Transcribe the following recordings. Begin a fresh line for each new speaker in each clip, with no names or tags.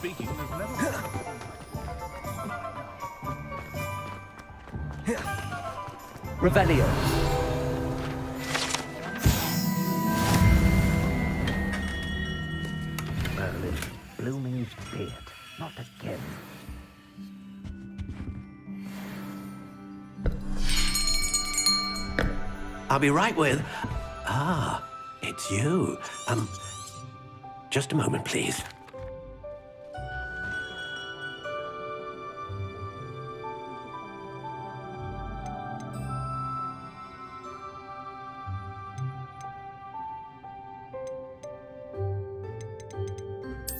speaking, there's never...
Revelio. Merlin's blooming beard. Not again.
I'll be right with... Ah, it's you. Just a moment, please.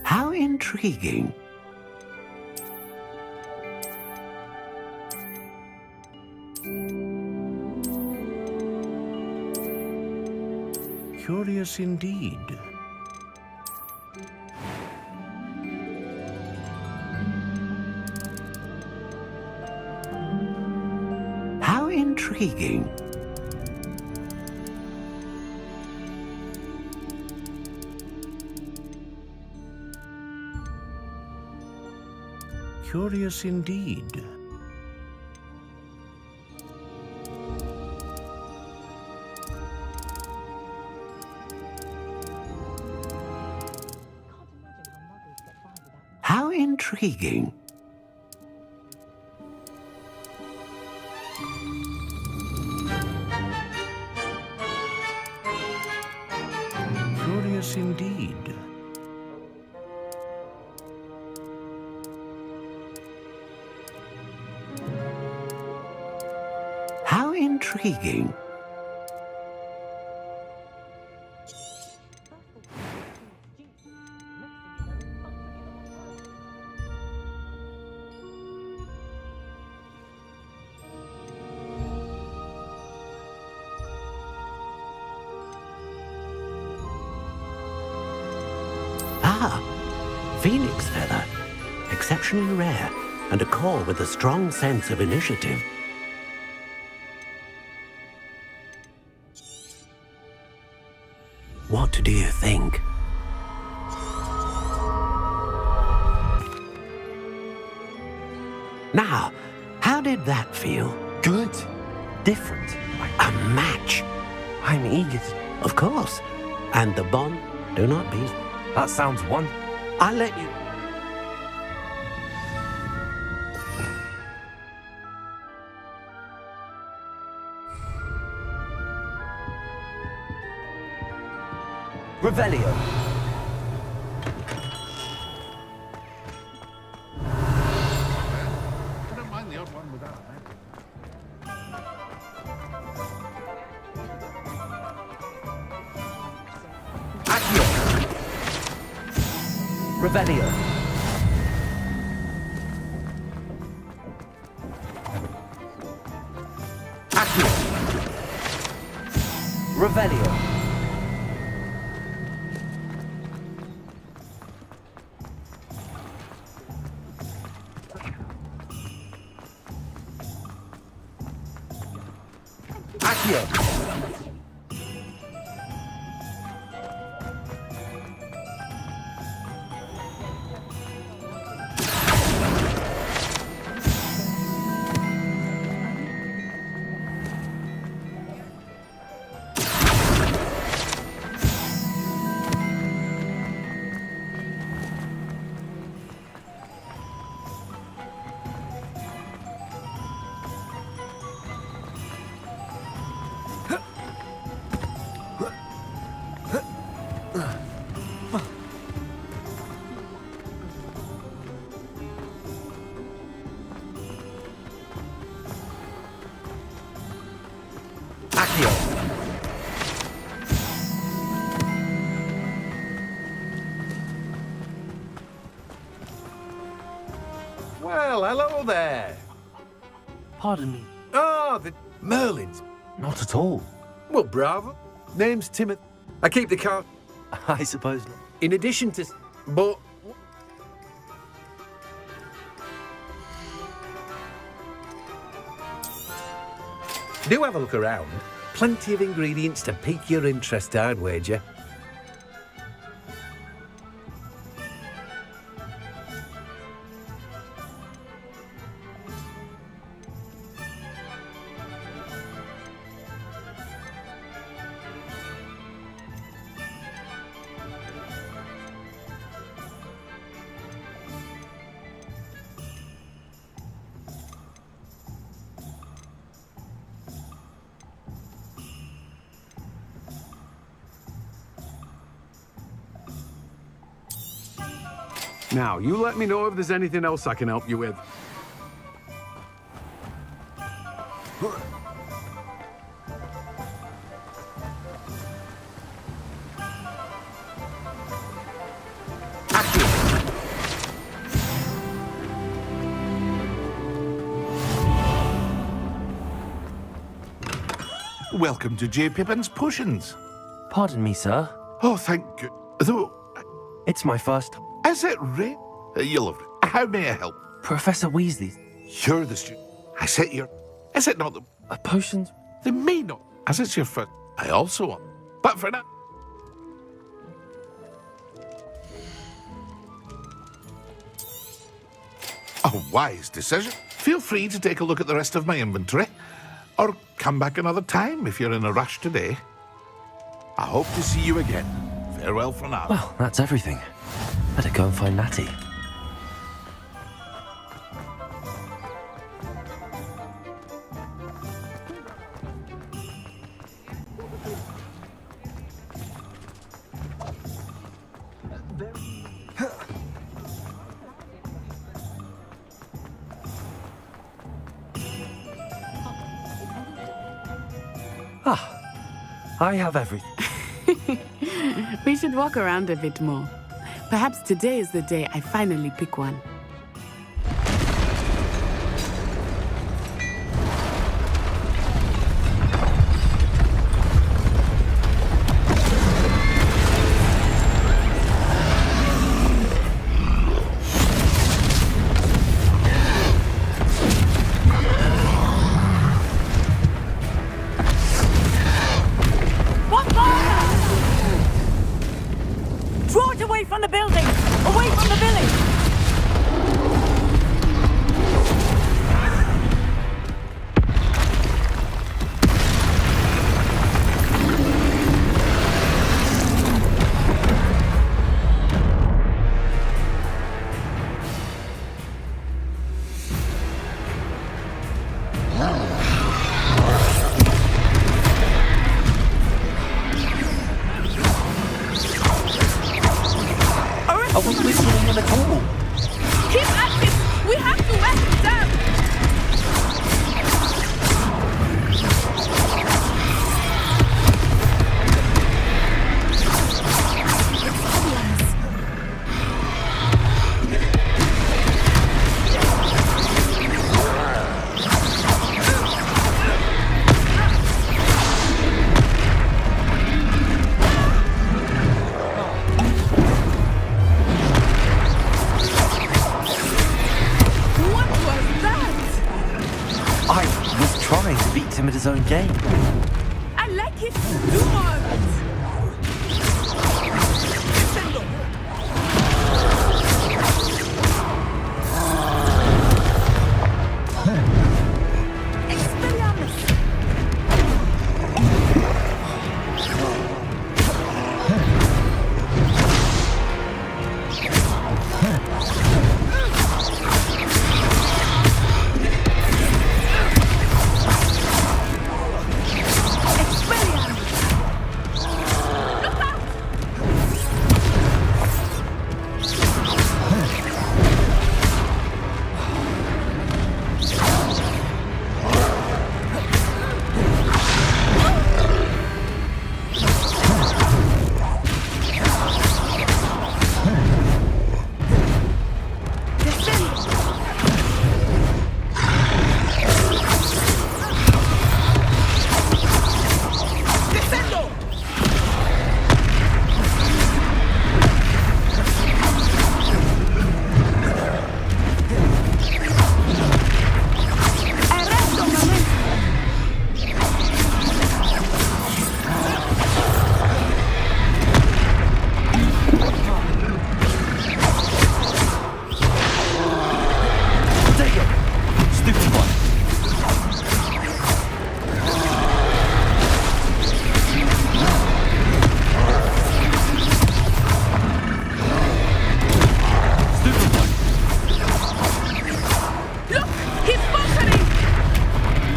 How intriguing. Curious indeed. How intriguing. Curious indeed. How intriguing. Curious indeed. How intriguing. Ah, phoenix feather. Exceptionally rare, and a core with a strong sense of initiative. What do you think? Now, how did that feel?
Good. Different.
A match.
I'm eager.
Of course. And the bond, do not be...
That sounds one.
I'll let you...
Revelio.
I don't mind the odd one without that.
Accio. Revelio. Accio. Revelio. Accio.
Well, hello there.
Pardon me.
Ah, the Merlins.
Not at all.
Well, bravo. Name's Timothy. I keep the car.
I suppose not.
In addition to... But... Do have a look around. Plenty of ingredients to pique your interest, I'd wager.
Now, you let me know if there's anything else I can help you with.
Welcome to J. Pippin's Potions.
Pardon me, sir.
Oh, thank you. Though,
It's my first.
is it Ray? You loved it. How may I help?
Professor Weasley.
You're the student. I said you're... Is it not the...
Potions?
They may not, as it's your first. I also want. But for now... A wise decision. Feel free to take a look at the rest of my inventory. Or come back another time if you're in a rush today. I hope to see you again. Farewell for now.
Well, that's everything. Better go and find Natty. I have everything.
We should walk around a bit more. Perhaps today is the day I finally pick one.
Draw it away from the building! Away from the village!
I wasn't listening in at all.
Keep at it! We have to wear him down! What was that?
I was trying to beat him at his own game.
I like it. Do more of it. Expelliarmus.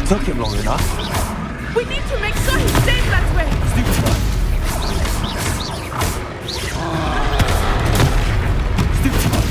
Took him long enough.
We need to make sure he stays that way.
Stupid one. Stupid one.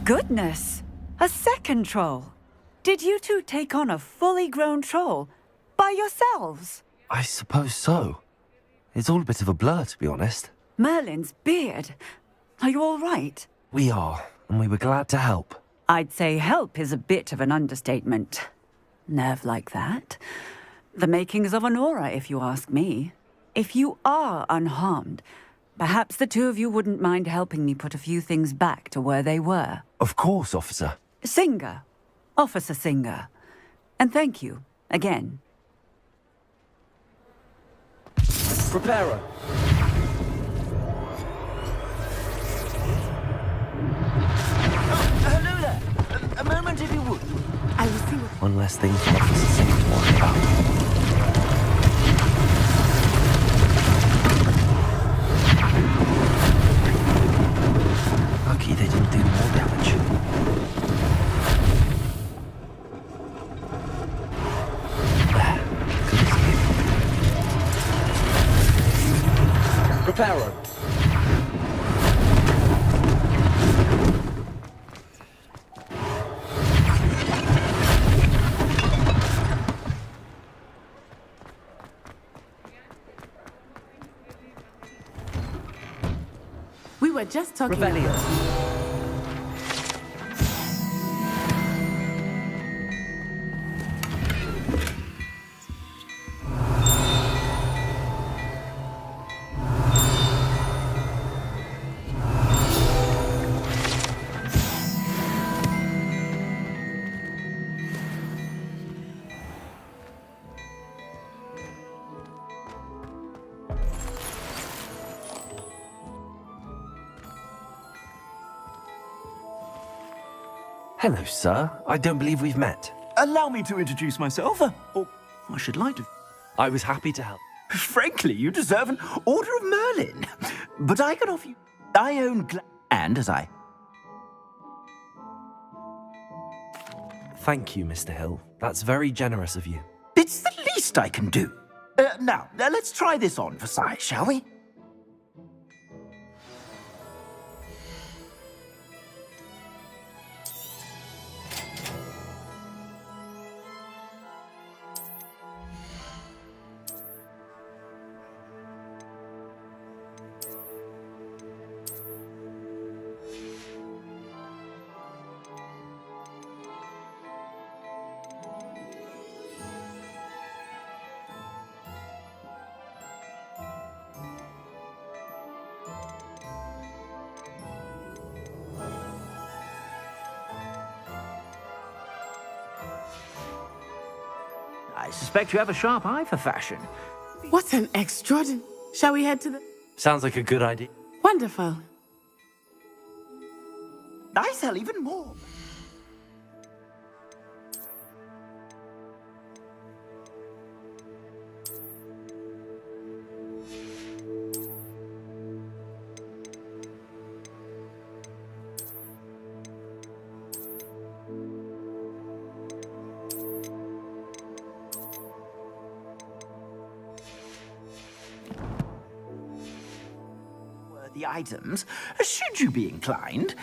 Goodness! A second troll. Did you two take on a fully grown troll by yourselves?
I suppose so. It's all a bit of a blur, to be honest.
Merlin's beard. Are you all right?
We are, and we were glad to help.
I'd say help is a bit of an understatement. Nerve like that. The makings of an aura, if you ask me. If you are unharmed, perhaps the two of you wouldn't mind helping me put a few things back to where they were.
Of course, officer.
Singer. Officer Singer. And thank you, again.
Prepare her.
Hello there. A moment, if you would.
I will see what.
One less thing for Officer Singer to worry about. Lucky they didn't do more damage. There. Good escape. Prepare her.
We were just talking.
Revelio. Hello, sir. I don't believe we've met.
Allow me to introduce myself, or I should like to.
I was happy to help.
Frankly, you deserve an Order of Merlin. But I can offer you. I own and as I.
Thank you, Mr. Hill. That's very generous of you.
It's the least I can do. Now, let's try this on for size, shall we? I suspect you have a sharp eye for fashion.
What an extraordinary. Shall we head to the.
Sounds like a good idea.
Wonderful.
I sell even more. The items, should you be inclined,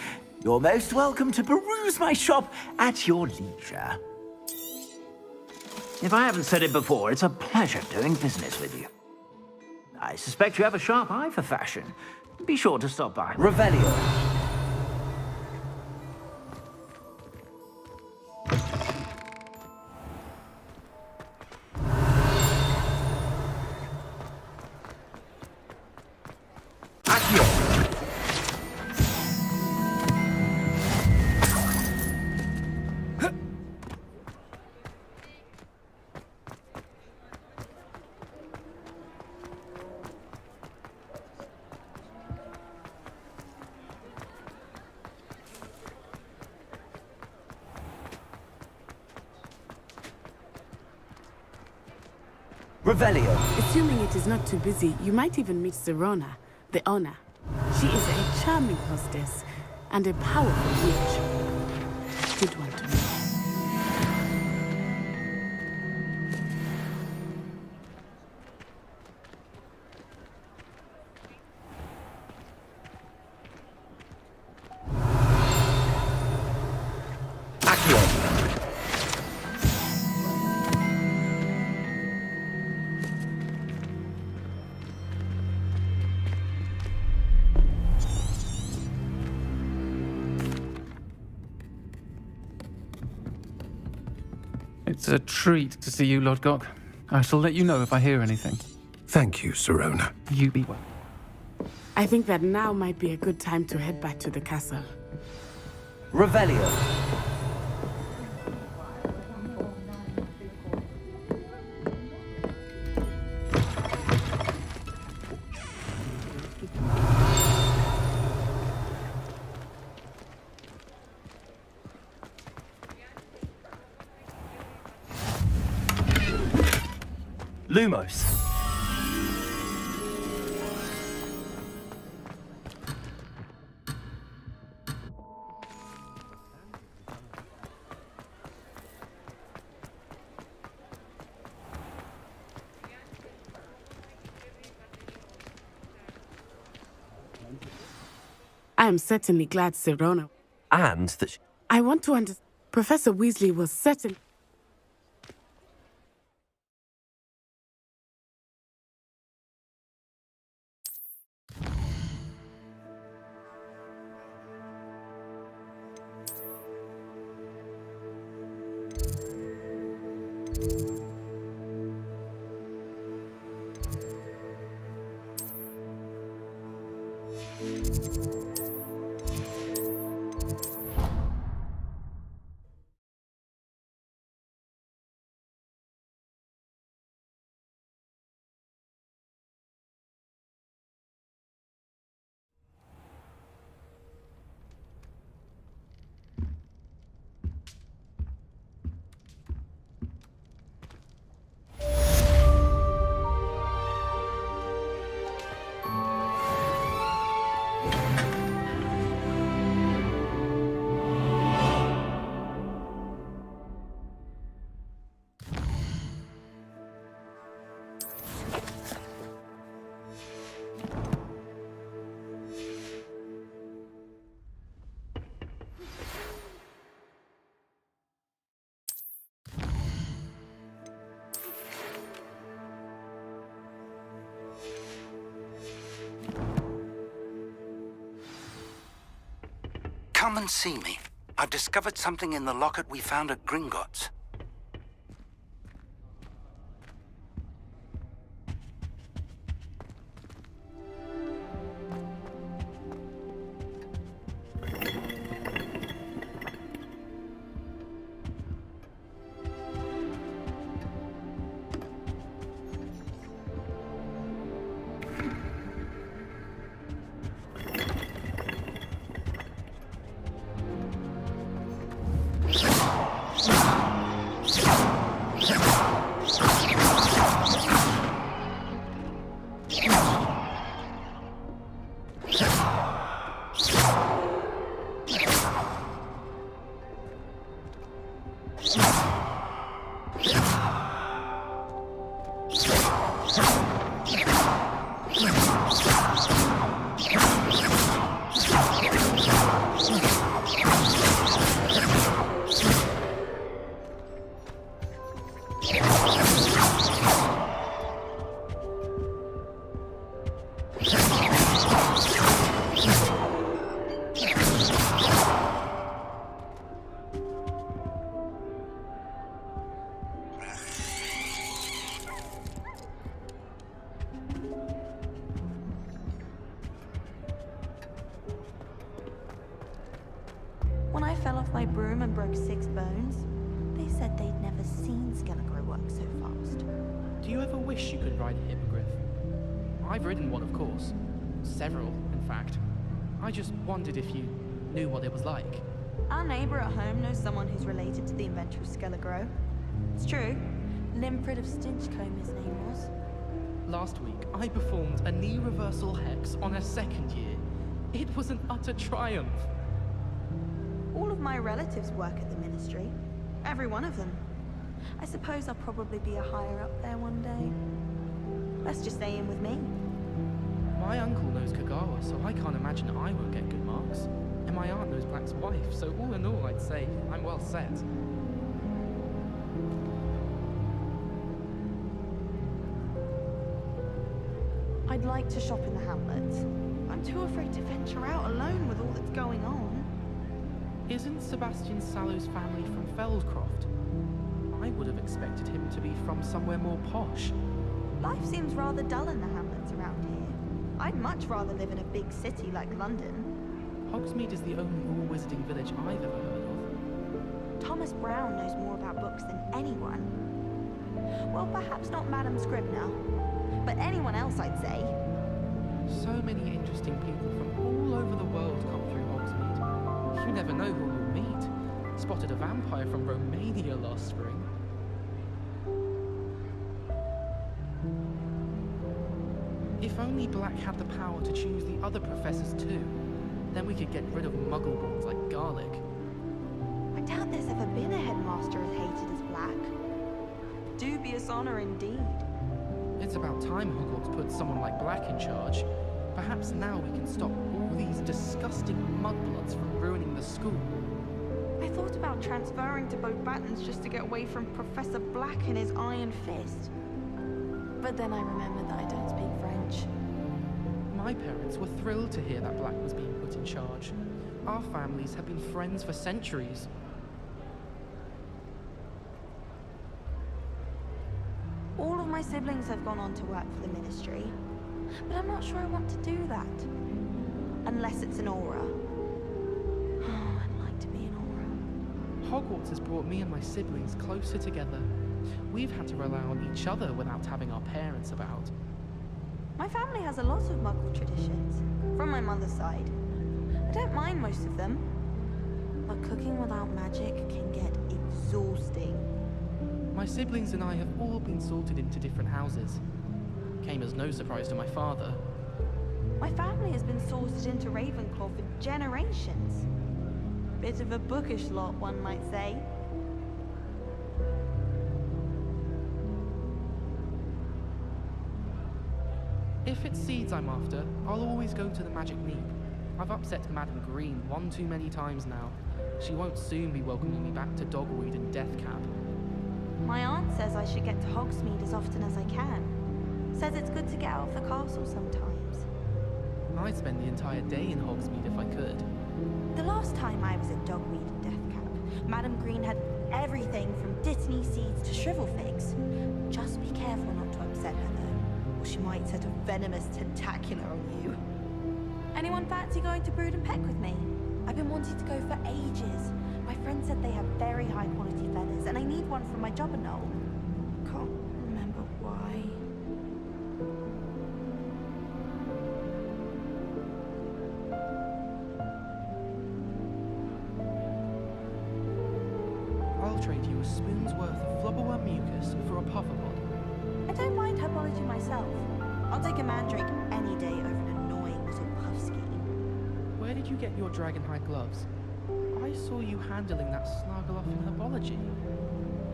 you're most welcome to peruse my shop at your leisure. If I haven't said it before, it's a pleasure doing business with you. I suspect you have a sharp eye for fashion. Be sure to stop by.
Revelio. Revelio.
Assuming it is not too busy, you might even meet Zerona, the owner. She is a charming hostess and a powerful witch. Good one to know.
Swan.
It's a treat to see you, Lodgok. I shall let you know if I hear anything.
Thank you, Sirona.
You be well.
I think that now might be a good time to head back to the castle.
Revelio.
Lumos.
I am certainly glad Sirona.
And that
I want to understand. Professor Weasley was certainly.
Come and see me. I've discovered something in the locket we found at Gringotts.
When I fell off my broom and broke 6 bones, they said they'd never seen Skelegrow work so fast.
Do you ever wish you could ride a hippogriff? I've ridden one, of course. Several, in fact. I just wondered if you knew what it was like.
Our neighbor at home knows someone who's related to the inventor of Skelegrow. It's true. Limfrid of Stinchcombe, his name was.
Last week, I performed a knee reversal hex on a 2nd year. It was an utter triumph.
All of my relatives work at the ministry. Every one of them. I suppose I'll probably be a higher up there one day. Let's just stay in with me.
My uncle knows Kagawa, so I can't imagine I won't get good marks. And my aunt knows Black's wife, so all in all, I'd say I'm well set.
I'd like to shop in the hamlet. I'm too afraid to venture out alone with all that's going on.
Isn't Sebastian Sallow's family from Feldcroft? I would have expected him to be from somewhere more posh.
Life seems rather dull in the hamlets around here. I'd much rather live in a big city like London.
Hogsmeade is the only all-wizarding village I've ever heard of.
Thomas Brown knows more about books than anyone. Well, perhaps not Madame Scribner, but anyone else, I'd say.
So many interesting people from all over the world come through Hogsmeade. You never know who you'll meet. Spotted a vampire from Romania last spring. If only Black had the power to choose the other professors too, then we could get rid of muggleborns like Garlic.
I doubt there's ever been a headmaster as hated as Black. Dubious honor indeed.
It's about time Hogwarts put someone like Black in charge. Perhaps now we can stop all these disgusting mudbloods from ruining the school.
I thought about transferring to Beauxbatons just to get away from Professor Black and his iron fist. But then I remembered that I don't speak French.
My parents were thrilled to hear that Black was being put in charge. Our families have been friends for centuries.
All of my siblings have gone on to work for the Ministry, but I'm not sure I want to do that. Unless it's an aura. Oh, I'd like to be an aura.
Hogwarts has brought me and my siblings closer together. We've had to rely on each other without having our parents about.
My family has a lot of Muggle traditions, from my mother's side. I don't mind most of them, but cooking without magic can get exhausting.
My siblings and I have all been sorted into different houses. Came as no surprise to my father.
My family has been sorted into Ravenclaw for generations. Bit of a bookish lot, one might say.
If it's seeds I'm after, I'll always go to the Magic Neep. I've upset Madame Green one too many times now. She won't soon be welcoming me back to Dogweed and Deathcap.
My aunt says I should get to Hogsmeade as often as I can. Says it's good to get out of the castle sometimes.
I'd spend the entire day in Hogsmeade if I could.
The last time I was at Dogweed and Deathcap, Madame Green had everything from Dittany seeds to shrivel figs. Just be careful not to upset her though, or she might set a venomous tentacular on you. Anyone fancy going to Brood and Peck with me? I've been wanting to go for ages. My friend said they have very high quality feathers, and I need one from my job and all. Can't remember why.
I'll trade you a spoon's worth of flubberworm mucus for a pufferpod.
I don't mind herbology myself. I'll take a mandrake any day over an annoying little puff scheme.
Where did you get your dragonhide gloves? I saw you handling that Snargle in herbology.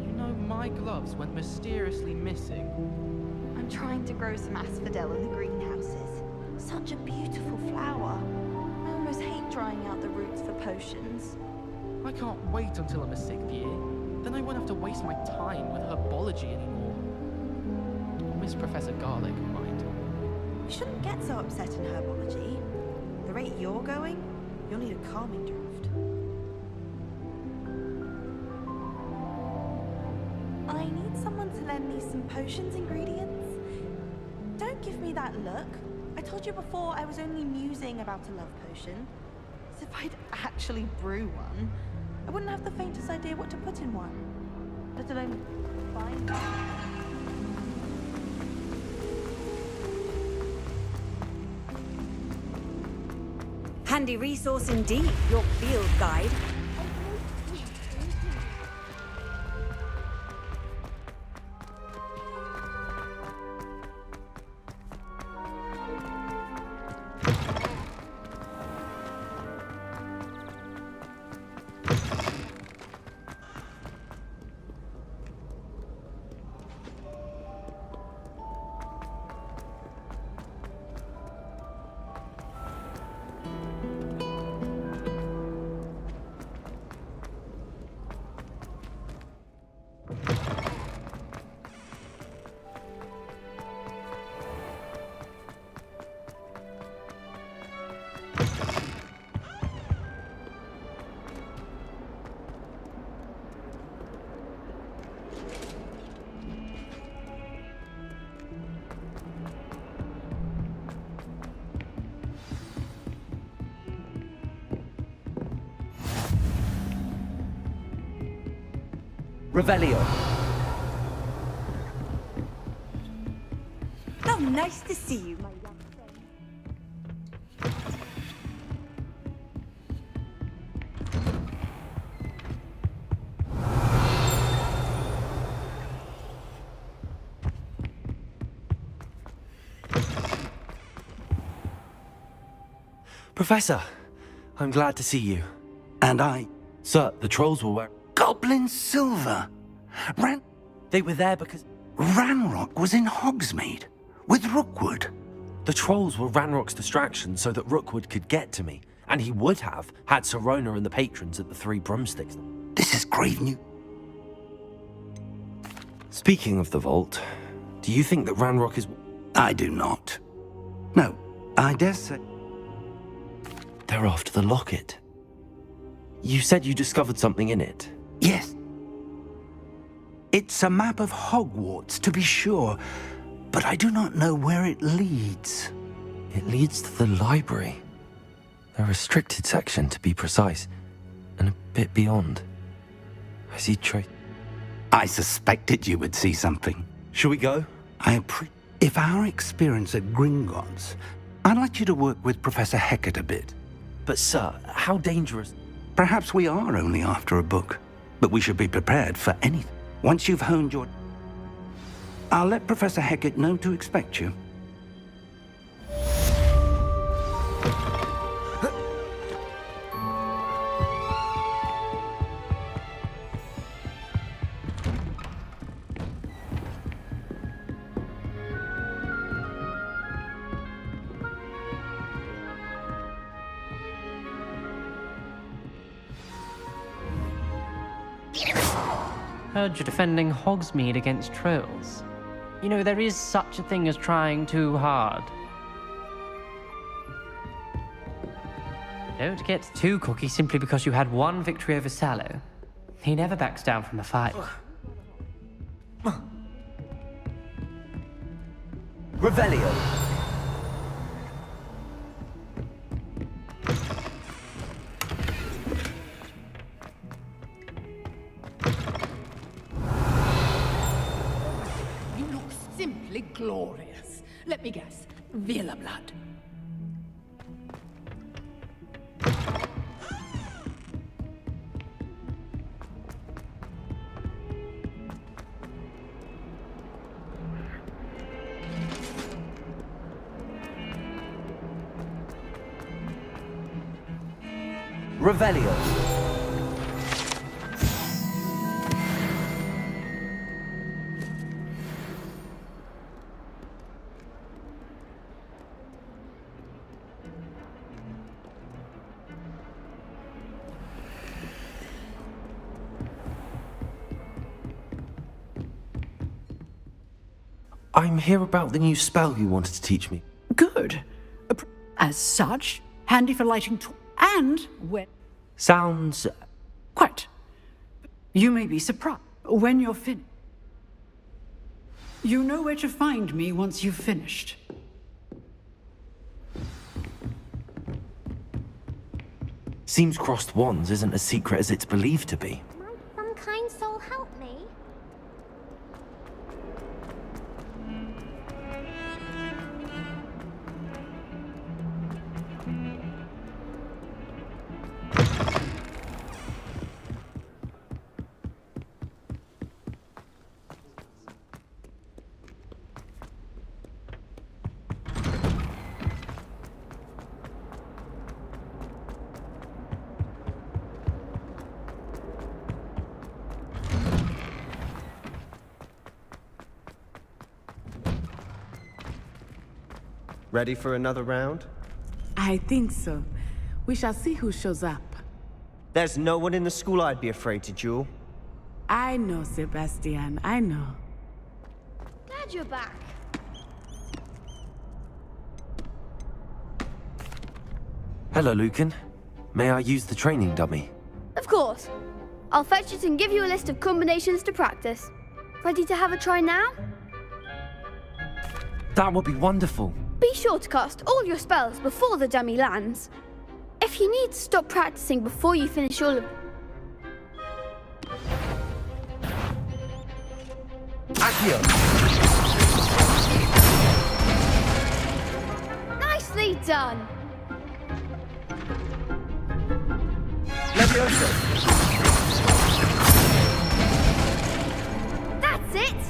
You know, my gloves went mysteriously missing.
I'm trying to grow some asphodel in the greenhouses. Such a beautiful flower. I almost hate drying out the roots for potions.
I can't wait until I'm a 6th year. Then I won't have to waste my time with herbology anymore. Miss Professor Garlic, mind.
You shouldn't get so upset in herbology. The rate you're going, you'll need a calming draught. I need someone to lend me some potions ingredients. Don't give me that look. I told you before I was only musing about a love potion. As if I'd actually brew one. I wouldn't have the faintest idea what to put in one. Let alone find one.
Handy resource indeed, your field guide.
Revelio.
Oh, nice to see you, my young friend.
Professor, I'm glad to see you.
And I...
Sir, the trolls were where...
Goblin Silver!
They were there because...
Ranrock was in Hogsmeade, with Rookwood.
The trolls were Ranrock's distraction so that Rookwood could get to me. And he would have, had Sirona and the patrons at the Three Broomsticks.
This is grave news.
Speaking of the vault, do you think that Ranrock is...
I do not. No, I dare say...
They're after the locket. You said you discovered something in it.
Yes. It's a map of Hogwarts, to be sure, but I do not know where it leads.
It leads to the library. The restricted section, to be precise, and a bit beyond. I see
I suspected you would see something.
Shall we go?
If our experience at Gringotts, I'd like you to work with Professor Hecat a bit.
But sir, how dangerous...
Perhaps we are only after a book, but we should be prepared for anything. Once you've honed your... I'll let Professor Hecat know to expect you.
Heard you're defending Hogsmeade against trolls. You know, there is such a thing as trying too hard. Don't get too cocky simply because you had one victory over Sallow. He never backs down from a fight.
Revelio.
Simply glorious. Let me guess. Villa blood.
Revelio. I'm here about the new spell you wanted to teach me.
Good. As such, handy for lighting and when...
Sounds...
Quite. You may be surprised when you're finished. You know where to find me once you've finished.
Seems crossed wands isn't as secret as it's believed to be.
Some kind soul help me?
Ready for another round?
I think so. We shall see who shows up.
There's no one in the school I'd be afraid to duel.
I know, Sebastian. I know.
Glad you're back.
Hello, Lucan. May I use the training dummy?
Of course. I'll fetch it and give you a list of combinations to practice. Ready to have a try now?
That would be wonderful.
Be sure to cast all your spells before the dummy lands. If you need to stop practicing before you finish all of...
Accio.
Nicely done.
Levioso.
That's it.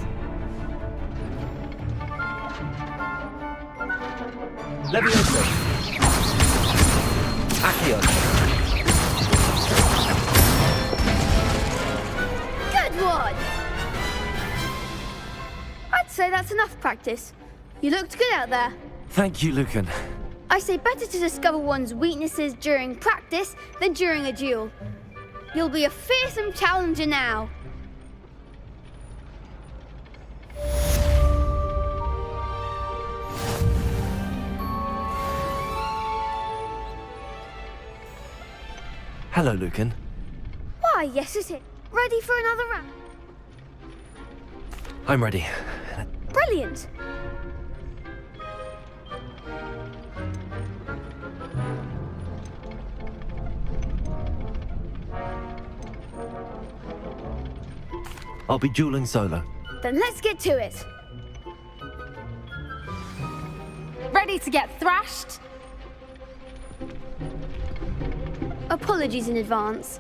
Levioso. Accio.
Good one. I'd say that's enough practice. You looked good out there.
Thank you, Lucan.
I say better to discover one's weaknesses during practice than during a duel. You'll be a fearsome challenger now.
Hello, Lucan.
Why, yes, is it? Ready for another round?
I'm ready.
Brilliant.
I'll be dueling solo.
Then let's get to it.
Ready to get thrashed?
Apologies in advance.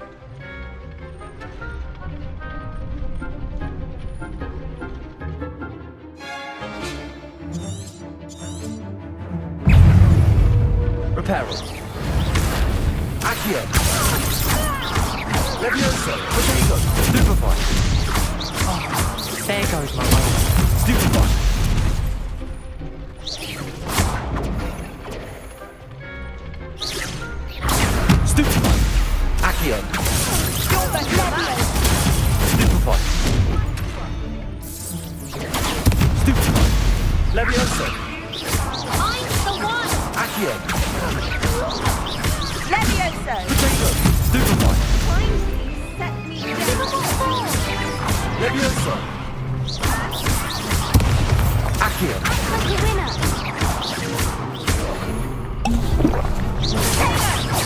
Reparo. Accio. Levioso. Potato. Stupefy.
Oh, there goes my moment.
Stupefy. Stupefy. Accio. Stupefy. Stupefy. Levioso.
I'm the one!
Accio.
Levioso!
Potato. Stupefy.
Set me down.
Levioso. Accio.
Lucky winner.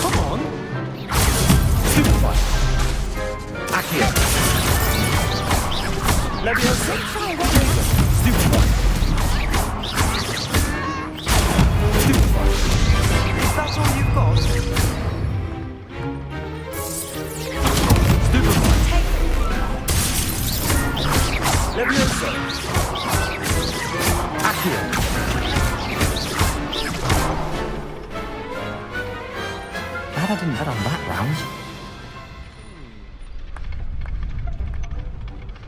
Come on. Stupefy. Accio. Levioso. Stupefy. Stupefy. Is that all you've got? Stupefy. Levioso. Accio.
Glad I didn't bet on that round.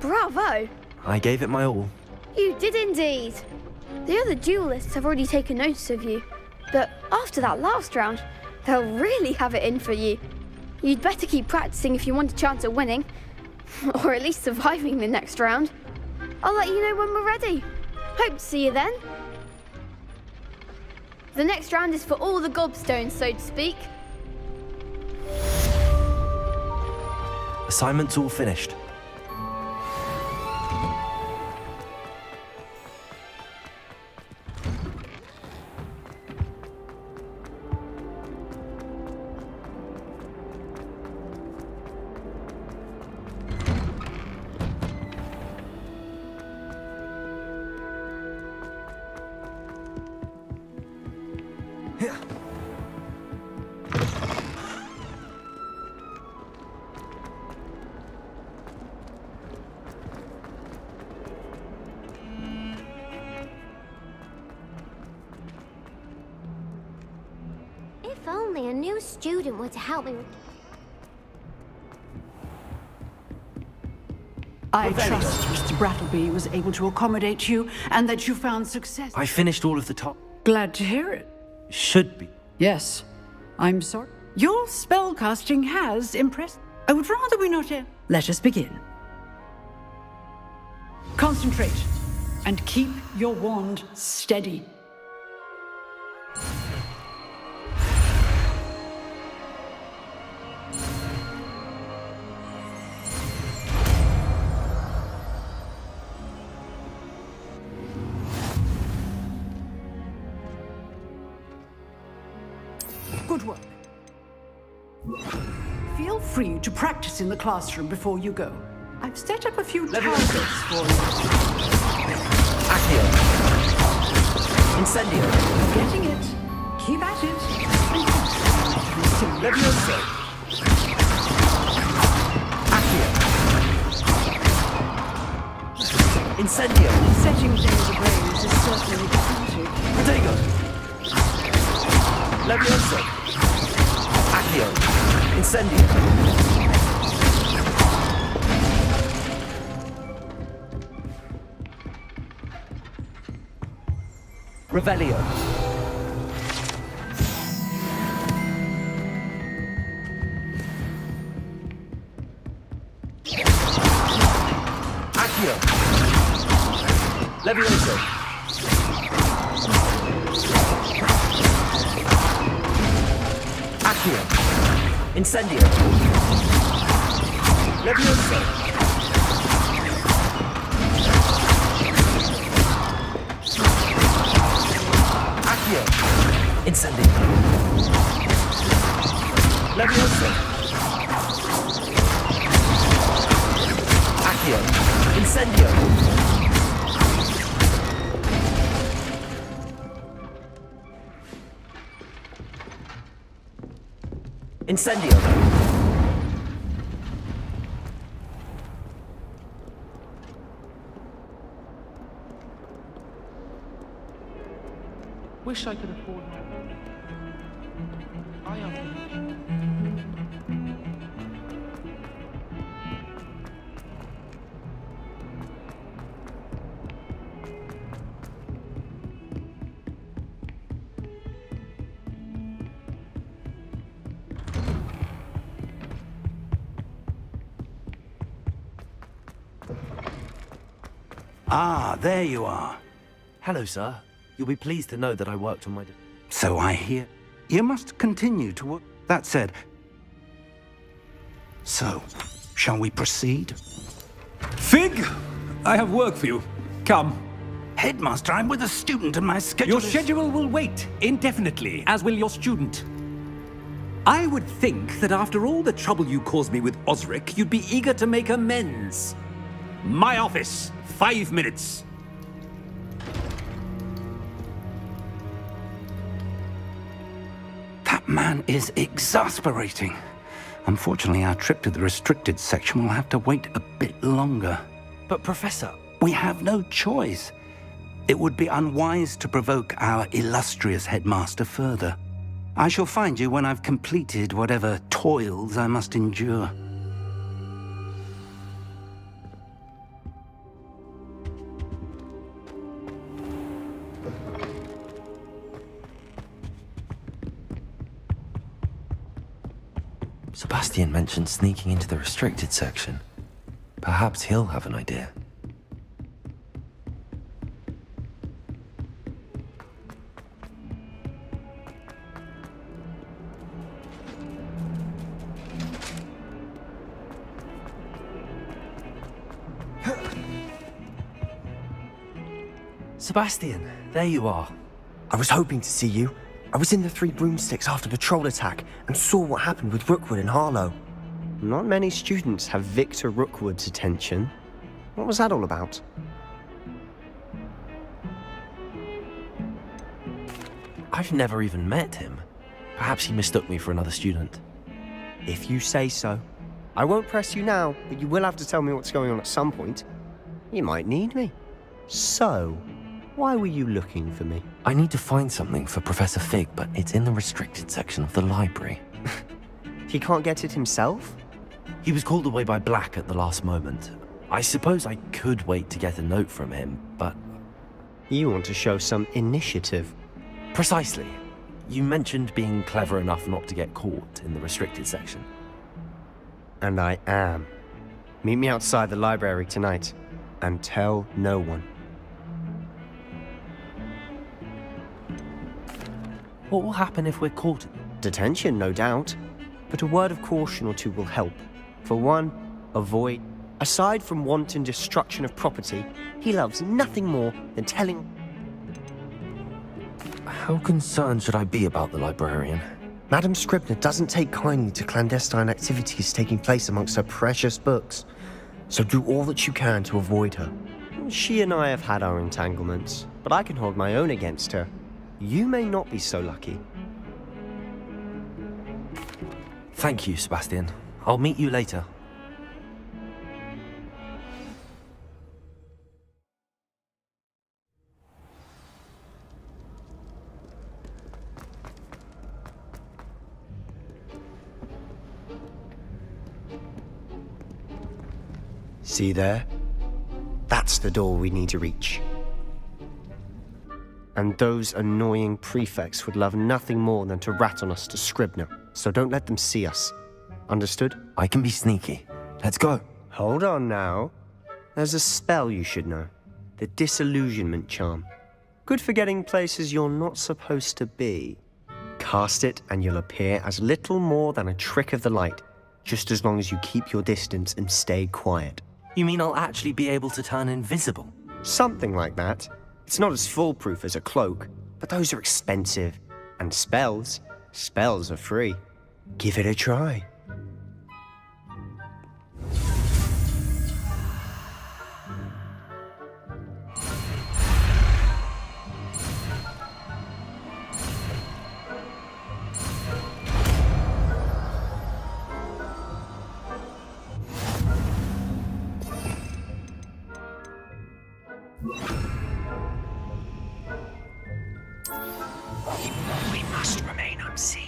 Bravo.
I gave it my all.
You did indeed. The other duelists have already taken notice of you, but after that last round, they'll really have it in for you. You'd better keep practicing if you want a chance at winning, or at least surviving the next round. I'll let you know when we're ready. Hope to see you then. The next round is for all the gobstones, so to speak.
Assignment's all finished.
If only a new student were to help me with...
I trust Mr. Brattleby was able to accommodate you and that you found success.
I finished all of the top.
Glad to hear it.
Should be.
Yes, I'm sorry. Your spellcasting has impressed. I would rather we not end. Let us begin. Concentrate and keep your wand steady. Good work. Feel free to practice in the classroom before you go. I've set up a few targets for you.
Accio. Incendio.
Getting it. Keep at it.
Levioso. Accio. Incendio.
Setting things ablaze is certainly cathartic.
Protego. Levioso. Accio. Incendio. Revelio. Accio. Levioso. Accio. Incendio. Levioso. Accio. Incendio. Levioso. Accio. Incendio. Incendio.
Wish I could afford more. I am.
Ah, there you are.
Hello, sir. You'll be pleased to know that I worked on my...
So I hear. You must continue to work. That said, so, shall we proceed?
Fig, I have work for you. Come.
Headmaster, I'm with a student and my schedule
Your schedule will wait indefinitely, as will your student. I would think that after all the trouble you caused me with Osric, you'd be eager to make amends. My office, 5 minutes.
That man is exasperating. Unfortunately, our trip to the restricted section will have to wait a bit longer.
But, Professor...
We have no choice. It would be unwise to provoke our illustrious headmaster further. I shall find you when I've completed whatever toils I must endure.
Sebastian mentioned sneaking into the restricted section. Perhaps he'll have an idea.
Sebastian, there you are. I was hoping to see you. I was in the Three Broomsticks after the troll attack and saw what happened with Rookwood and Harlow. Not many students have Victor Rookwood's attention. What was that all about?
I've never even met him. Perhaps he mistook me for another student.
If you say so. I won't press you now, but you will have to tell me what's going on at some point. You might need me. So, why were you looking for me?
I need to find something for Professor Fig, but it's in the restricted section of the library.
He can't get it himself?
He was called away by Black at the last moment. I suppose I could wait to get a note from him, but...
You want to show some initiative.
Precisely. You mentioned being clever enough not to get caught in the restricted section.
And I am. Meet me outside the library tonight, and tell no one.
What will happen if we're caught?
Detention, no doubt. But a word of caution or two will help. For one, avoid. Aside from wanton destruction of property, he loves nothing more than telling...
How concerned should I be about the librarian?
Madame Scribner doesn't take kindly to clandestine activities taking place amongst her precious books. So do all that you can to avoid her. She and I have had our entanglements, but I can hold my own against her. You may not be so lucky.
Thank you, Sebastian. I'll meet you later.
See there? That's the door we need to reach. And those annoying prefects would love nothing more than to rat on us to Scribner, so don't let them see us. Understood?
I can be sneaky. Let's go.
Hold on now. There's a spell you should know. The Disillusionment Charm. Good for getting places you're not supposed to be. Cast it and you'll appear as little more than a trick of the light, just as long as you keep your distance and stay quiet.
You mean I'll actually be able to turn invisible?
Something like that. It's not as foolproof as a cloak, but those are expensive. And spells are free. Give it a try.
We must remain unseen.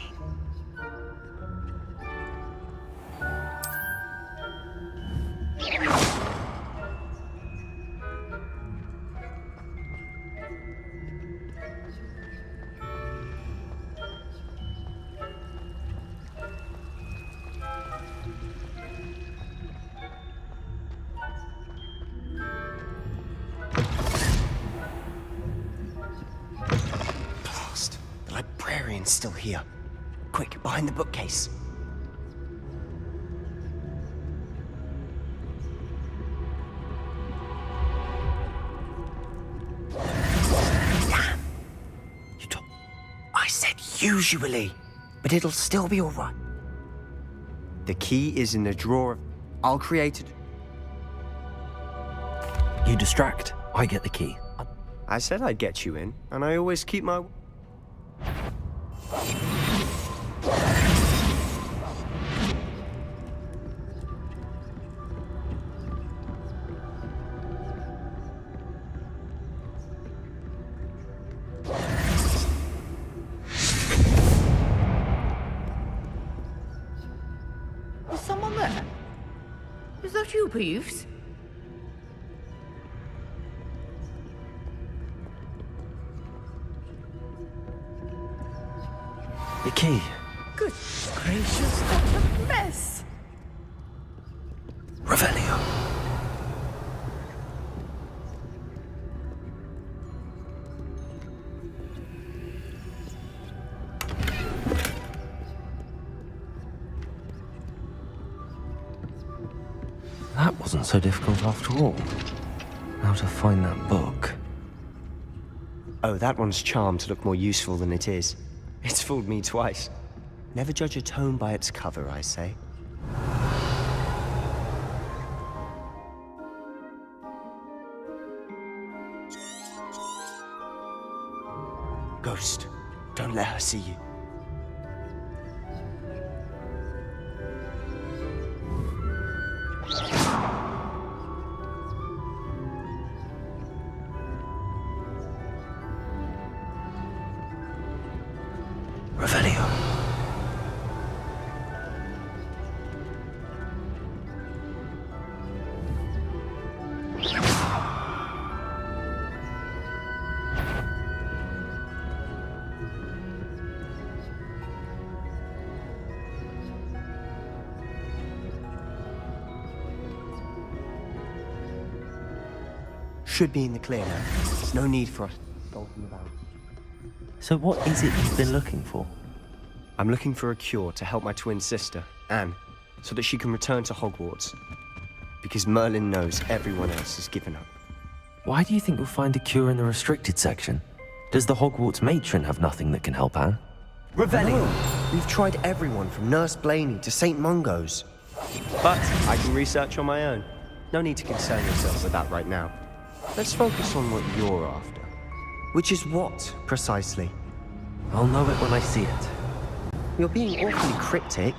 Librarian's still here. Quick, behind the bookcase. Damn! I said usually, but it'll still be all right. The key is in the drawer. I'll create it.
You distract, I get the key.
I said I'd get you in, and I always keep my...
Is someone there? Is that you, Peeves?
The key.
Good gracious, what a mess!
Revelio. That wasn't so difficult after all. How to find that book?
Oh, that one's charmed to look more useful than it is. It's fooled me twice. Never judge a tome by its cover, I say. Ghost, don't let her see you.
Revelio.
Should be in the clear now. There's no need for us stalking about.
So what is it you've been looking for?
I'm looking for a cure to help my twin sister, Anne, so that she can return to Hogwarts. Because Merlin knows everyone else has given up.
Why do you think you'll find a cure in the restricted section? Does the Hogwarts matron have nothing that can help Anne?
Revelio! We've tried everyone from Nurse Blaney to St. Mungo's. But I can research on my own. No need to concern yourself with that right now. Let's focus on what you're after. Which is what, precisely?
I'll know it when I see it.
You're being awfully cryptic.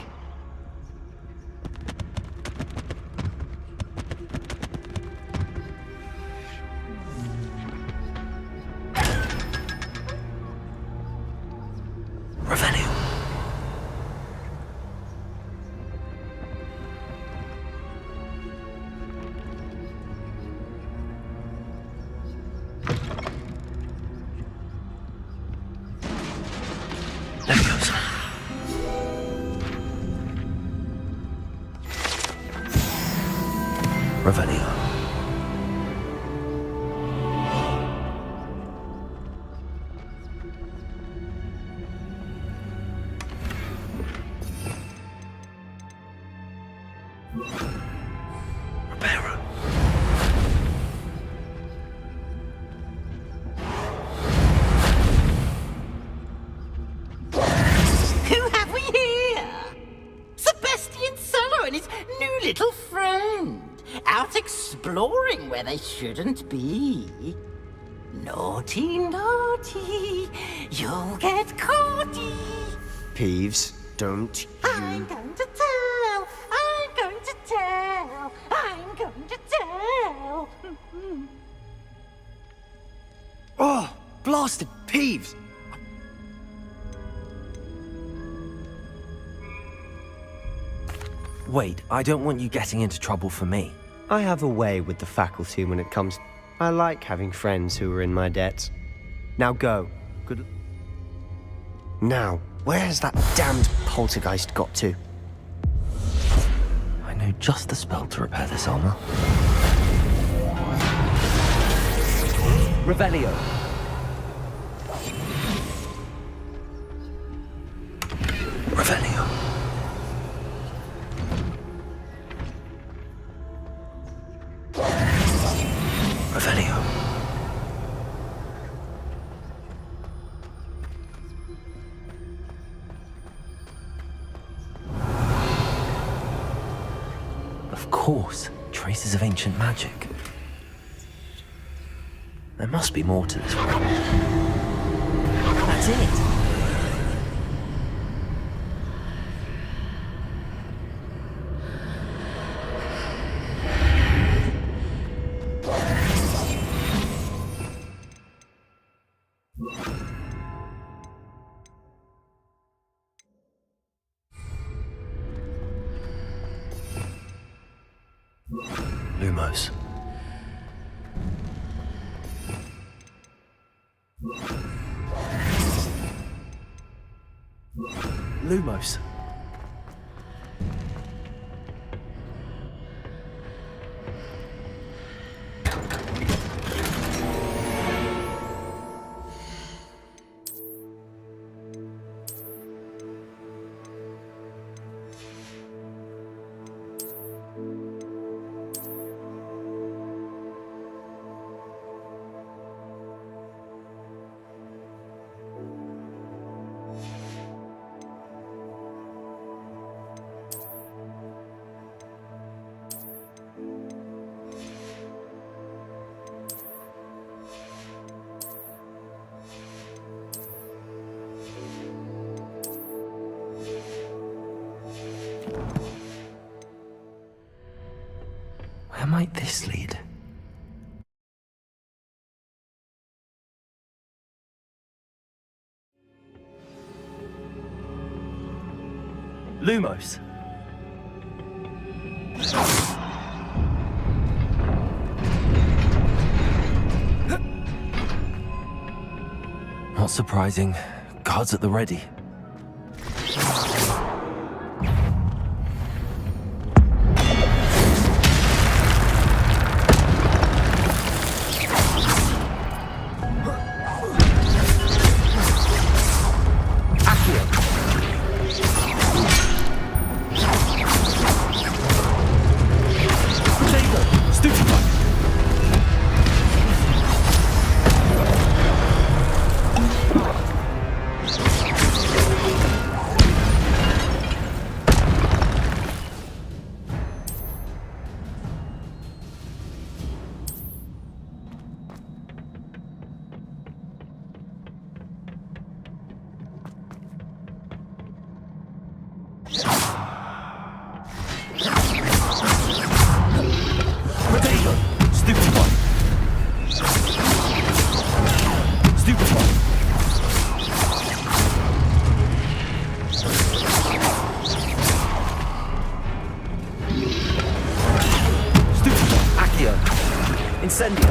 Revelio.
Who have we here? Sebastian Solo and his new little friend. Out exploring where they shouldn't be. Naughty, naughty, you'll get caughty.
Peeves, don't you...
I'm going to tell, I'm going to tell, I'm going to tell.
Oh, blasted Peeves!
Wait, I don't want you getting into trouble for me.
I have a way with the faculty when it comes... I like having friends who are in my debt. Now go. Good... Now, where has that damned poltergeist got to?
I know just the spell to repair this armor. Revelio. Revelio. Revelio. Of course, traces of ancient magic. There must be more to this one. That's it. Lumos. Lumos. Where might this lead? Lumos. Not surprising. Guards at the ready.
Incendio!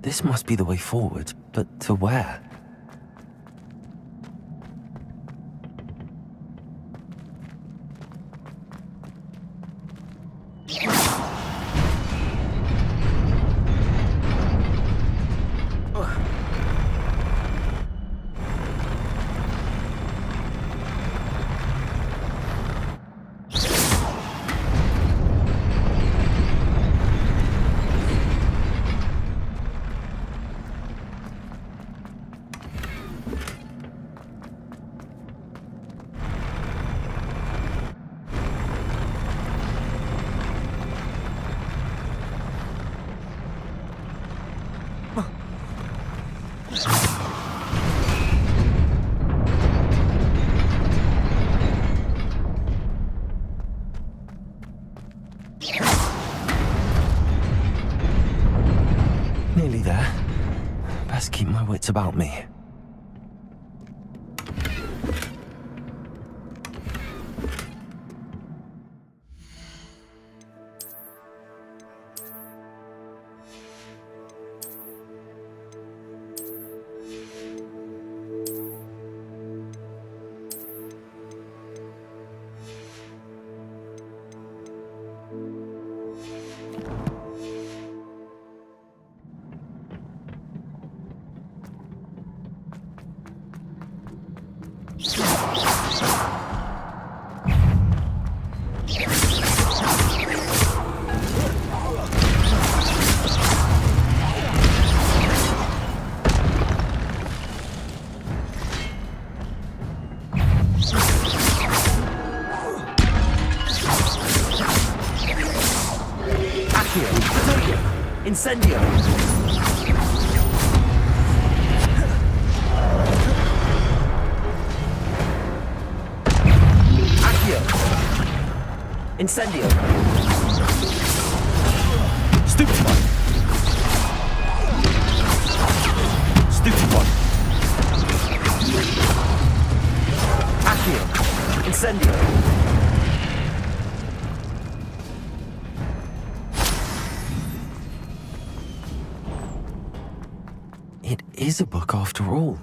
This must be the way forward, but to where? Nearly there. Best keep my wits about me.
Incendio! Accio! Incendio! Stupefy! Stupefy! Accio! Incendio!
It is a book after all.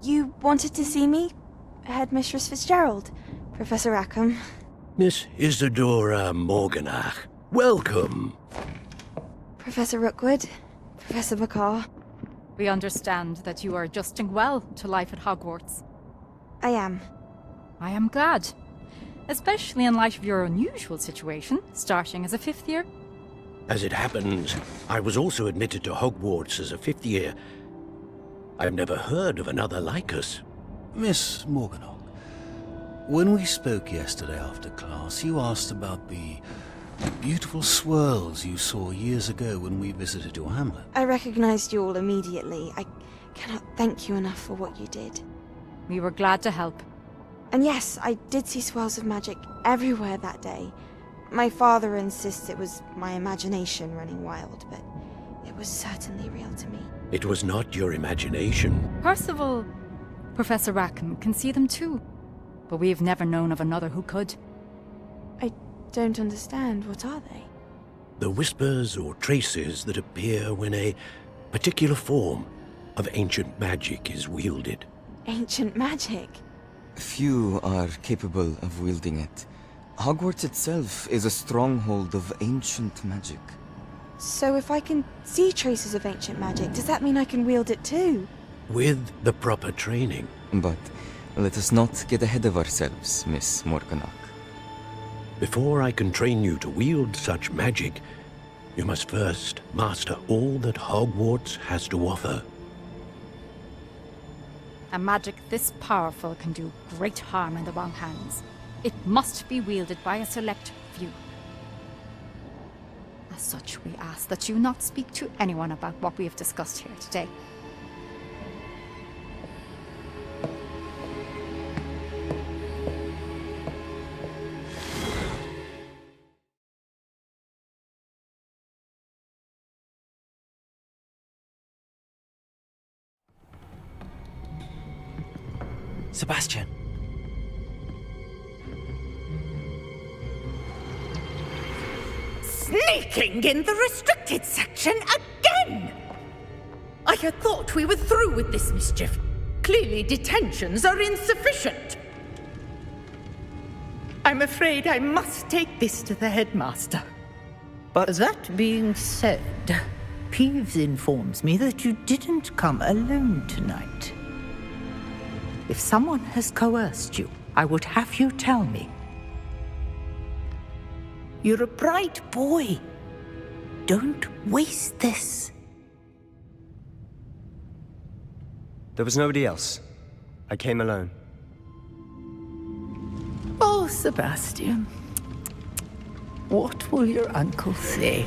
You wanted to see me? Headmistress Fitzgerald, Professor Rackham.
Miss Isadora Morganach, welcome.
Professor Rookwood, Professor McCaw.
We understand that you are adjusting well to life at Hogwarts.
I am.
I am glad. Especially in light of your unusual situation, starting as a 5th year.
As it happens, I was also admitted to Hogwarts as a 5th year. I've never heard of another like us.
Miss Morganach, when we spoke yesterday after class, you asked about the beautiful swirls you saw years ago when we visited your hamlet.
I recognized you all immediately. I cannot thank you enough for what you did.
We were glad to help.
And yes, I did see swirls of magic everywhere that day. My father insists it was my imagination running wild, but it was certainly real to me.
It was not your imagination.
Percival, Professor Rackham can see them too. But we've never known of another who could.
I don't understand. What are they?
The whispers or traces that appear when a particular form of ancient magic is wielded.
Ancient magic?
Few are capable of wielding it. Hogwarts itself is a stronghold of ancient magic.
So if I can see traces of ancient magic, does that mean I can wield it too?
With the proper training.
But let us not get ahead of ourselves, Miss Morganach.
Before I can train you to wield such magic, you must first master all that Hogwarts has to offer.
A magic this powerful can do great harm in the wrong hands. It must be wielded by a select few. As such, we ask that you not speak to anyone about what we have discussed here today.
Sebastian.
Sneaking in the restricted section again! I had thought we were through with this mischief. Clearly detentions are insufficient. I'm afraid I must take this to the headmaster.
But that being said, Peeves informs me that you didn't come alone tonight. If someone has coerced you, I would have you tell me. You're a bright boy. Don't waste this.
There was nobody else. I came alone.
Oh, Sebastian. What will your uncle say?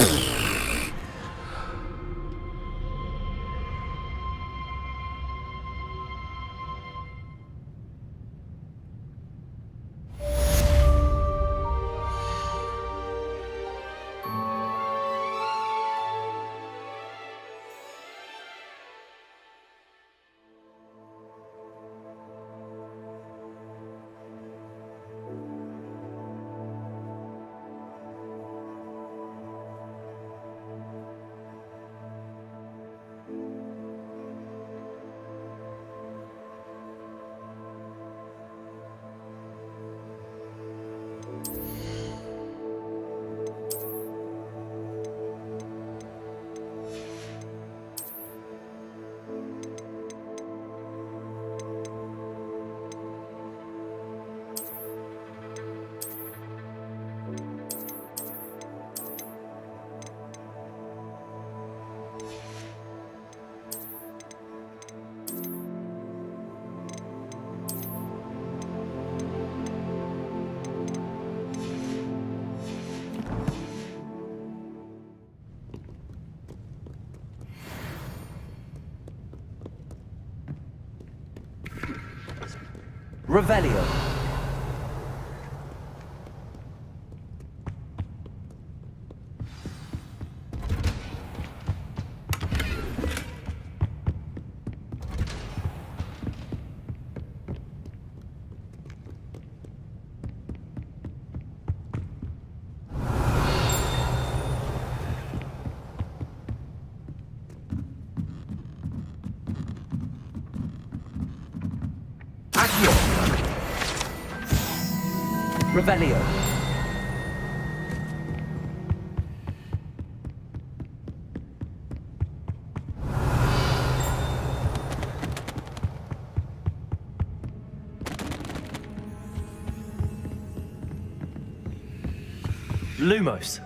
Revelio.
Revelio. Lumos.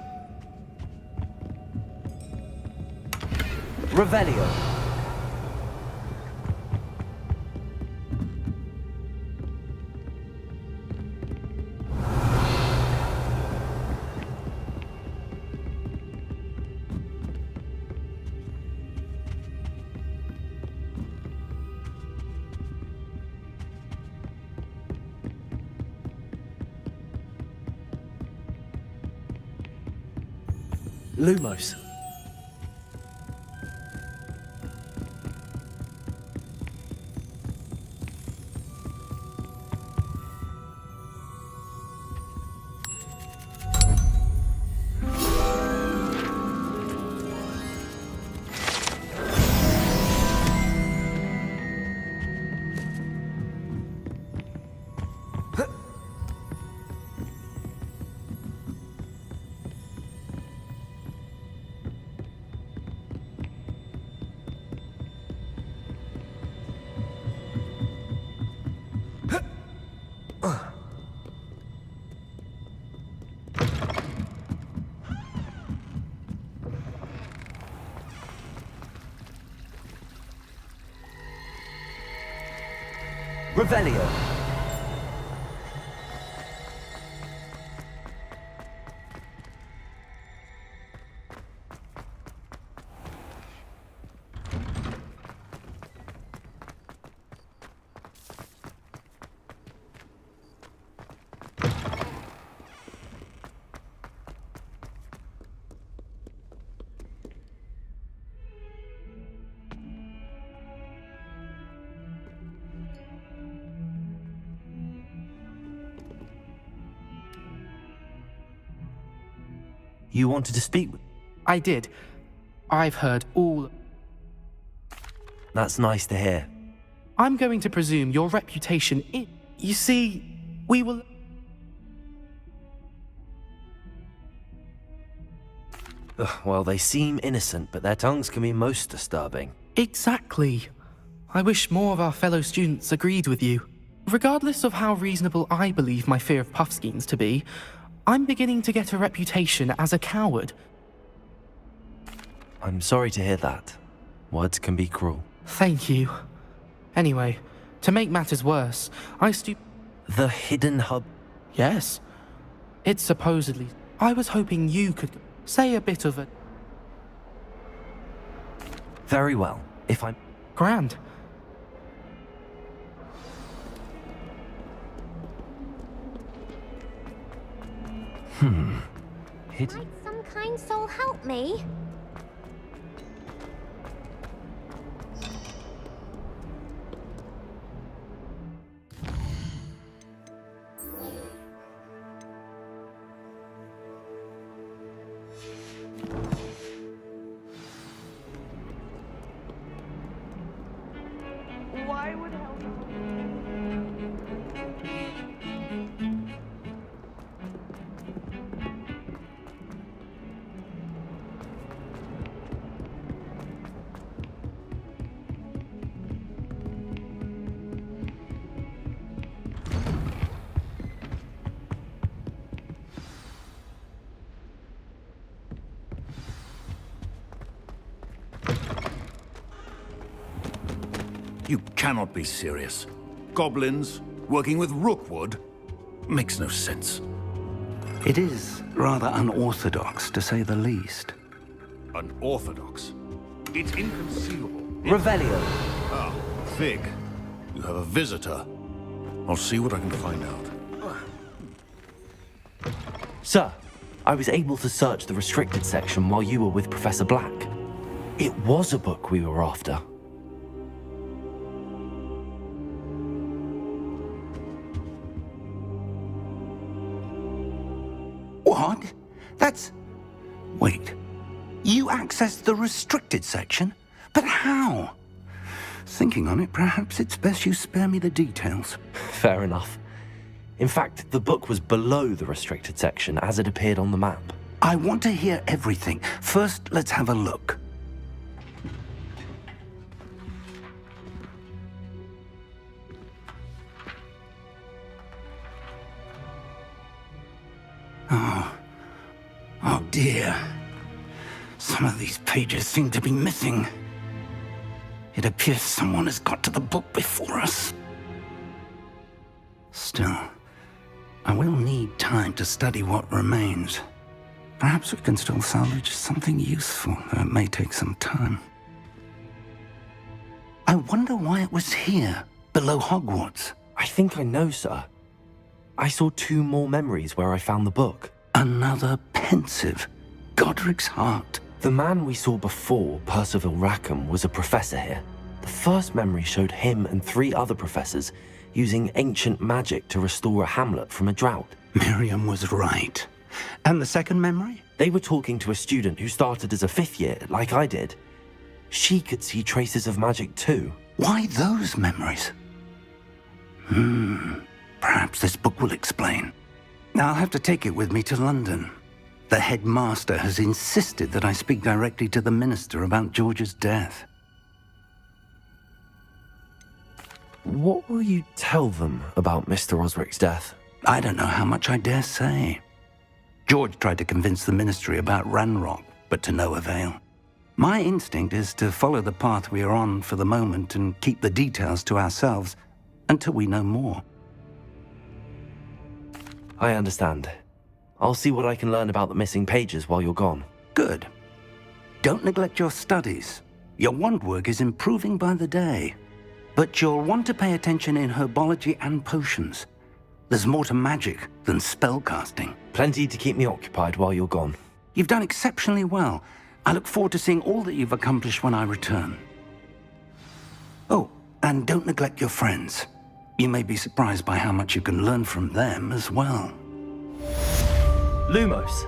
Revelio. Lumos. Revelio. You wanted to speak with...
I did. I've heard all...
That's nice to hear.
I'm going to presume your reputation is... You see, we will...
Well, they seem innocent, but their tongues can be most disturbing.
Exactly. I wish more of our fellow students agreed with you. Regardless of how reasonable I believe my fear of Puffskeins to be, I'm beginning to get a reputation as a coward.
I'm sorry to hear that. Words can be cruel.
Thank you. Anyway, to make matters worse,
The hidden hub?
Yes. It's supposedly... I was hoping you could say a bit of it.
Very well. If I'm...
Grand.
Hidden...
Might some kind soul help me?
Why would help?
You cannot be serious. Goblins working with Rookwood makes no sense.
It is rather unorthodox, to say the least.
Unorthodox? It's inconceivable.
Revelio.
Ah, Fig. You have a visitor. I'll see what I can find out.
Sir, I was able to search the restricted section while you were with Professor Black. It was a book we were after.
What? That's... Wait. You accessed the restricted section? But how? Thinking on it, perhaps it's best you spare me the details.
Fair enough. In fact, the book was below the restricted section as it appeared on the map.
I want to hear everything. First, let's have a look. Oh dear. Some of these pages seem to be missing. It appears someone has got to the book before us. Still, I will need time to study what remains. Perhaps we can still salvage something useful, though it may take some time. I wonder why it was here, below Hogwarts.
I think I know, sir. I saw 2 more memories where I found the book.
Another pensive. Godric's heart.
The man we saw before, Percival Rackham, was a professor here. The first memory showed him and 3 other professors using ancient magic to restore a hamlet from a drought.
Miriam was right. And the second memory?
They were talking to a student who started as a 5th year, like I did. She could see traces of magic too.
Why those memories? Perhaps this book will explain. Now I'll have to take it with me to London. The headmaster has insisted that I speak directly to the minister about George's death.
What will you tell them about Mr. Osric's death?
I don't know how much I dare say. George tried to convince the ministry about Ranrock, but to no avail. My instinct is to follow the path we are on for the moment and keep the details to ourselves until we know more.
I understand. I'll see what I can learn about the missing pages while you're gone.
Good. Don't neglect your studies. Your wand work is improving by the day. But you'll want to pay attention in herbology and potions. There's more to magic than spellcasting.
Plenty to keep me occupied while you're gone.
You've done exceptionally well. I look forward to seeing all that you've accomplished when I return. Oh, and don't neglect your friends. You may be surprised by how much you can learn from them as well.
Lumos.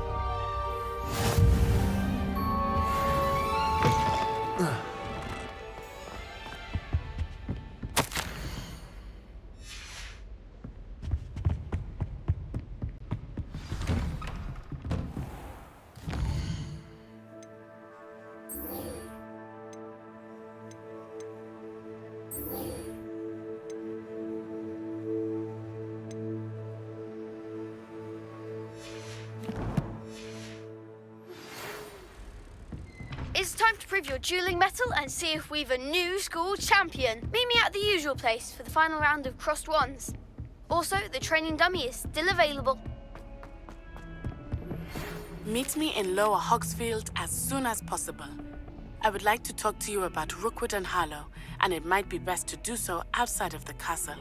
It's time to prove your dueling mettle and see if we've a new school champion. Meet me at the usual place for the final round of crossed wands. Also, the training dummy is still available.
Meet me in Lower Hogsfield as soon as possible. I would like to talk to you about Rookwood and Harlow, and it might be best to do so outside of the castle.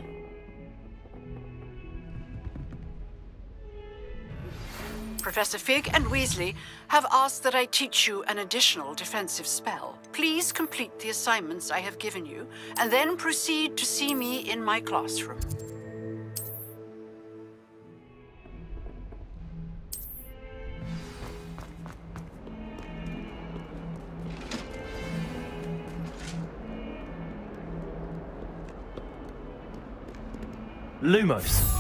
Professor Fig and Weasley have asked that I teach you an additional defensive spell. Please complete the assignments I have given you, and then proceed to see me in my classroom.
Lumos.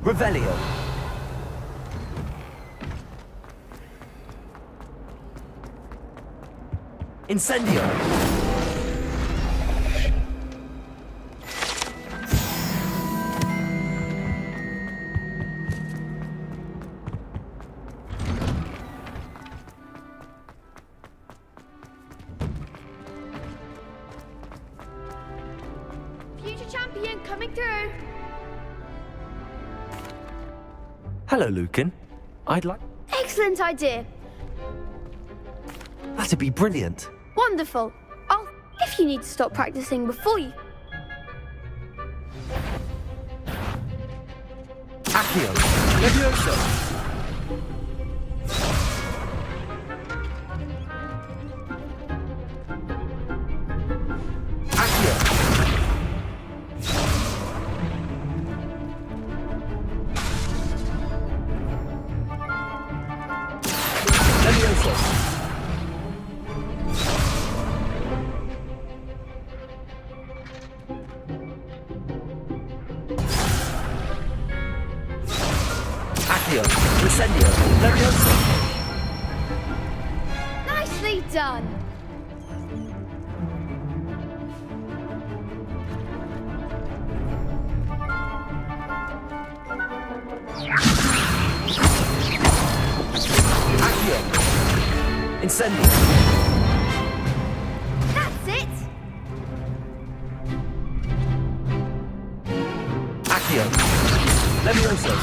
Revelio. Incendio.
Champion coming through.
Hello, Lucan. I'd like...
Excellent idea.
That'd be brilliant.
Wonderful. If you need to stop practicing before you...
Accio. Levioso.
Nicely done.
Accio. Incendio.
That's it.
Accio. Levioso.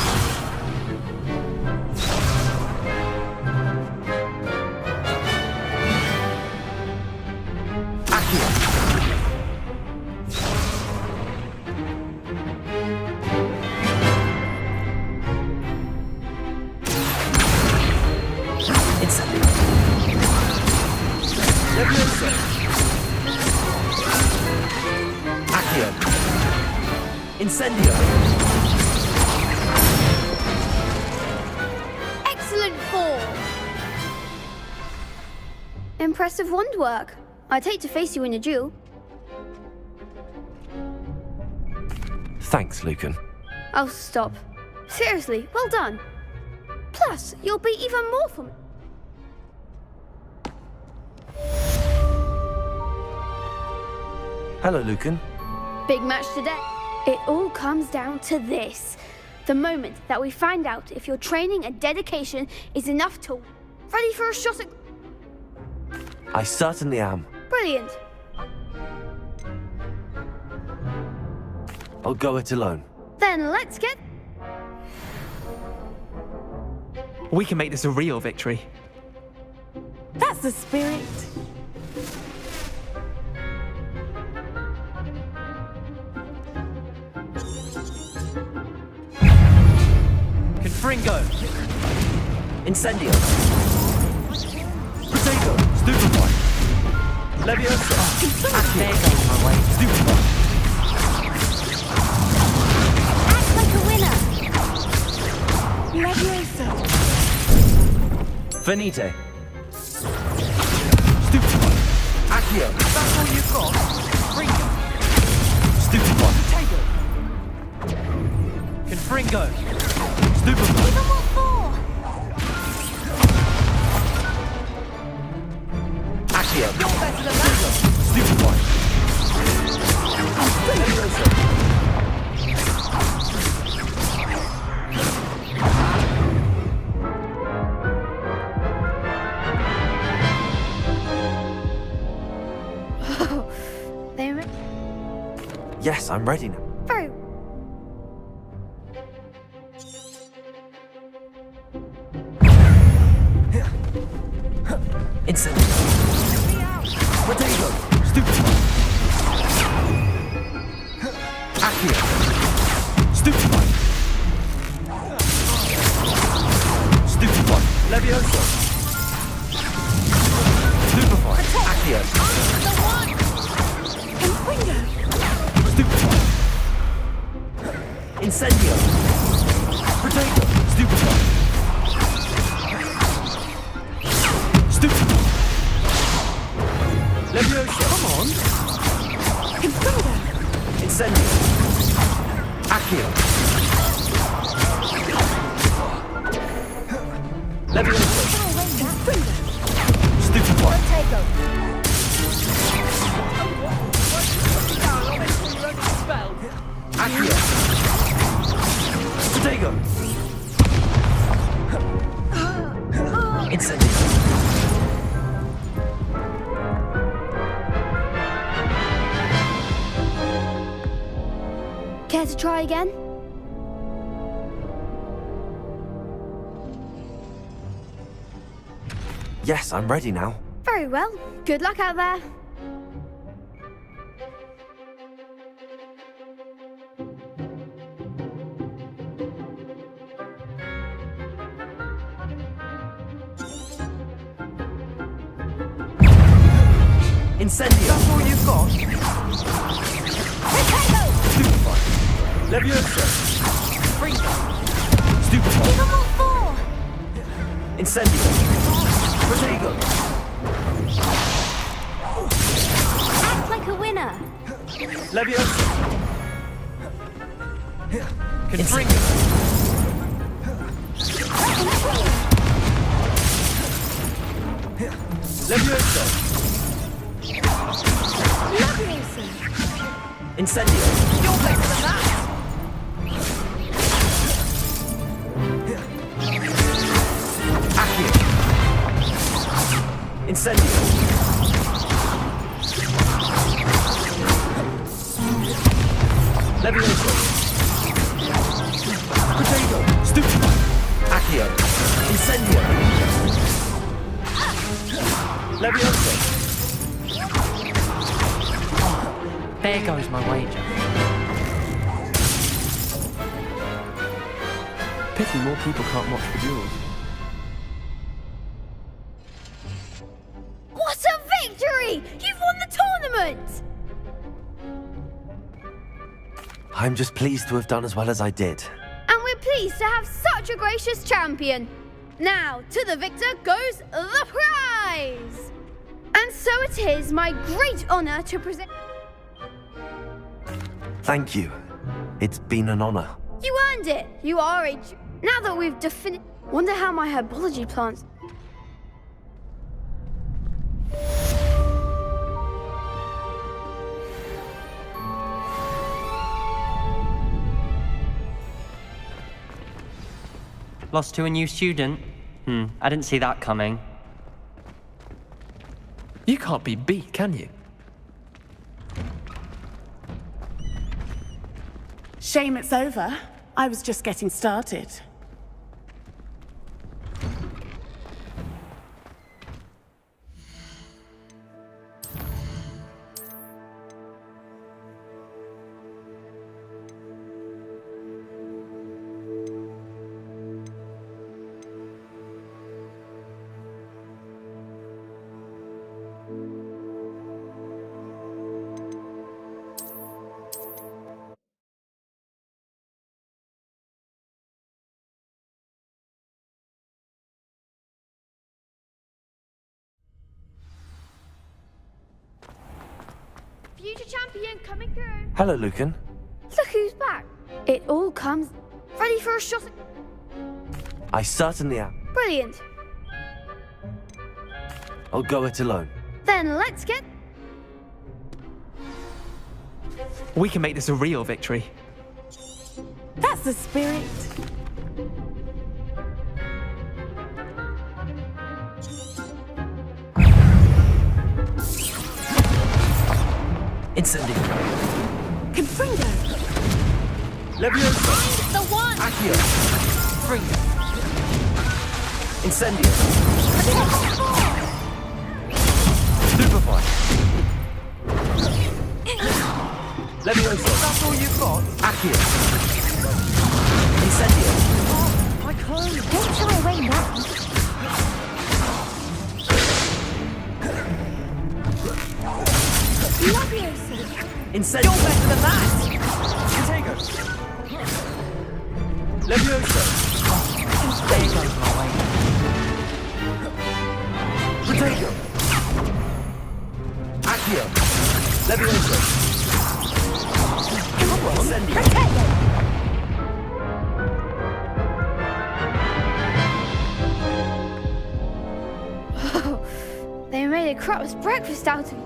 Incendio!
Excellent form! Impressive wand work. I'd hate to face you in a duel.
Thanks, Lucan.
Oh, stop. Seriously, well done. Plus, you'll be even more for me.
Hello, Lucan.
Big match today. It all comes down to this. The moment that we find out if your training and dedication is enough to... Ready for a shot at...
I certainly am.
Brilliant.
I'll go it alone.
Then let's get...
We can make this a real victory.
That's the spirit.
Confringo. Incendio. Potato. Stupefy. Leviosa. Stupefy.
Act like a winner.
Leviosa.
Finite. Stupefy. Accio. That's all you've got? Confringo. Stupefy. Potato. Confringo. Stupefy.
Even what for?
Accio. You're better than that. Stupefy.
They ready?
Yes, I'm ready now.
Very...
Instant. Potato. Stupefy. Accio. Stupefy. Stupefy. Leviosa. Stupefy. Accio. Stupefy. Incendio. Potato. Stupefy. Stupefy. Leviosa. Come on. Incendio. Accio. Leviosa. Stupefy. Accio. Potato. Incendio.
Care to try again?
Yes, I'm ready now.
Very well. Good luck out there.
Incendio!
That's all you've got?
Stupefy! Levioso!
Freeze!
Stupefy!
Give them all four!
Incendio! Protego!
Act like a winner!
Levioso!
Confringo!
Levioso!
Leviosa!
Incendio!
You're better than that!
Accio! Incendio! Levioso! Protego! Stupefy! Accio! Incendio! Levioso!
There goes my wager.
Pity more people can't watch the duels.
What a victory! You've won the tournament!
I'm just pleased to have done as well as I did.
And we're pleased to have such a gracious champion. Now, to the victor goes the prize! And so it is my great honor to present...
Thank you. It's been an honor.
You earned it! You are a... Now that we've Wonder how my herbology plants...
Lost to a new student? I didn't see that coming.
You can't be beat, can you?
Shame it's over. I was just getting started.
Future champion coming through.
Hello, Lucan.
Look who's back. It all comes ready for a shot.
I certainly am.
Brilliant.
I'll go it alone.
Then let's get...
We can make this a real victory.
That's the spirit.
Incendio!
Confringo!
Levioso!
The one!
Accio!
Freeze!
Incendio! Stupefy! Levioso!
That's all you've got?
Accio! Incendio!
My clothes! Don't shy away now! Leviosa!
Incendio!
You're better than that!
Protego! Levioso!
There goes my wager.
Protego! Accio! Levioso! Incendio!
They made a crap's breakfast out of you.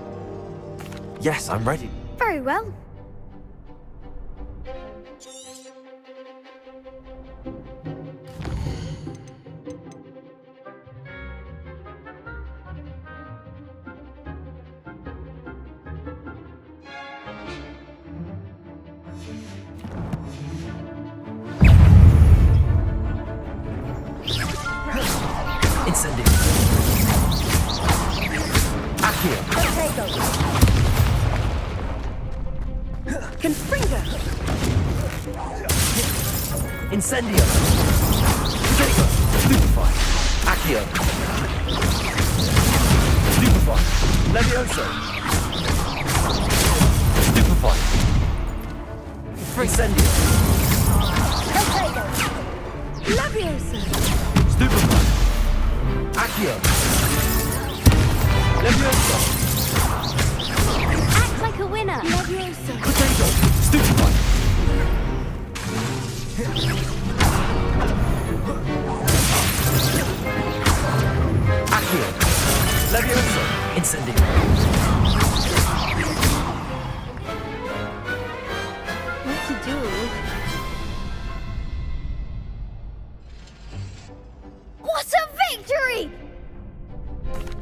Yes, I'm ready.
Very well.
Incendio. Accio.
Potato. Confringo.
Incendio. Potato. Stupefy. Accio. Stupefy. Levioso. Stupefy. Incendio.
Potato.
Leviosa.
Stupefy. Accio. Levioso.
Act like a winner.
Leviosa.
Potato. Stupefy. Accio. Levioso. Incendio.
What to do? What a victory!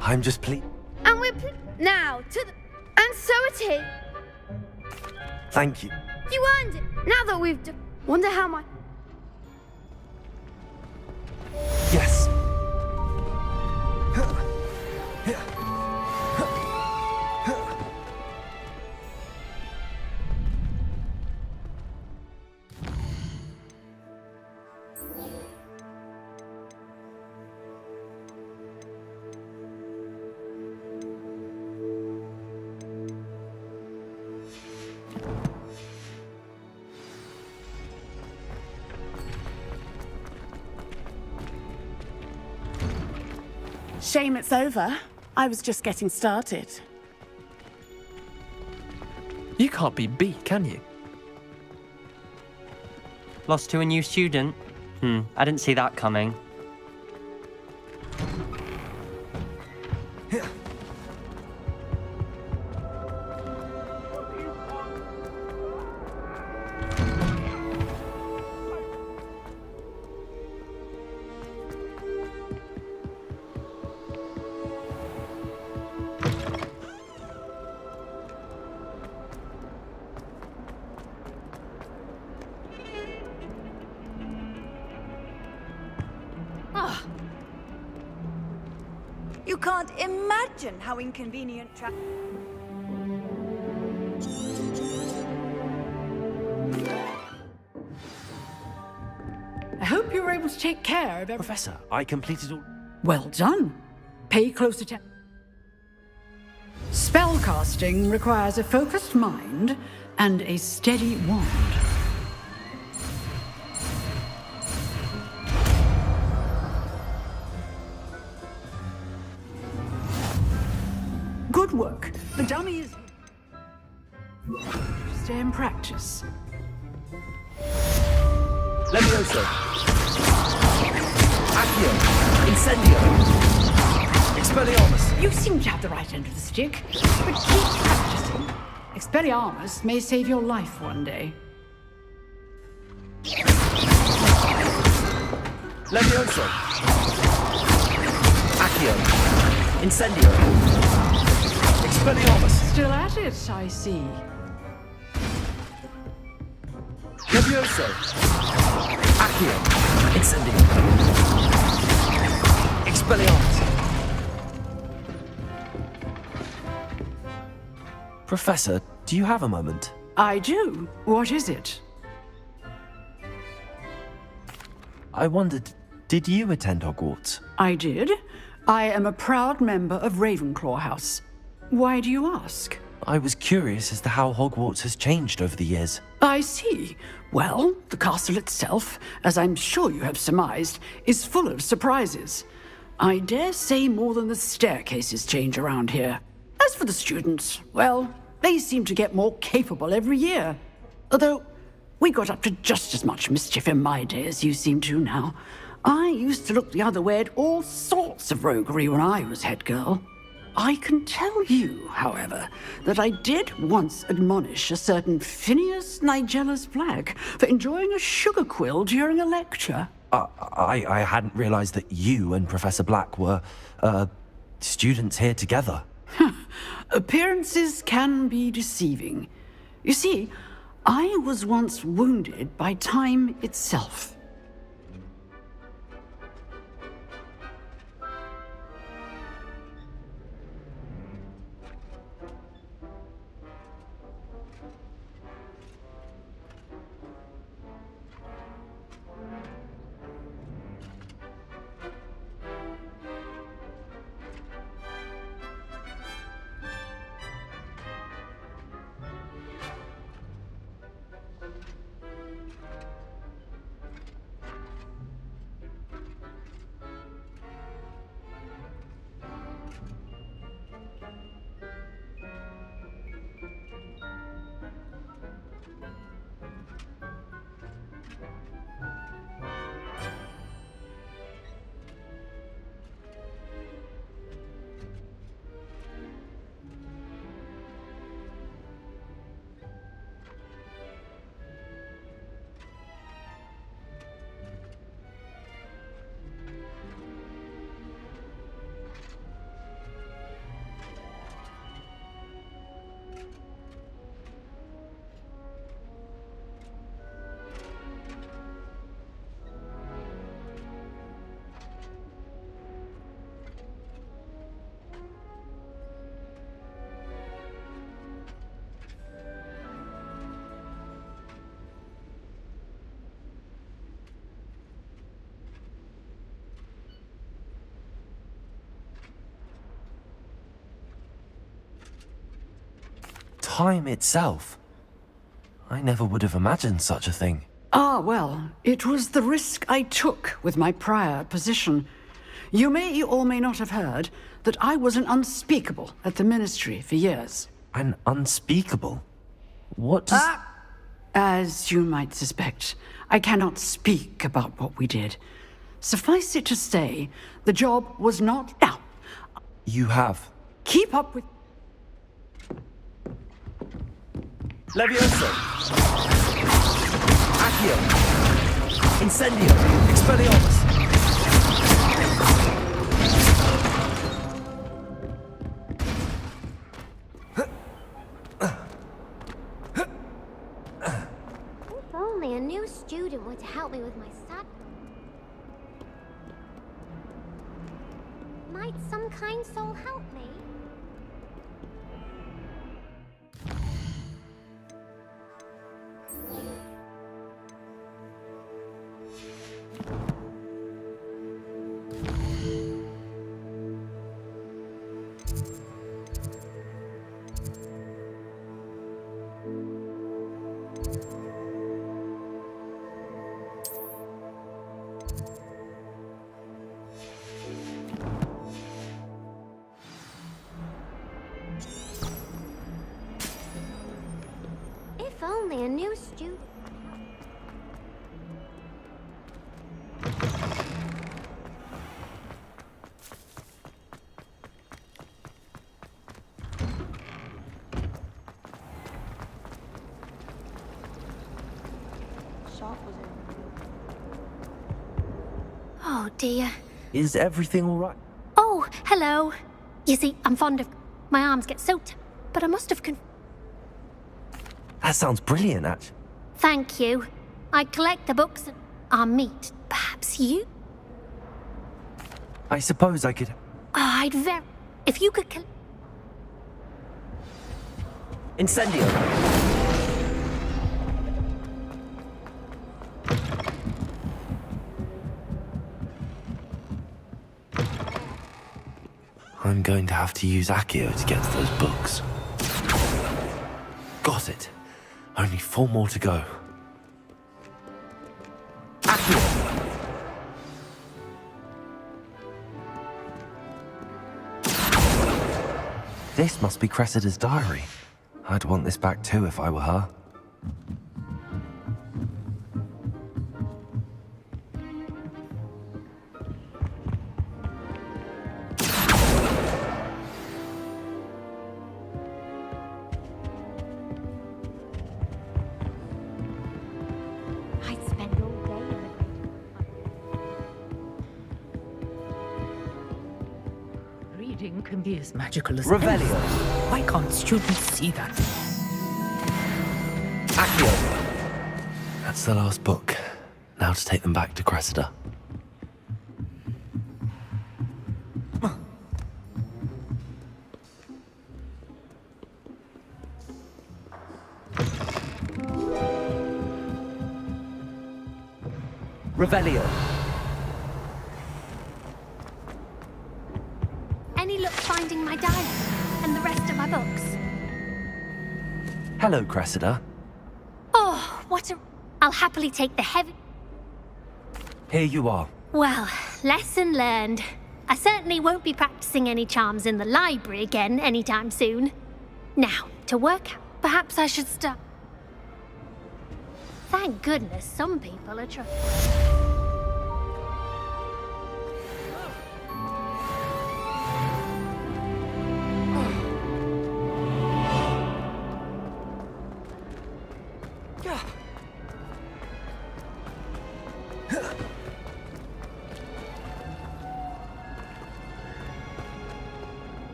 I'm just pleased.
And we're now to the... And so it is.
Thank you.
You earned it. Now that we've... Wonder how my...
Yes.
Shame it's over. I was just getting started.
You can't be beat, can you?
Lost to a new student? I didn't see that coming.
You can't imagine how inconvenient
I hope you were able to take care of everything.
Professor, I completed all...
Well done. Pay close attention. Spellcasting requires a focused mind and a steady wand. Good work. The dummy is... Stay in practice.
Levioso. Accio. Incendio. Expelliarmus.
You seem to have the right end of the stick, but keep practicing. Expelliarmus may save your life one day.
Levioso. Accio. Incendio. Expelliarmus.
Still at it, I see.
Levioso. Accio. Incendio. Expelliarmus. Professor, do you have a moment?
I do. What is it?
I wondered, did you attend Hogwarts?
I did. I am a proud member of Ravenclaw House. Why do you ask?
I was curious as to how Hogwarts has changed over the years.
I see. Well, the castle itself, as I'm sure you have surmised, is full of surprises. I dare say more than the staircases change around here. As for the students, well, they seem to get more capable every year. Although, we got up to just as much mischief in my day as you seem to now. I used to look the other way at all sorts of roguery when I was head girl. I can tell you, however, that I did once admonish a certain Phineas Nigellus Black for enjoying a sugar quill during a lecture.
I hadn't realized that you and Professor Black were, students here together.
Appearances can be deceiving. You see, I was once wounded by time itself.
time itself. I never would have imagined such a thing.
Ah, well, it was the risk I took with my prior position. You may or may not have heard that I was an unspeakable at the Ministry for years.
An unspeakable? What does...
As you might suspect, I cannot speak about what we did. Suffice it to say, the job was not... Now,
You have.
keep up with...
Levioso! Accio! Incendio! Expelliarmus!
If only a new student were to help me with my sad... Might some kind soul help me? If only a new student... Oh dear.
Is everything all right?
Oh, hello. You see, I'm fond of... My arms get soaked, but I must have
That sounds brilliant, actually.
Thank you. I collect the books and our meat. Perhaps you?
I suppose I could...
I'd very... If you could
Incendio!
I'm going to have to use Accio to get to those books. Got it. Only 4 more to go. This must be Cressida's diary. I'd want this back too if I were her.
I'd spend all day in the
Reading can be as magical as
Revelio.
anything. Why can't students see that?
Accio! That's the last book. Now to take them back to Cressida.
Revelio.
Any luck finding my diary and the rest of my books?
Hello, Cressida.
Oh, what a... I'll happily take the heavy...
Here you are.
Well, lesson learned. I certainly won't be practicing any charms in the library again anytime soon. Now, to work out, perhaps I should start... Thank goodness some people are trying...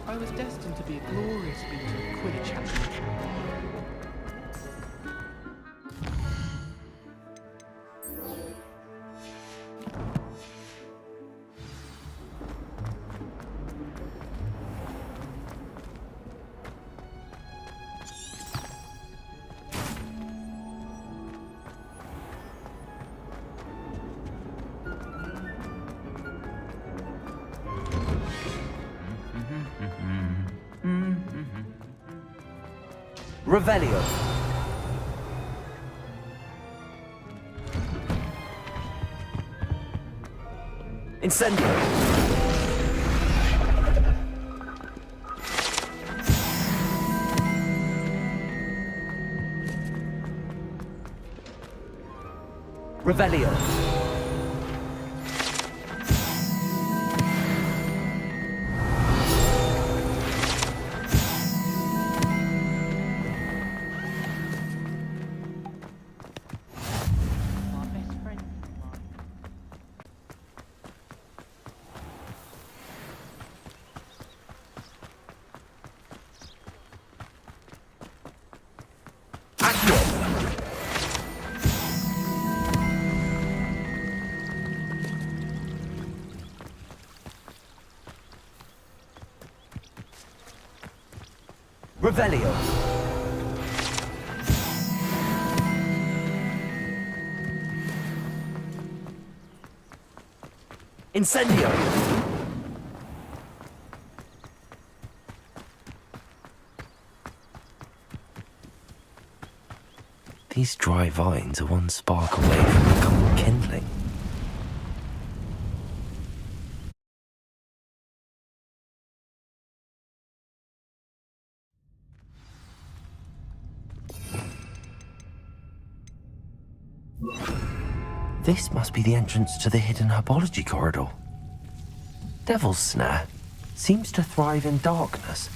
I was destined to be a glorious beater of Quidditch champion.
Revelio. Incendio. Revelio. Revelio. Incendio. These dry vines are one spark away from becoming kindling. This must be the entrance to the hidden herbology corridor. Devil's Snare seems to thrive in darkness.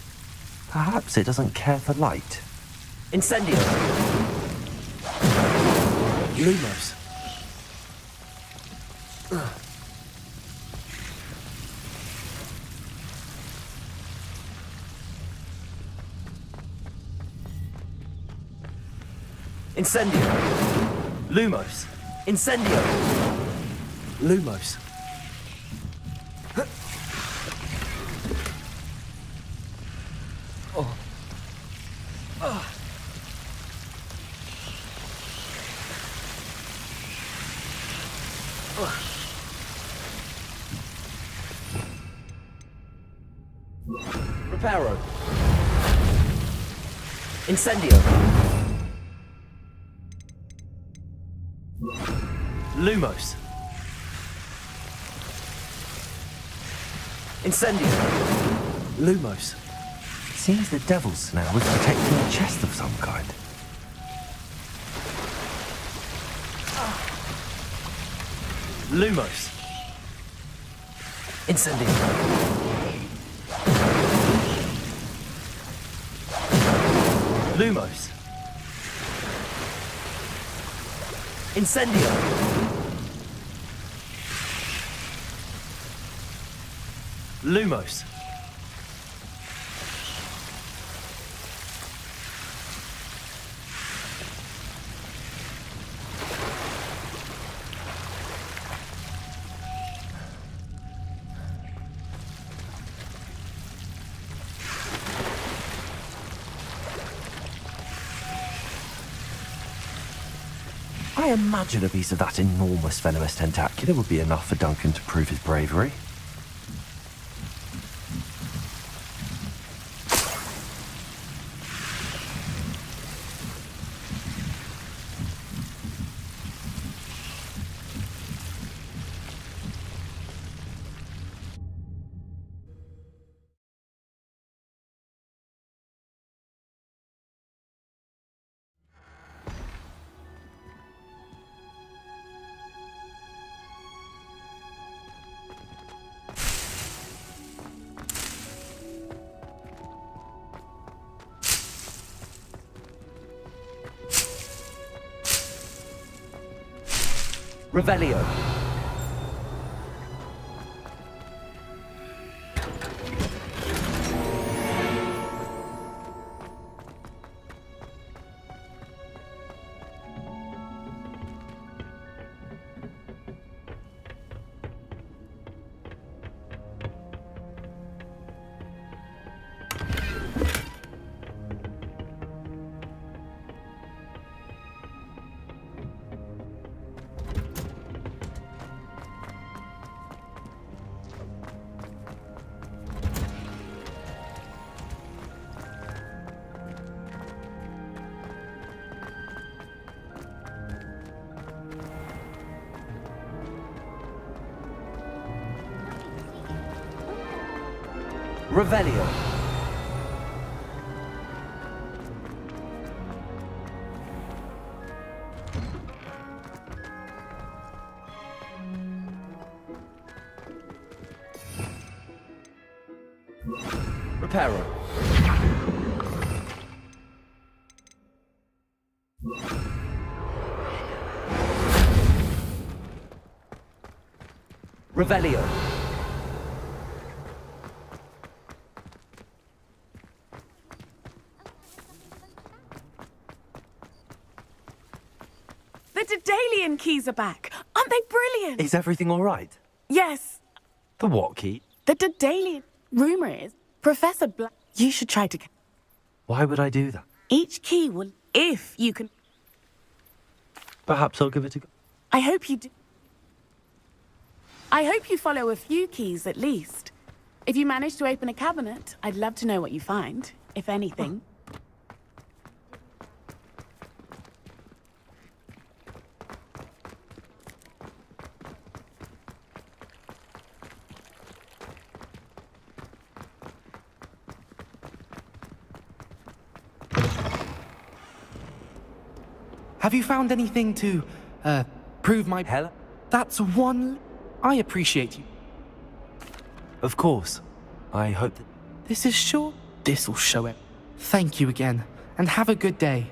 Perhaps it doesn't care for light. Incendio! Lumos. Incendio! Lumos! Incendio! Lumos. Oh. Oh. Oh. Reparo. Incendio. Lumos. Incendio. Lumos. Seems the Devil's Snare was protecting a chest of some kind. Lumos. Incendio. Lumos. Incendio. Lumos. I imagine a piece of that enormous venomous tentacular would be enough for Duncan to prove his bravery. Revelio.
Revelio. Reparo. Revelio.
The Daedalian keys are back. Aren't they brilliant?
Is everything all right?
Yes,
The what key?
the Daedalian. Rumor is, Professor Black. You should try to.
Why would I do that?
Each key will, if you can.
Perhaps I'll give it a go.
I hope you do. I hope you follow a few keys at least. If you manage to open a cabinet, I'd love to know what you find, if anything.
Have you found anything to, prove my...
Hell?
That's one... I appreciate you.
Of course. I hope that...
This is sure... This'll show it. Thank you again, and have a good day.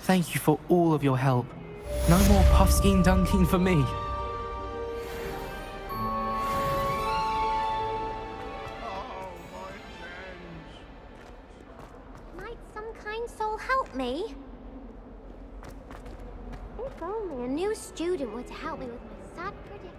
Thank you for all of your help. No more puffskein dunking for me.
Might some kind soul help me? If only a new student were to help me with my sad predicament.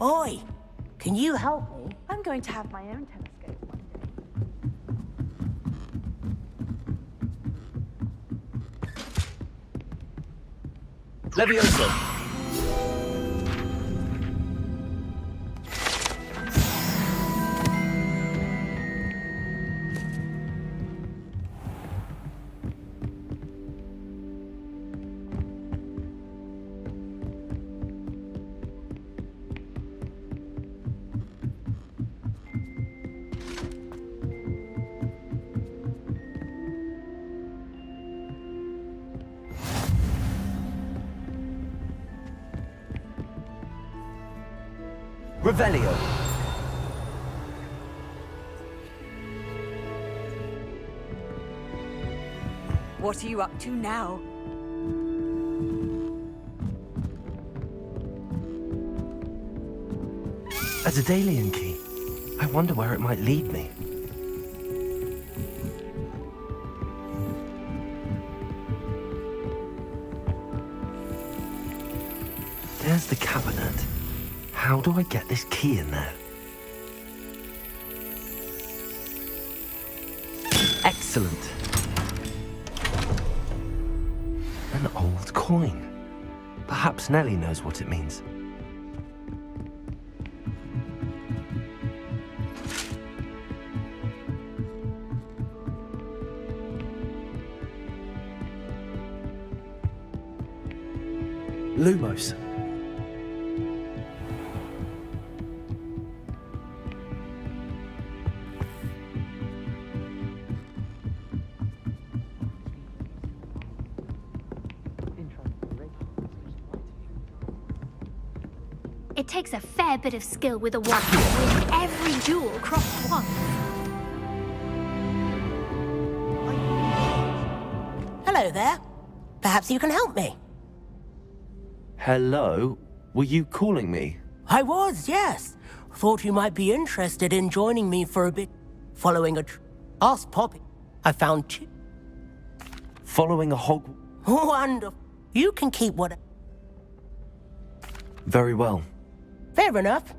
Oi, can you help me?
I'm going to have my own telescope one day.
Levioso. Revelio.
What are you up to now?
A Daedalian key. I wonder where it might lead me. There's the cabinet. How do I get this key in there? Excellent. An old coin. Perhaps Nellie knows what it means. Lumos.
It takes a fair bit of skill with a wand to win every duel crossed once.
Hello there. Perhaps you can help me.
Hello? Were you calling me?
I was, yes. Thought you might be interested in joining me for a bit. Following a Ask Poppy. I found two.
Following a hog...
Wonderful. You can keep what...
Very well.
Fair enough.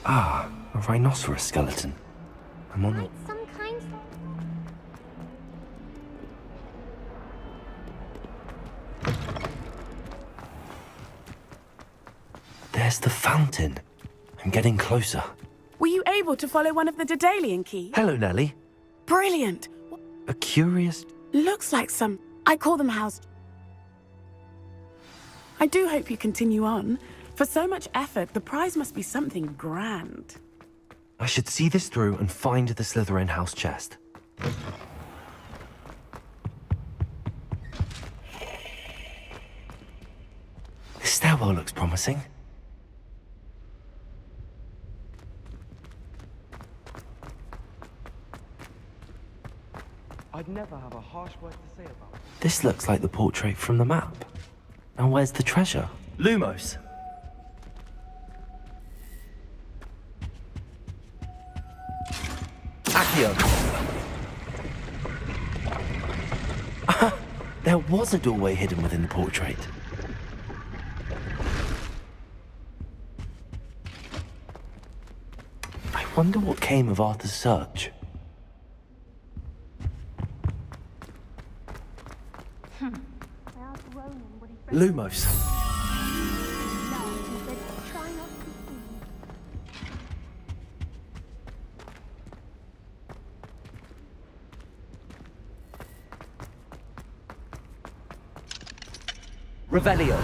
Ah, a rhinoceros skeleton. I'm on
Like some kind.
There's the fountain. I'm getting closer.
Were you able to follow one of the Daedalian keys?
Hello, Nellie.
Brilliant.
A curious...
Looks like some... I call them house... I do hope you continue on. For so much effort, the prize must be something grand.
I should see this through and find the Slytherin house chest. This stairwell looks promising.
I'd never have a harsh word to say about it.
This looks like the portrait from the map. Now where's the treasure?
Lumos. Accio.
There was a doorway hidden within the portrait. I wonder what came of Arthur's search.
Lumos. Revelio.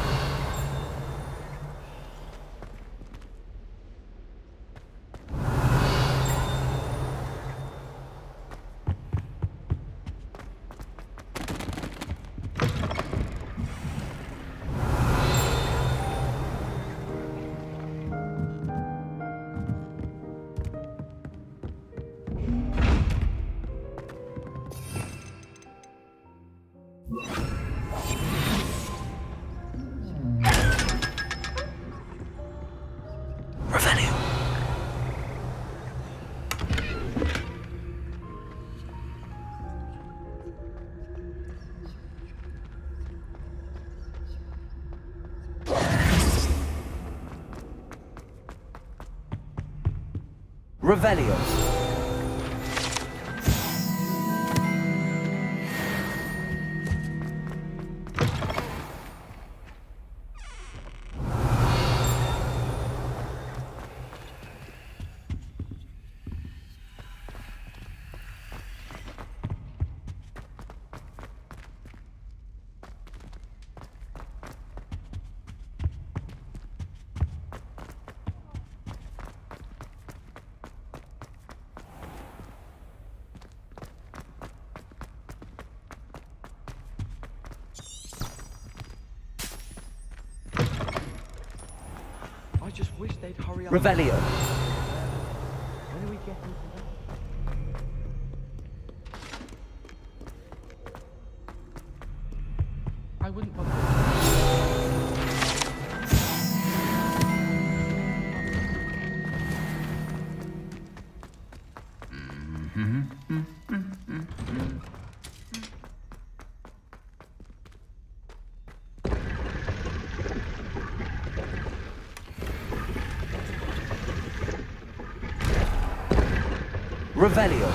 Revelio. I just wish they'd hurry up.
Revelio.
When are we getting to that?
I wouldn't bother.
Revelio.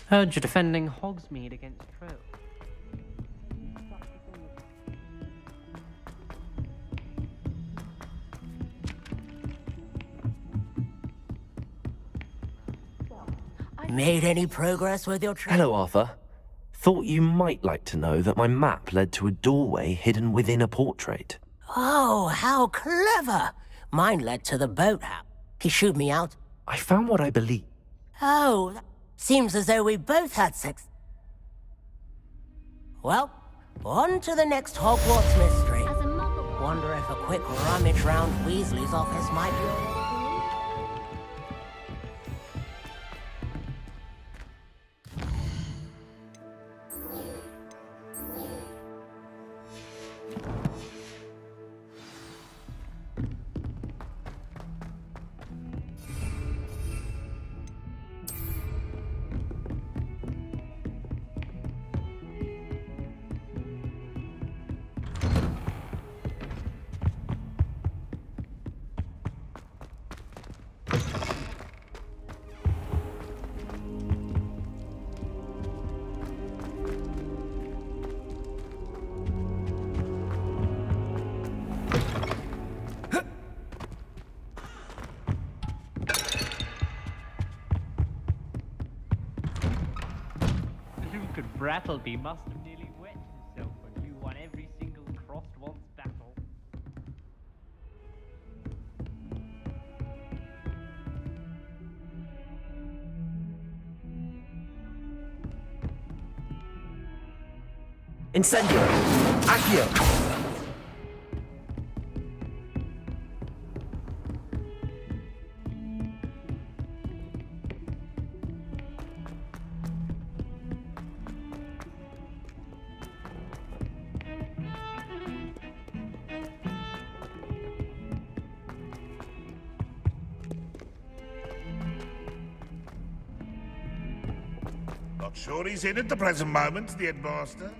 Heard you're defending Hogsmeade against Trolls.
Made any progress with your trip?
Hello, Arthur. Thought you might like to know that my map led to a doorway hidden within a portrait.
Oh, how clever! Mine led to the boathouse. He shooed me out.
I found what I believe.
Oh, seems as though we both had sex. Well, On to the next Hogwarts mystery. Wonder if a quick rummage round Weasley's office might be...
Brattleby must have nearly wet himself when you won every single crossed one's battle.
Incendio! Accio!
Not sure he's in at the present moment, the headmaster.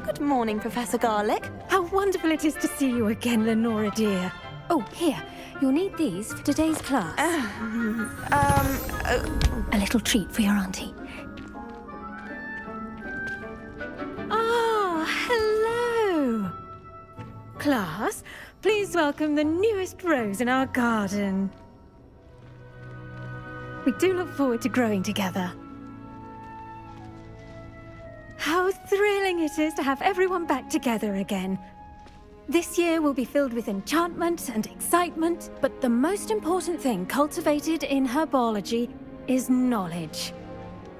Good morning, Professor Garlick.
How wonderful it is to see you again, Lenora dear. Oh, here. You'll need these for today's class. A little treat for your auntie. Ah, hello. Class, please welcome the newest rose in our garden. We do look forward to growing together. How thrilling it is to have everyone back together again. This year will be filled with enchantment and excitement, but the most important thing cultivated in herbology is knowledge.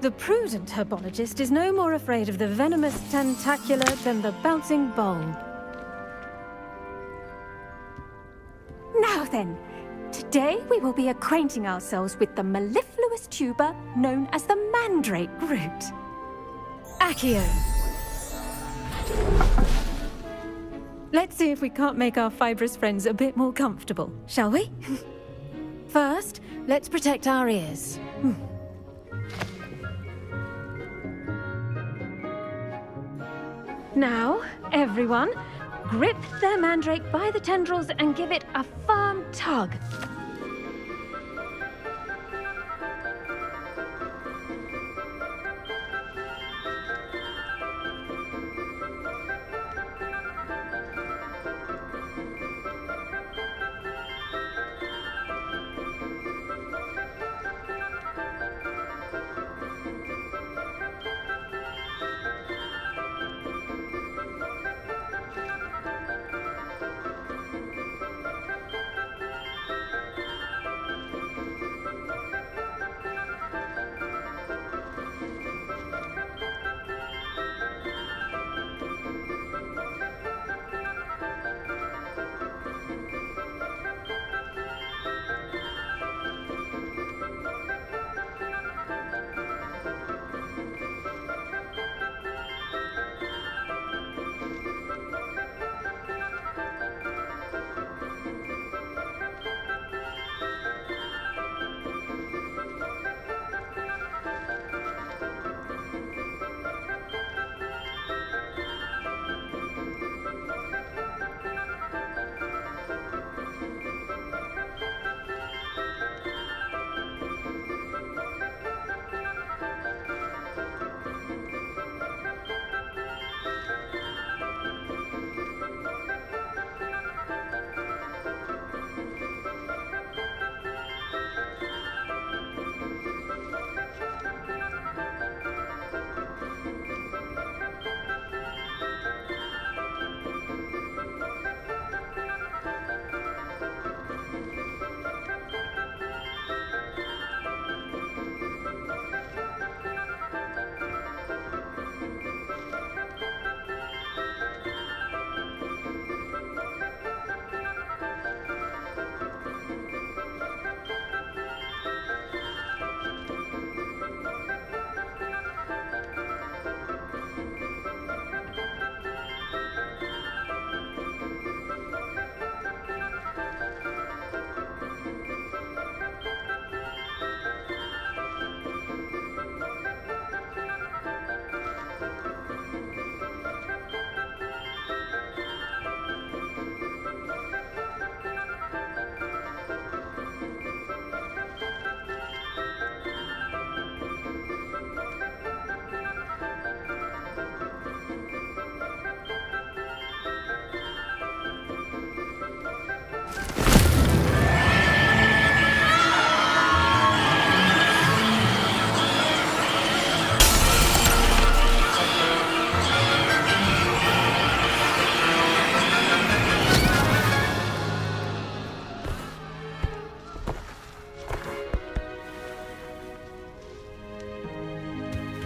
The prudent herbologist is no more afraid of the venomous tentacula than the bouncing bulb. Now then, today we will be acquainting ourselves with the mellifluous tuber known as the mandrake root. Accio. Let's see if we can't make our fibrous friends a bit more comfortable, shall we? First, let's protect our ears. Now, everyone, grip their mandrake by the tendrils and give it a firm tug.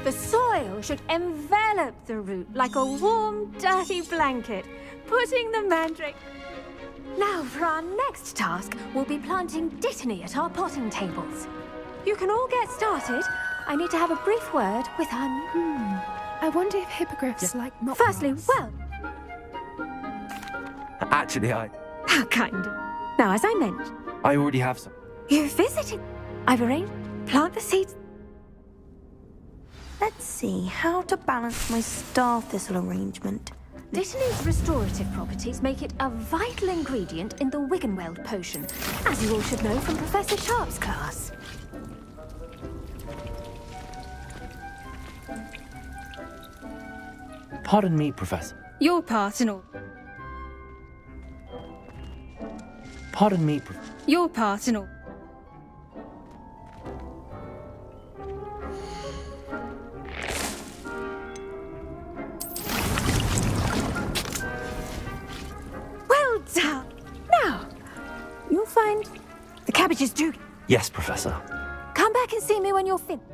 The soil should envelop the root like a warm, dirty blanket, putting the mandrake... Now, for our next task, we'll be planting Dittany at our potting tables. You can all get started. I need to have a brief word with our...
I wonder if hippogriffs like not.
Firstly, well...
Actually,
How kind. Now, as I mentioned...
I already have some.
You visited. I've arranged. Plant the seeds.
Let's see how to balance my star thistle arrangement.
Dittany's restorative properties make it a vital ingredient in the Wiggenweld potion, as you all should know from Professor Sharp's class.
Pardon me, Professor.
Your part in all.
Pardon me,
Your part in all. Well done. Now, you'll find the cabbages do.
Yes, Professor.
Come back and see me when you're finished.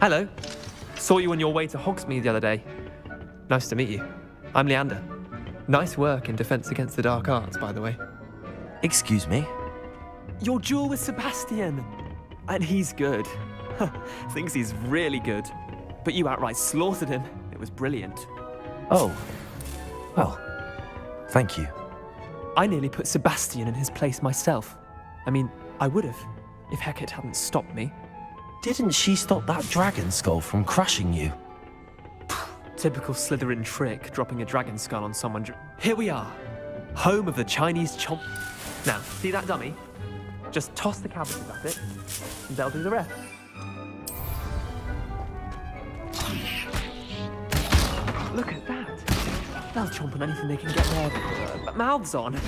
Hello. Saw you on your way to Hogsmeade the other day. Nice to meet you. I'm Leander. Nice work in Defense Against the Dark Arts, by the way.
Excuse me?
Your duel with Sebastian! And he's good. Thinks he's really good. But you outright slaughtered him. It was brilliant.
Oh. Well, thank you.
I nearly put Sebastian in his place myself. I mean, I would have, if Hecate hadn't stopped me.
Didn't she stop that dragon skull from crushing you?
Typical Slytherin trick, dropping a dragon skull on someone. Here we are, home of the Chinese chomp. Now, see that dummy? Just toss the cabbages at it, and they'll do the rest. Look at that. They'll chomp on anything they can get their mouths on.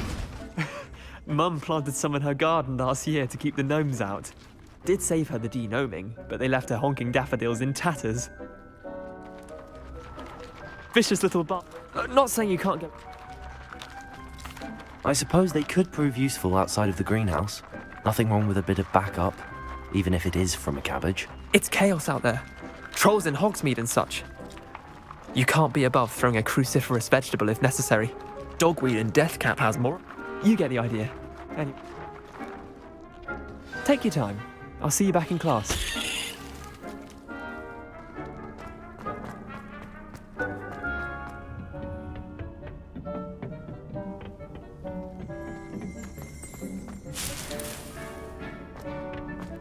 Mum planted some in her garden last year to keep the gnomes out. Did save her the de-gnoming, but they left her honking daffodils in tatters. Vicious little not saying you can't go.
I suppose they could prove useful outside of the greenhouse. Nothing wrong with a bit of backup, even if it is from a cabbage.
It's chaos out there. Trolls in Hogsmeade and such. You can't be above throwing a cruciferous vegetable if necessary. Dogweed and Deathcap has more. You get the idea. Anyway. Take your time. I'll see you back in class.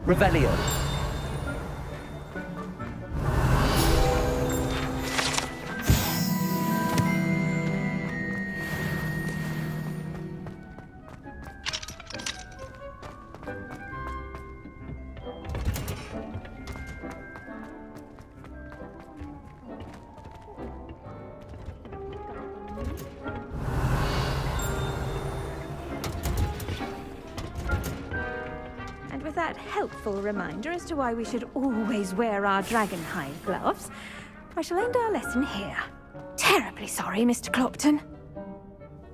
Revelio.
That helpful reminder as to why we should always wear our dragonhide gloves, I shall end our lesson here. Terribly sorry, Mr. Clopton.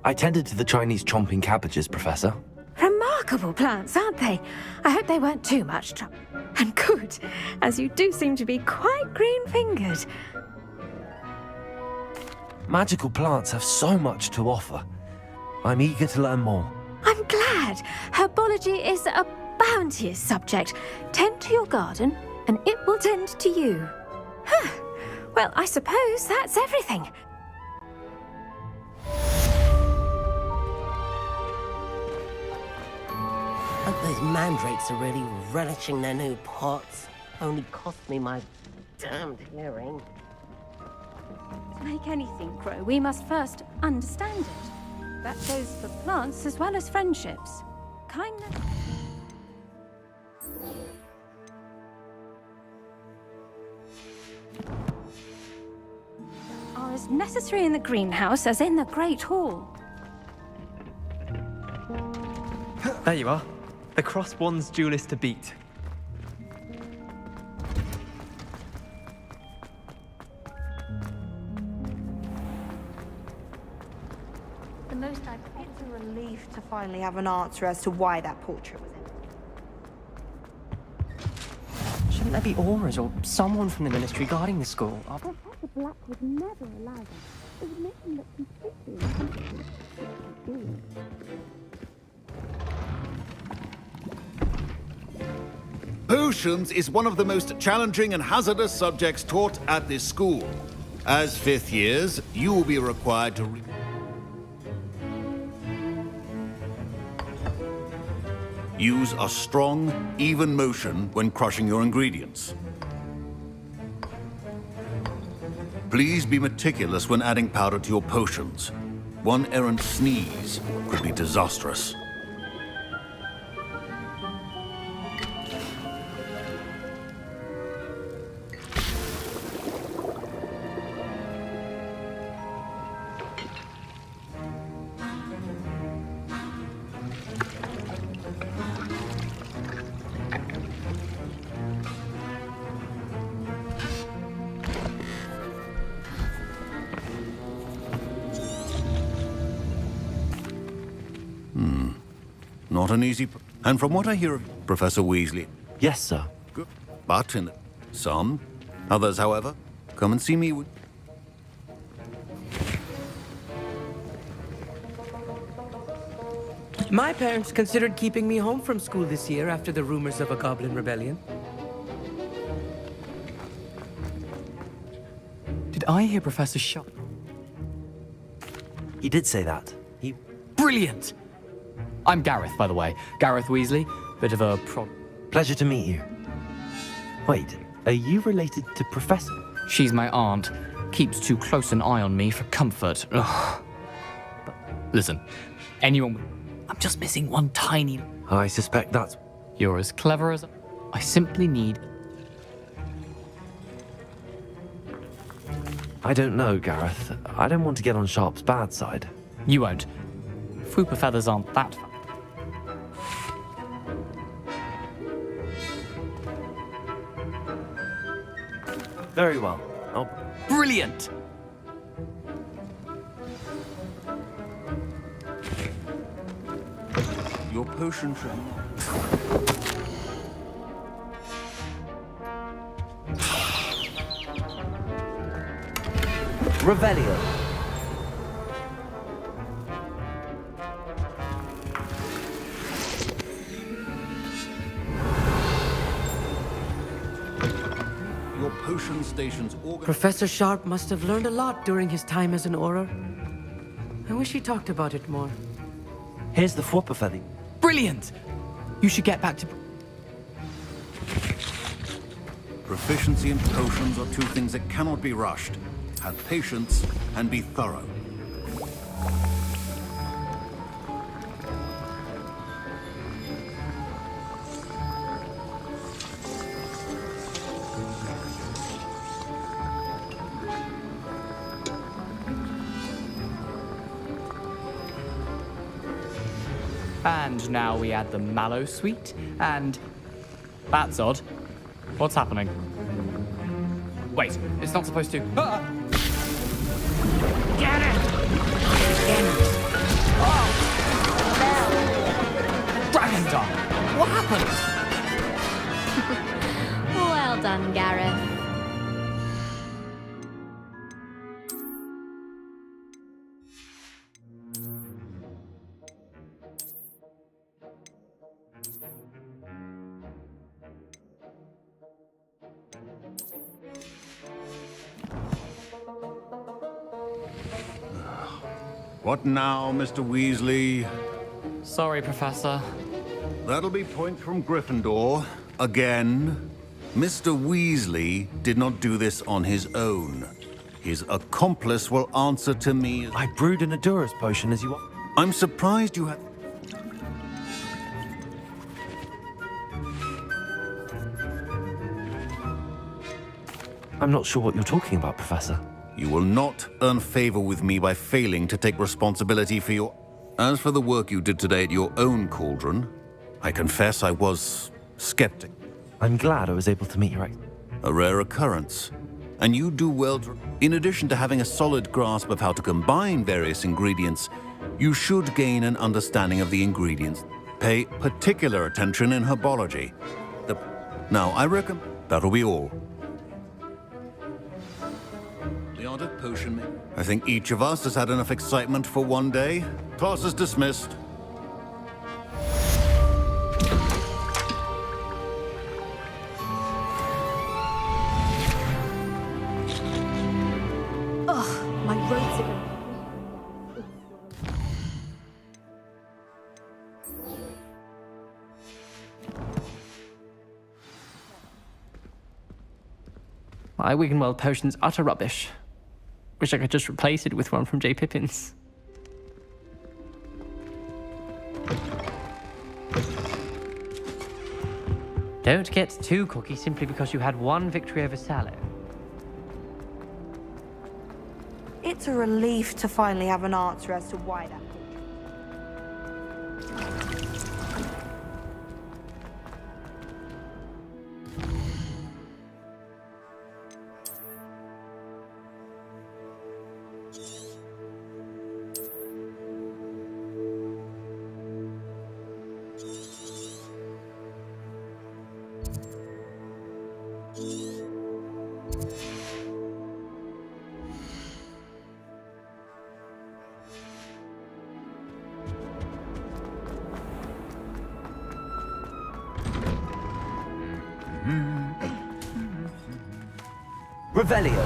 I tended to the Chinese chomping cabbages, Professor.
Remarkable plants, aren't they? I hope they weren't too much trouble. And good, as you do seem to be quite green-fingered.
Magical plants have so much to offer. I'm eager to learn more.
I'm glad. Herbology is a bounteous subject. Tend to your garden, and it will tend to you. Huh. Well, I suppose that's everything.
Hope those mandrakes are really relishing their new pots. Only cost me my damned hearing.
To make anything grow, we must first understand it. That goes for plants as well as friendships. Kindness. Are as necessary in the greenhouse as in the Great Hall.
There you are. The cross one's duelist to beat.
The most it's a relief to finally have an answer as to why that portrait was in.
Shouldn't there be auras or someone from the ministry guarding the school?
Professor Black would never allow that. It would make them look completely uncomfortable.
Potions is one of the most challenging and hazardous subjects taught at this school. As fifth years, you will be required to Use a strong, even motion when crushing your ingredients. Please be meticulous when adding powder to your potions. One errant sneeze could be disastrous. Not an easy... And from what I hear of Professor Weasley...
Yes, sir.
Good. But in some, others, however, come and see me with...
My parents considered keeping me home from school this year after the rumors of a goblin rebellion.
Did I hear Professor Sharp?
He did say that.
Brilliant! I'm Gareth, by the way. Gareth Weasley. Bit of a
Pleasure to meet you. Wait, are you related to Professor?
She's my aunt. Keeps too close an eye on me for comfort. Ugh. But listen, anyone... I'm just missing one tiny...
I suspect that's...
You're as clever as... I simply need...
I don't know, Gareth. I don't want to get on Sharp's bad side.
You won't. Fwooper feathers aren't that fun.
Very well. Oh,
brilliant!
Your potion should...
Revelio.
Your potion station's organ...
Professor Sharp must have learned a lot during his time as an Auror. I wish he talked about it more.
Here's the Fwooper feather.
Brilliant! You should get back to...
Proficiency in potions are two things that cannot be rushed. Have patience and be thorough.
And now we add the mallow sweet, and... That's odd. What's happening? Wait, it's not supposed to... Ah!
Get it! Get it! Oh!
Dragon Dog! What happened?
Well done, Gareth.
What now, Mr. Weasley?
Sorry, Professor.
That'll be points from Gryffindor. Again. Mr. Weasley did not do this on his own. His accomplice will answer to me.
I brewed an Adurus potion as you...
I'm surprised you had...
I'm not sure what you're talking about, Professor.
You will not earn favor with me by failing to take responsibility for your... As for the work you did today at your own cauldron, I confess I was skeptic.
I'm glad I was able to meet your...
A rare occurrence. And you do well to... In addition to having a solid grasp of how to combine various ingredients, you should gain an understanding of the ingredients. Pay particular attention in herbology. Now, I reckon that'll be all. The art of potion making. I think each of us has had enough excitement for one day. Class is dismissed.
Ugh, my roads are going.
My Wiggenweld potion's utter rubbish. Wish I could just replace it with one from J. Pippin's.
Don't get too cocky simply because you had one victory over Sallow.
It's a relief to finally have an answer as to why that.
Revelio.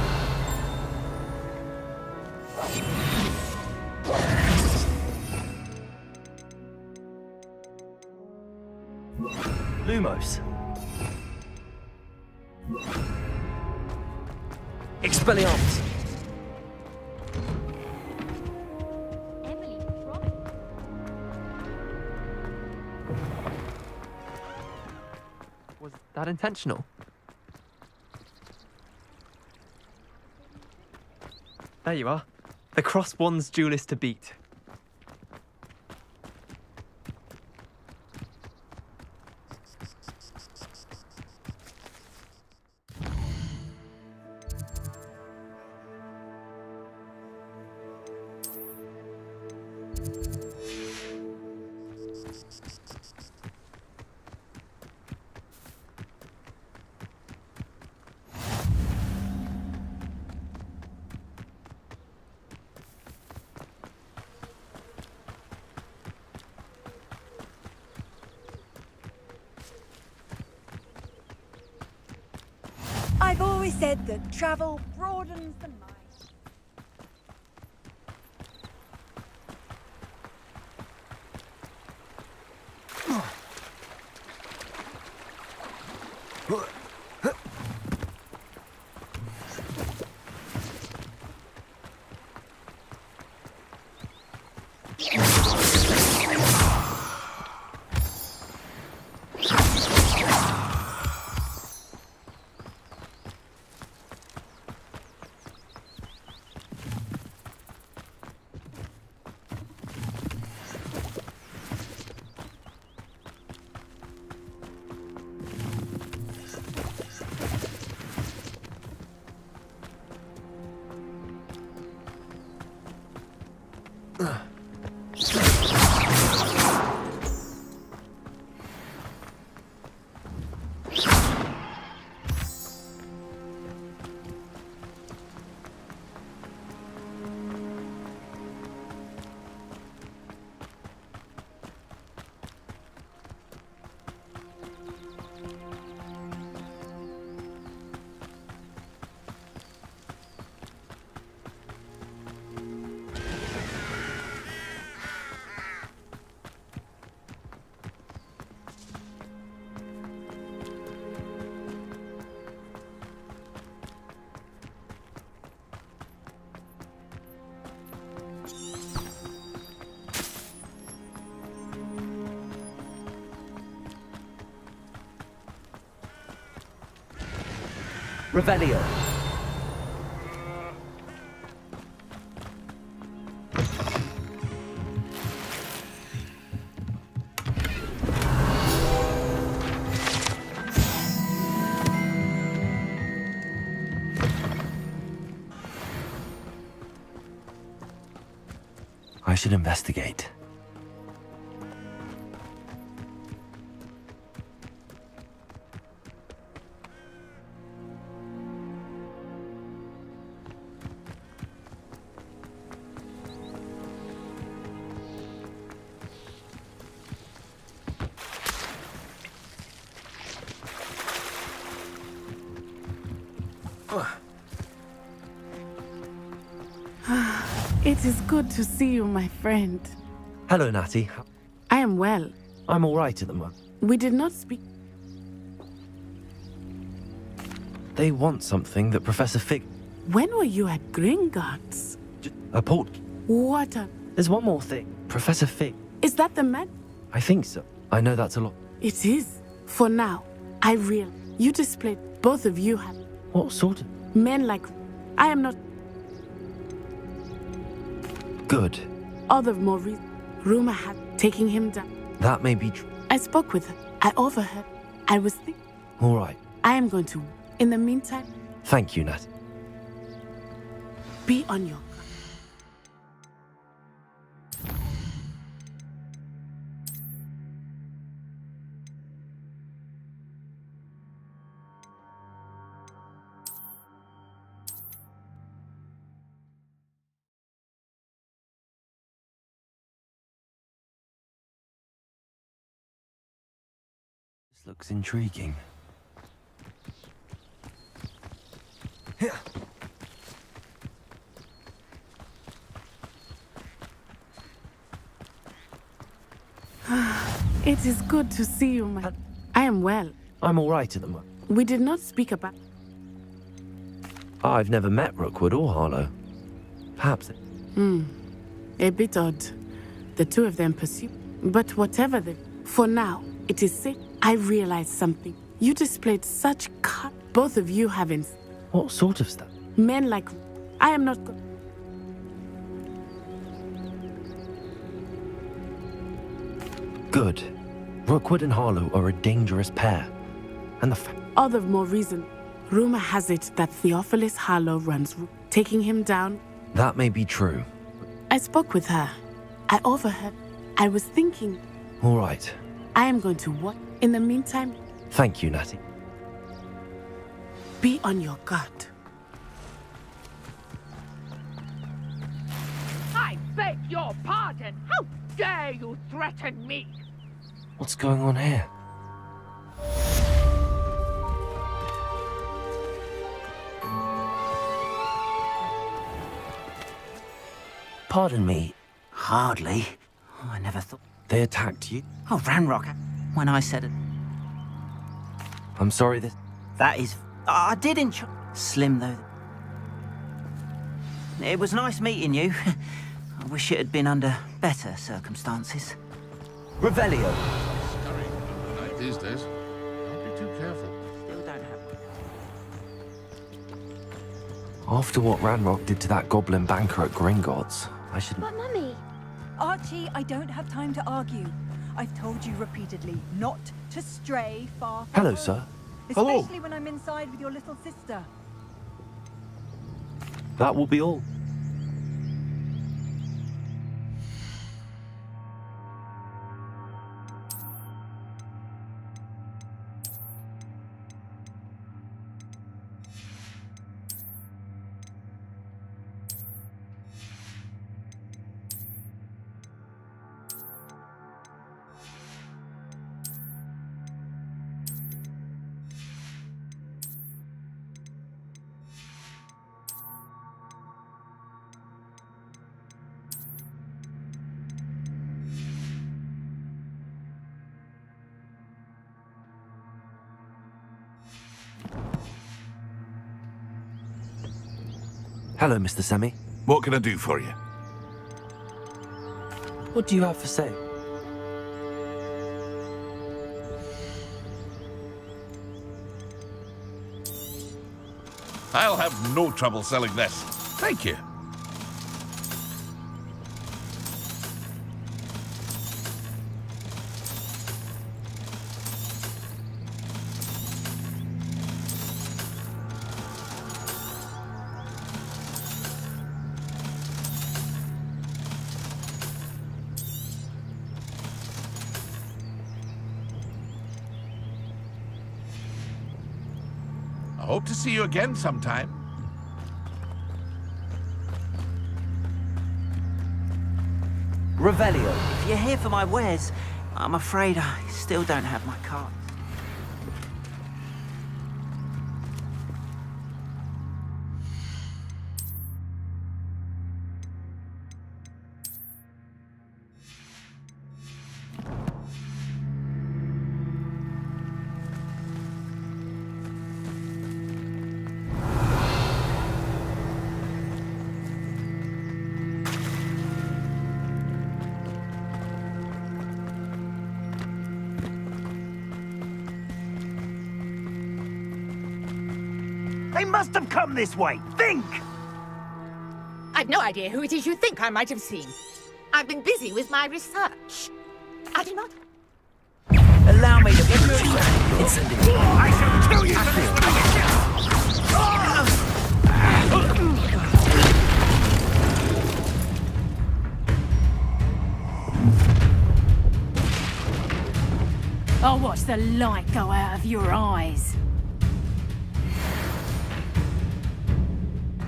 Lumos. Expelliarmus.
Was that intentional? There you are. The Cross Wands duelist to beat.
I've always said that travel broadens the mind.
Revelio.
I should investigate.
It is good to see you, my friend.
Hello, Natty.
I am well.
I'm all right at the moment.
We did not speak.
They want something that Professor Fig...
When were you at Gringotts?
A port...
What a...
There's one more thing. Professor Fig...
Is that the man?
I think so. I know that's a lot.
It is. For now, I real. You displayed both of you have...
What sort of...
Men like... I am not...
Good.
All the more reason. Rumor had taking him down.
That may be true.
I spoke with her. I overheard. I was thinking...
All right.
I am going to... In the meantime...
Thank you, Nat.
Be on your...
This looks intriguing.
It is good to see you, my... I am well.
I'm all right at the moment.
We did not speak about...
I've never met Rookwood or Harlow. Perhaps...
A bit odd. The two of them pursue. But whatever the... For now, it is safe. I realized something. You displayed such cut. Both of you haven't...
What sort of stuff?
Men like... I am not...
Good. Rookwood and Harlow are a dangerous pair. And the
all the more reason. Rumor has it that Theophilus Harlow runs... Taking him down...
That may be true.
I spoke with her. I overheard. I was thinking...
All right.
I am going to what? In the meantime...
Thank you, Natty.
Be on your guard.
I beg your pardon. How dare you threaten me?
What's going on here? Pardon me.
Hardly. Oh, I never thought...
They attacked you?
Oh, Ranrock. When I said it...
I'm sorry this...
That is... I did enjoy... Slim, though. It was nice meeting you. I wish it had been under better circumstances. Revelio.
Scurrying in the night these days. Don't be too careful.
Still don't have
After what Ranrock did to that goblin banker at Gringotts, I should...
But Mummy...
Archie, I don't have time to argue. I've told you repeatedly not to stray far from
Hello,
home.
sir.
Especially when I'm inside with your little sister.
That will be all. Hello, Mr. Semi.
What can I do for you?
What do you have for sale?
I'll have no trouble selling this. Thank you. I hope to see you again sometime.
Revelio, if you're here for my wares, I'm afraid I still don't have my card. They must have come this way. Think!
I've no idea who it is you think I might have seen. I've been busy with my research. I do not...
Allow me to incendiary. I shall kill you for this when I get you!
I'll watch the light go out of your eyes.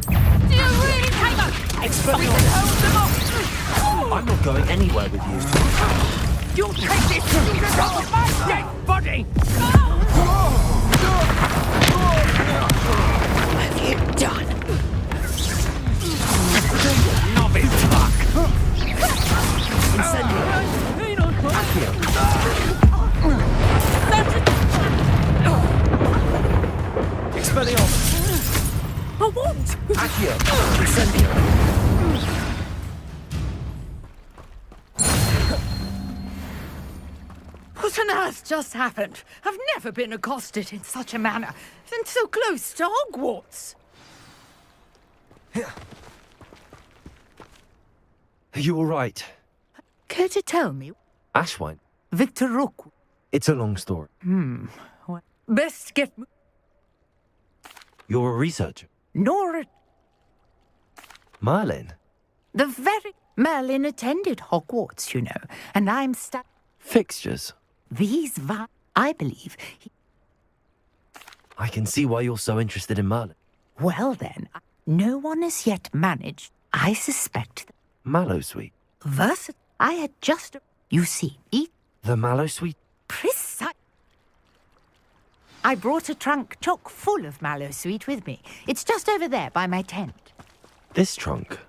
Do you really take them? We can hold them off!
I'm not going anywhere with you.
You'll take this to my dead body! What have you done?
Novice fuck! Incendiary. Expelliarmus!
I won't!
Accio! Incendiary!
What on earth just happened? I've never been accosted in such a manner, and so close to Hogwarts.
Are you all right?
Care to tell me?
Ashwine.
Victor Rook.
It's a long story.
Well, best get...
You're a researcher.
Nora...
Merlin.
The very... Merlin attended Hogwarts, you know, and I'm
Fixtures.
These I believe...
I can see why you're so interested in Merlin.
Well then, no one has yet managed. I suspect...
Mallowsweet.
I had just... You see,
The Mallowsweet?
Precise. I brought a trunk chock full of Mallowsweet with me. It's just over there by my tent.
This trunk?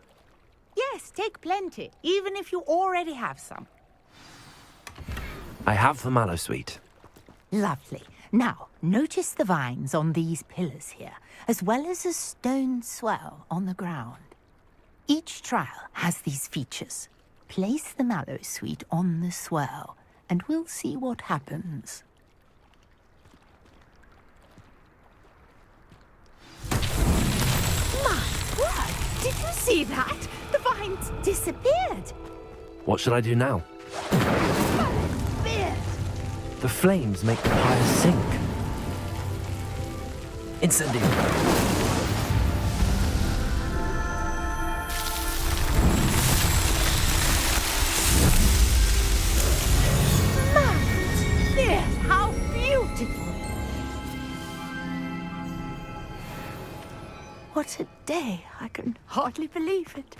Yes, take plenty, even if you already have some.
I have the Mallowsweet.
Lovely. Now, notice the vines on these pillars here, as well as a stone swell on the ground. Each trial has these features. Place the Mallowsweet on the swell, and we'll see what happens. My word! Did you see that? The vines disappeared.
What should I do now?
Beard.
The flames make the pyre sink. Incendiary.
How beautiful! What a day! I can hardly believe it.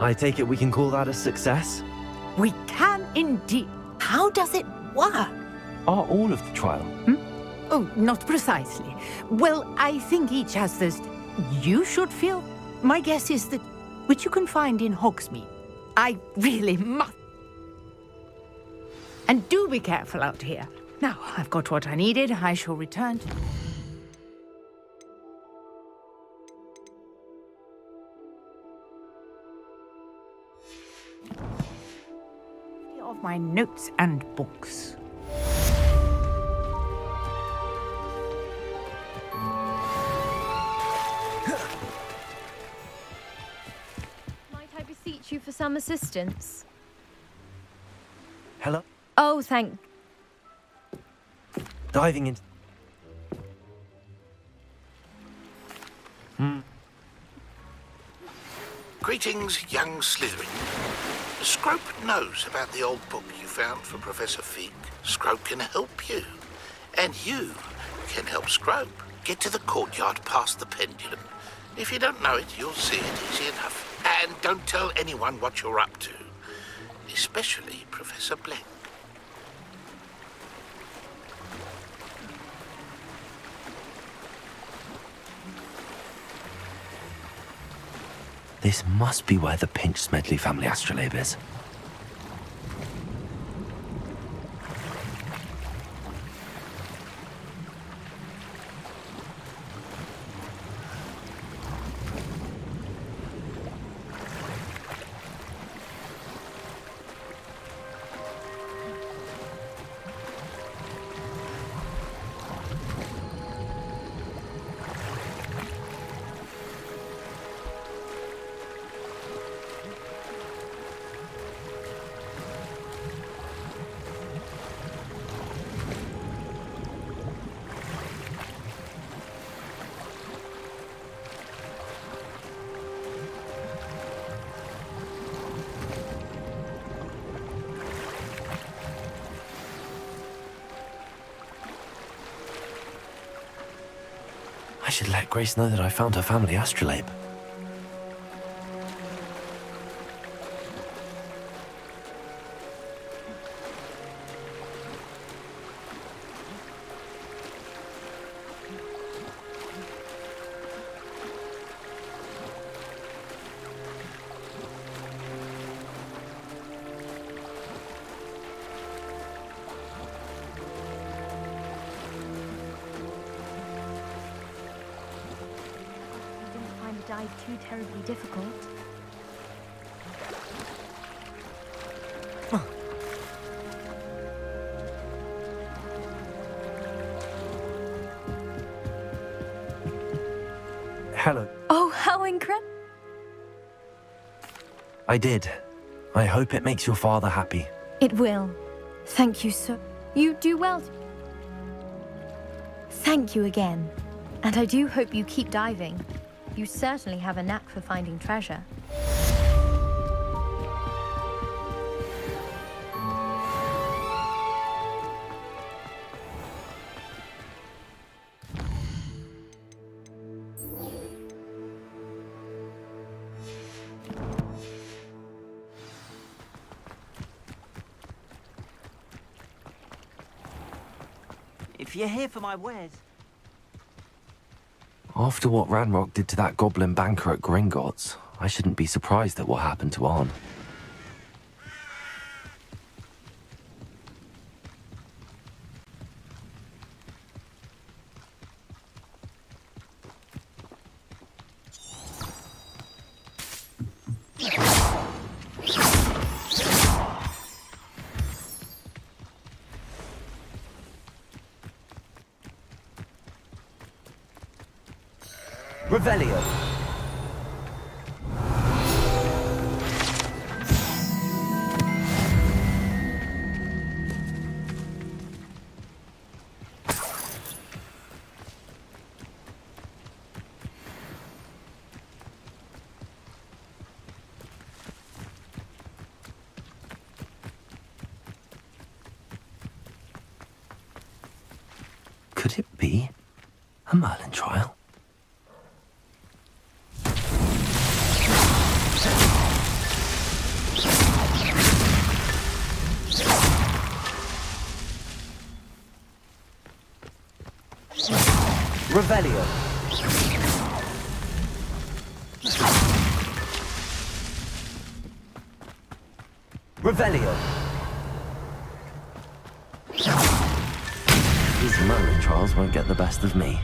I take it we can call that a success?
We can indeed. How does it work?
Are all of the trial?
Oh, not precisely. Well, I think each has this... You should feel... My guess is that... Which you can find in Hogsmeade. I really must... And do be careful out here. Now, I've got what I needed. I shall return to... of my notes and books.
Might I beseech you for some assistance?
Hello?
Oh, thank...
Diving into...
Greetings, young Slytherin. Scrope knows about the old book you found for Professor Fig. Scrope can help you. And you can help Scrope get to the courtyard past the pendulum. If you don't know it, you'll see it easy enough. And don't tell anyone what you're up to. Especially Professor Blank.
This must be where the Pinch Smedley family astrolabe is. I should let Grace know that I found her family astrolabe.
Dive too terribly difficult.
Hello.
Oh, how incredible!
I did. I hope it makes your father happy.
It will. Thank you, sir. You do well. Thank you again. And I do hope you keep diving. You certainly have a knack for finding treasure.
If you're here for my wares...
After what Ranrock did to that goblin banker at Gringotts, I shouldn't be surprised at what happened to Arn.
Revelio.
Could it be a Merlin trial?
Revelio. Revelio.
These Merlin trials won't get the best of me.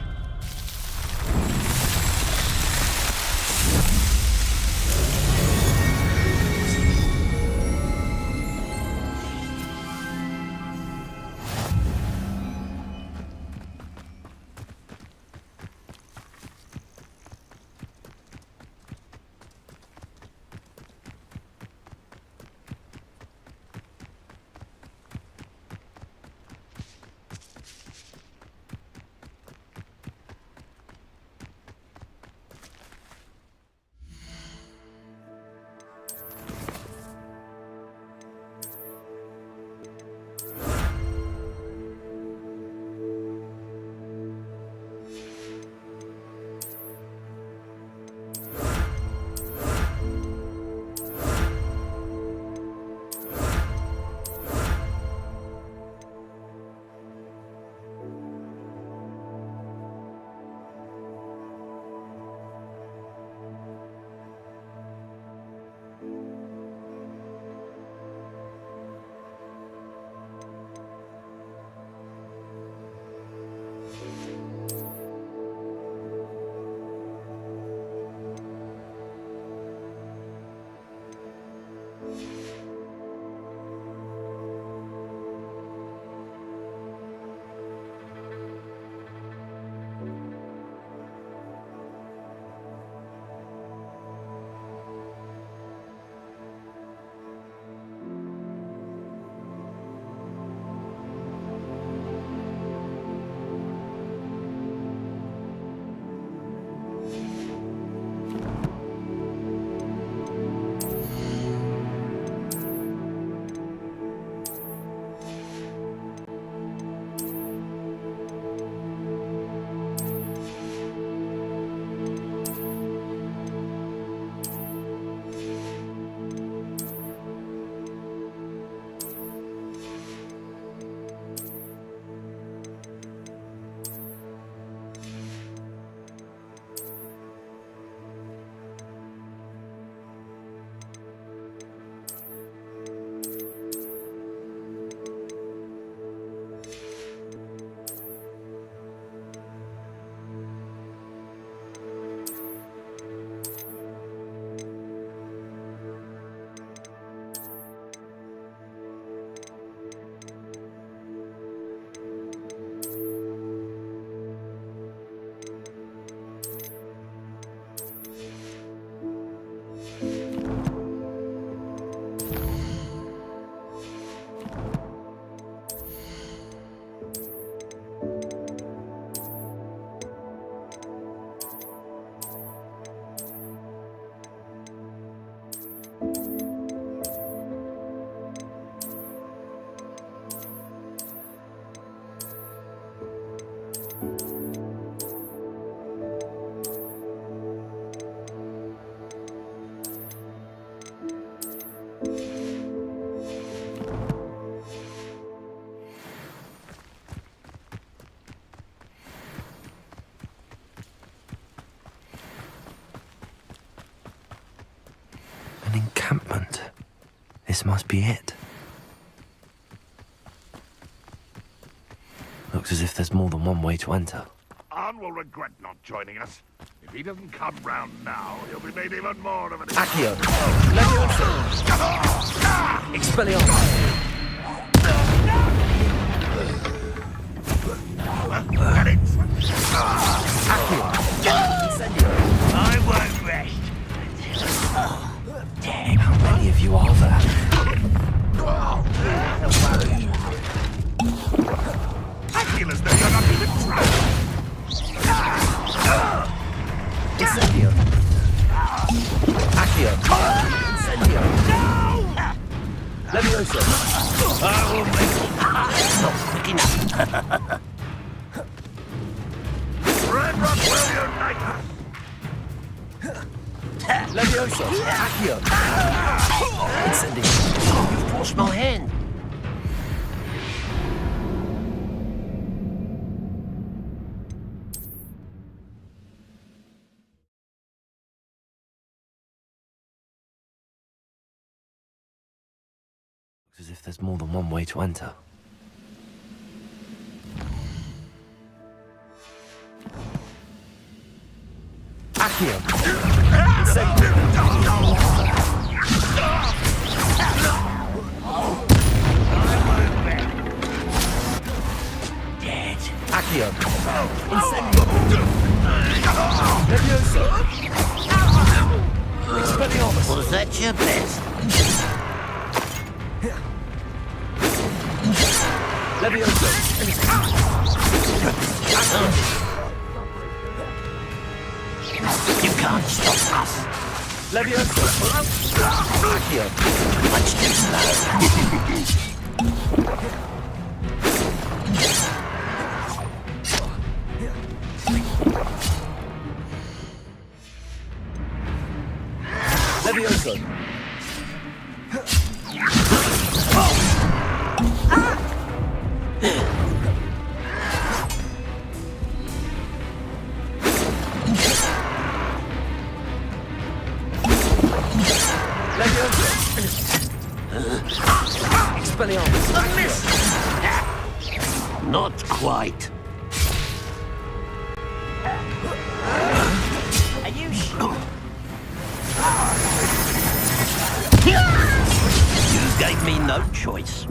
encampment. This must be it. Looks as if there's more than one way to enter.
Arn will regret not joining us. If he doesn't come round now, he'll be made even more of an...
Accio! Levioso! Expelliarmus!
Get it!
Accio! Incendio!
I won't rest.
How many of you are there?
Acula's no, you're not even trying!
Incendio! Accio! Incendio! Levioso!
I will make it. Not quick enough.
Red Rock will unite us!
Levioso! Accio! Incendio!
You've forced my hand.
Looks as if there's more than one way to enter.
Accio! Incendio!
Dead.
Accio! Incendio! Levioso! Expelliarmus!
Was that your best?
Levioso!
You can't stop us.
Levioso! Accio!
Much too slow.
Levioso! Expelliarmus!
A miss! Not quite. Are you sure? You gave me no choice.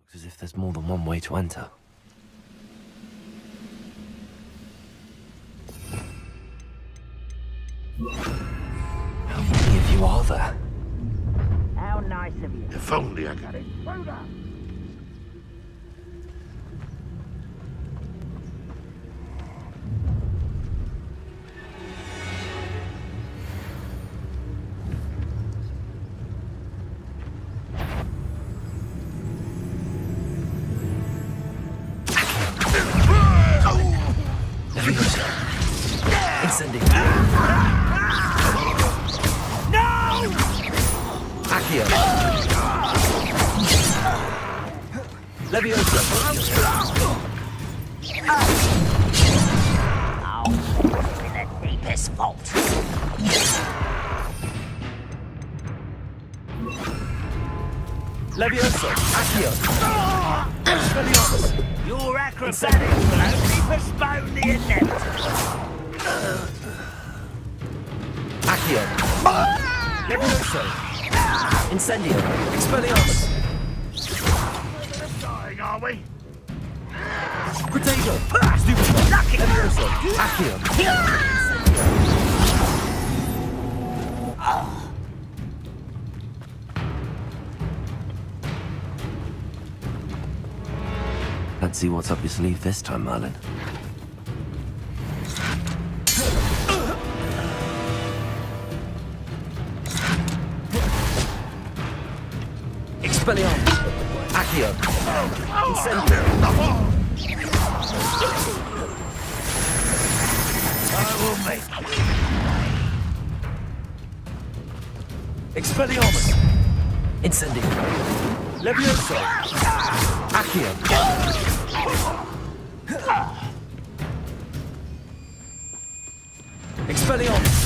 Looks as if there's more than one way to enter. How many of you are there?
How nice of you.
If only I got it.
Incendio! No! Accio! Levioso!
Oh, in the deepest vault.
Levioso! Accio! Expelliarmus!
Your acrobatics will only postpone the inevitable.
Accio! Levioso! Incendio! Expelliarmus!
Dying, are we?
Potato! Stupid! Levioso! Accio!
Let's see what's up your sleeve this time, Merlin.
Expelliarmus! Accio! Incendio!
I will make it.
Expelliarmus!
Incendio. Levioso. Accio. Expelliarmus.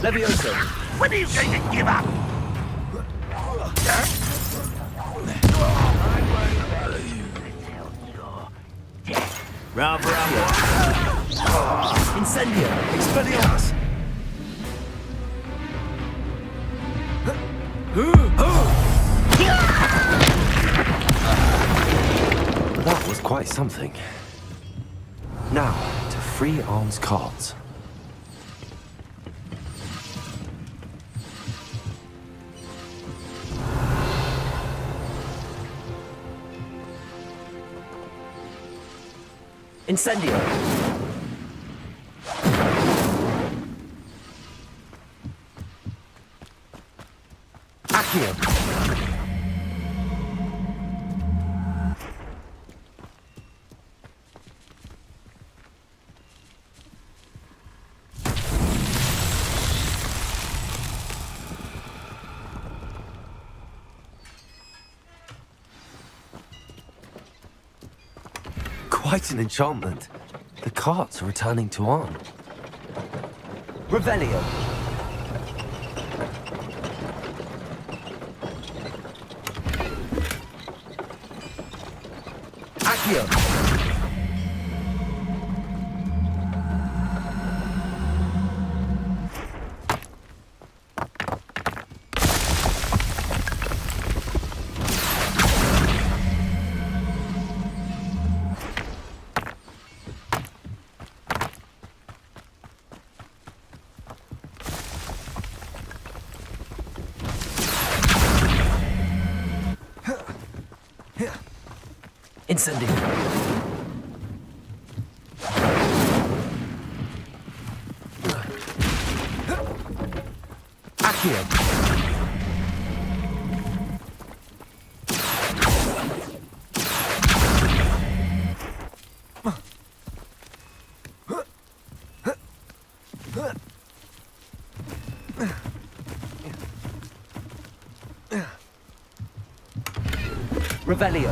Levioso.
When are you going to give up?
Bravo. Incendio. Expelliarmus. That was quite something. Now, to free Arm's cards. Incendio. Accio. Quite an enchantment. The carts are returning to Arn. Revelio. Accio. Incendio. Accio. Revelio.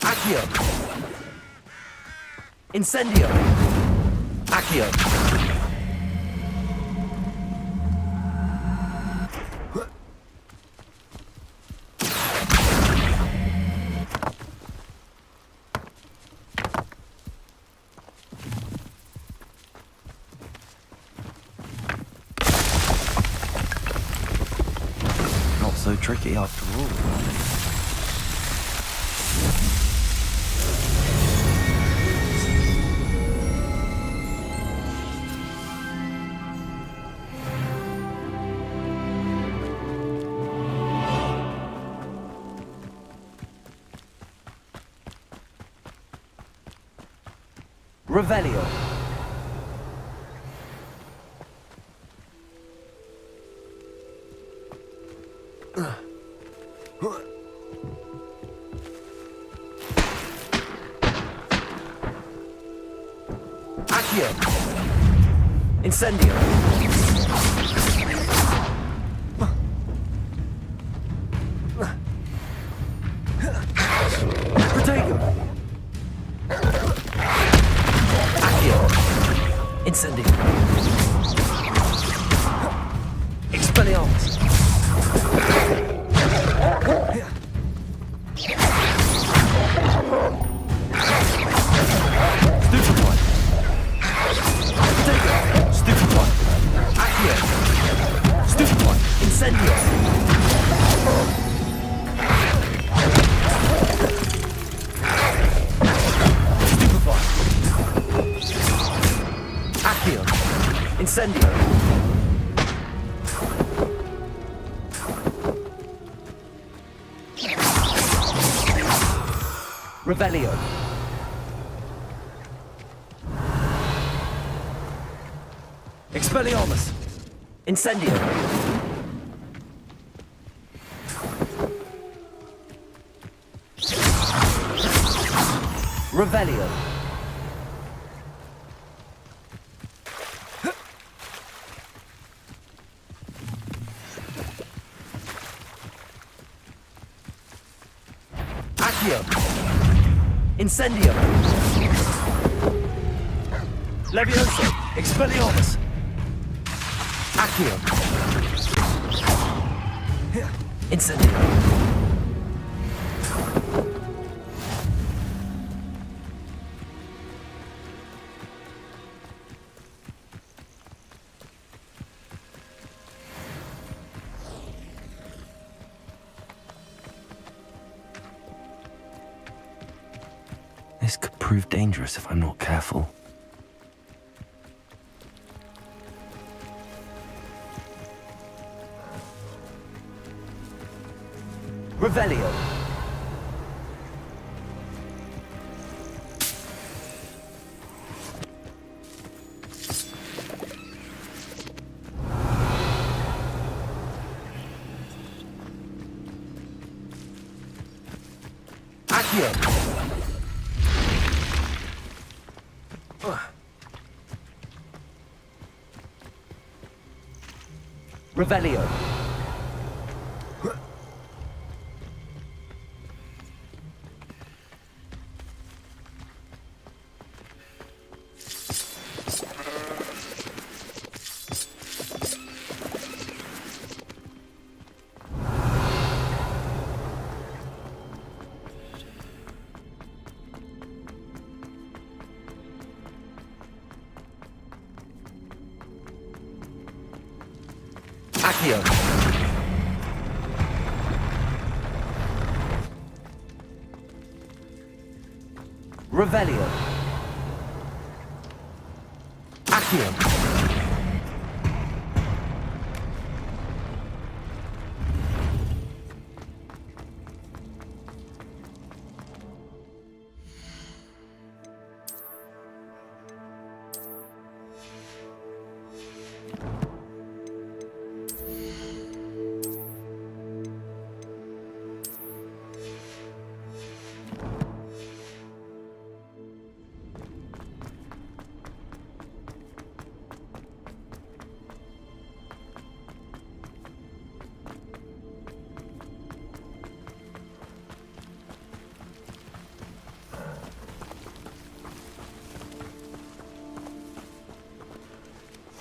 Accio. Incendio. Accio. Not so tricky after all. Revelio. Accio. Incendio. Protego. Incendio. Expelliarmus. Stupefy. Protego. Stupefy. Accio. Stupefy. Incendio. Accio. Incendio. Revelio. Expelliarmus. Incendio. Revelio.
Accio! Incendio! Levioso! Expelliarmus! Accio! Incendio!
This could prove dangerous if I'm not careful.
Revelio! Accio! Revelio. Accio. Revelio. Accio.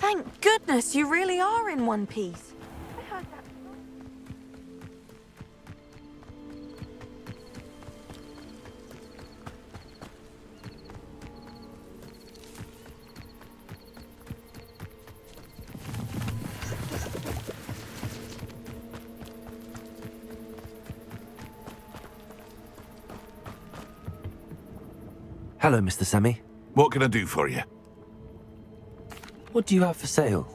Thank goodness you really are in one piece.
Hello, Mr. Sammy.
What can I do for you?
What do you have for sale?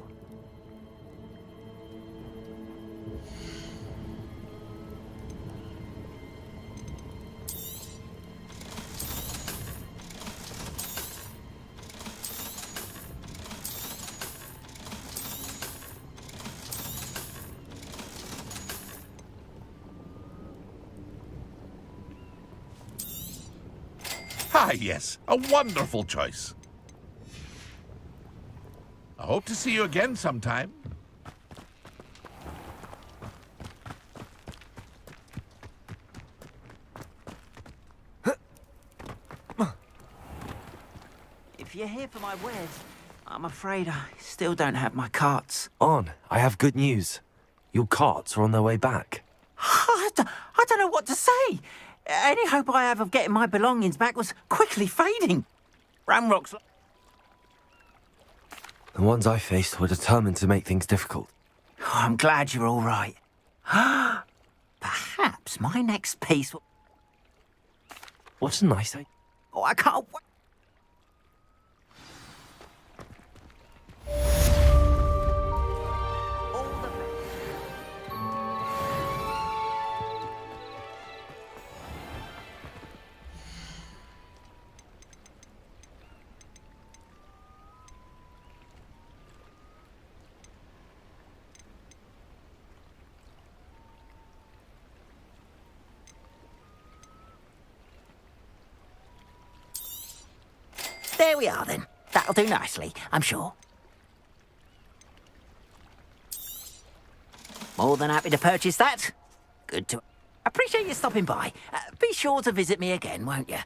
Ah, yes, a wonderful choice. I hope to see you again sometime.
If you're here for my wares, I'm afraid I still don't have my carts.
On, I have good news. Your carts are on their way back.
I don't know what to say. Any hope I have of getting my belongings back was quickly fading. Ramrock's...
The ones I faced were determined to make things difficult.
Oh, I'm glad you're all right. Perhaps my next piece will...
What a nice idea.
Oh, I can't wait. There we are, then. That'll do nicely, I'm sure. More than happy to purchase that. Good to... Appreciate you stopping by. Be sure to visit me again, won't you?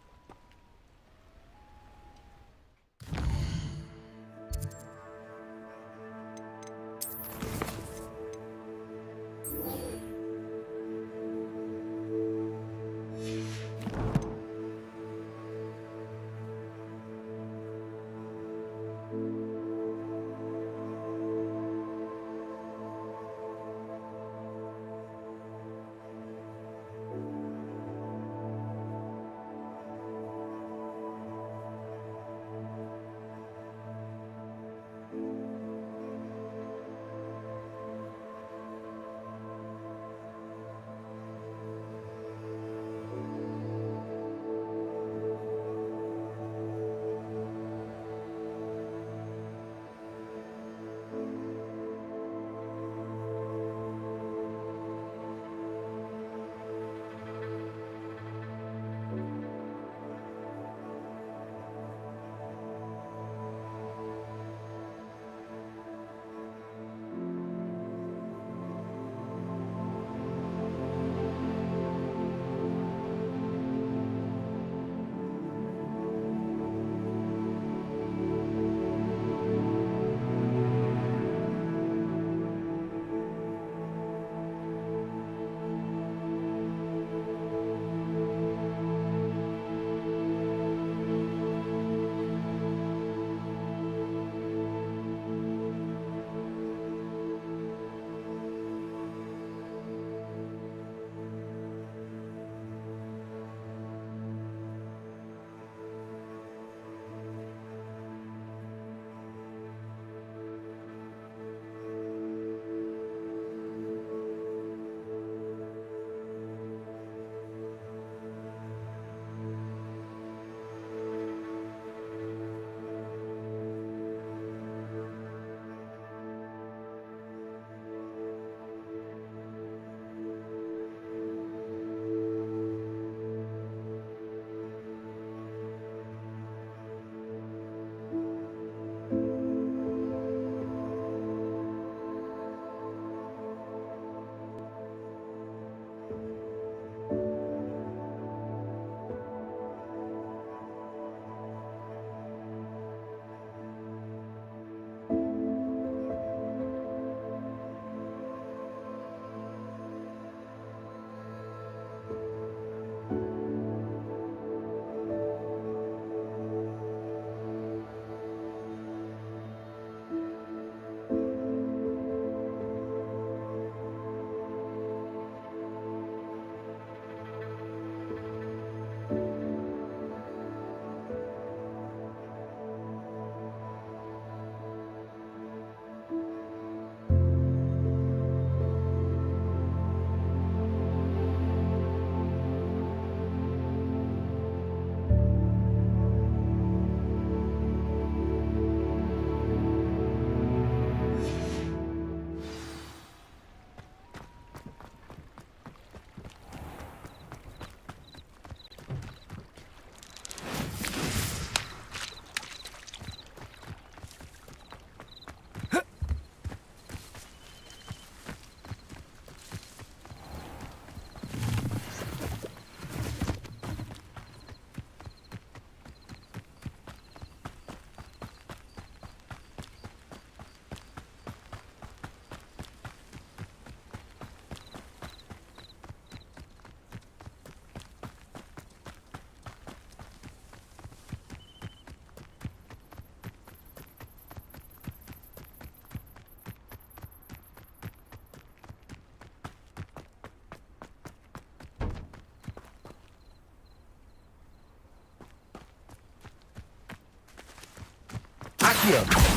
Accio!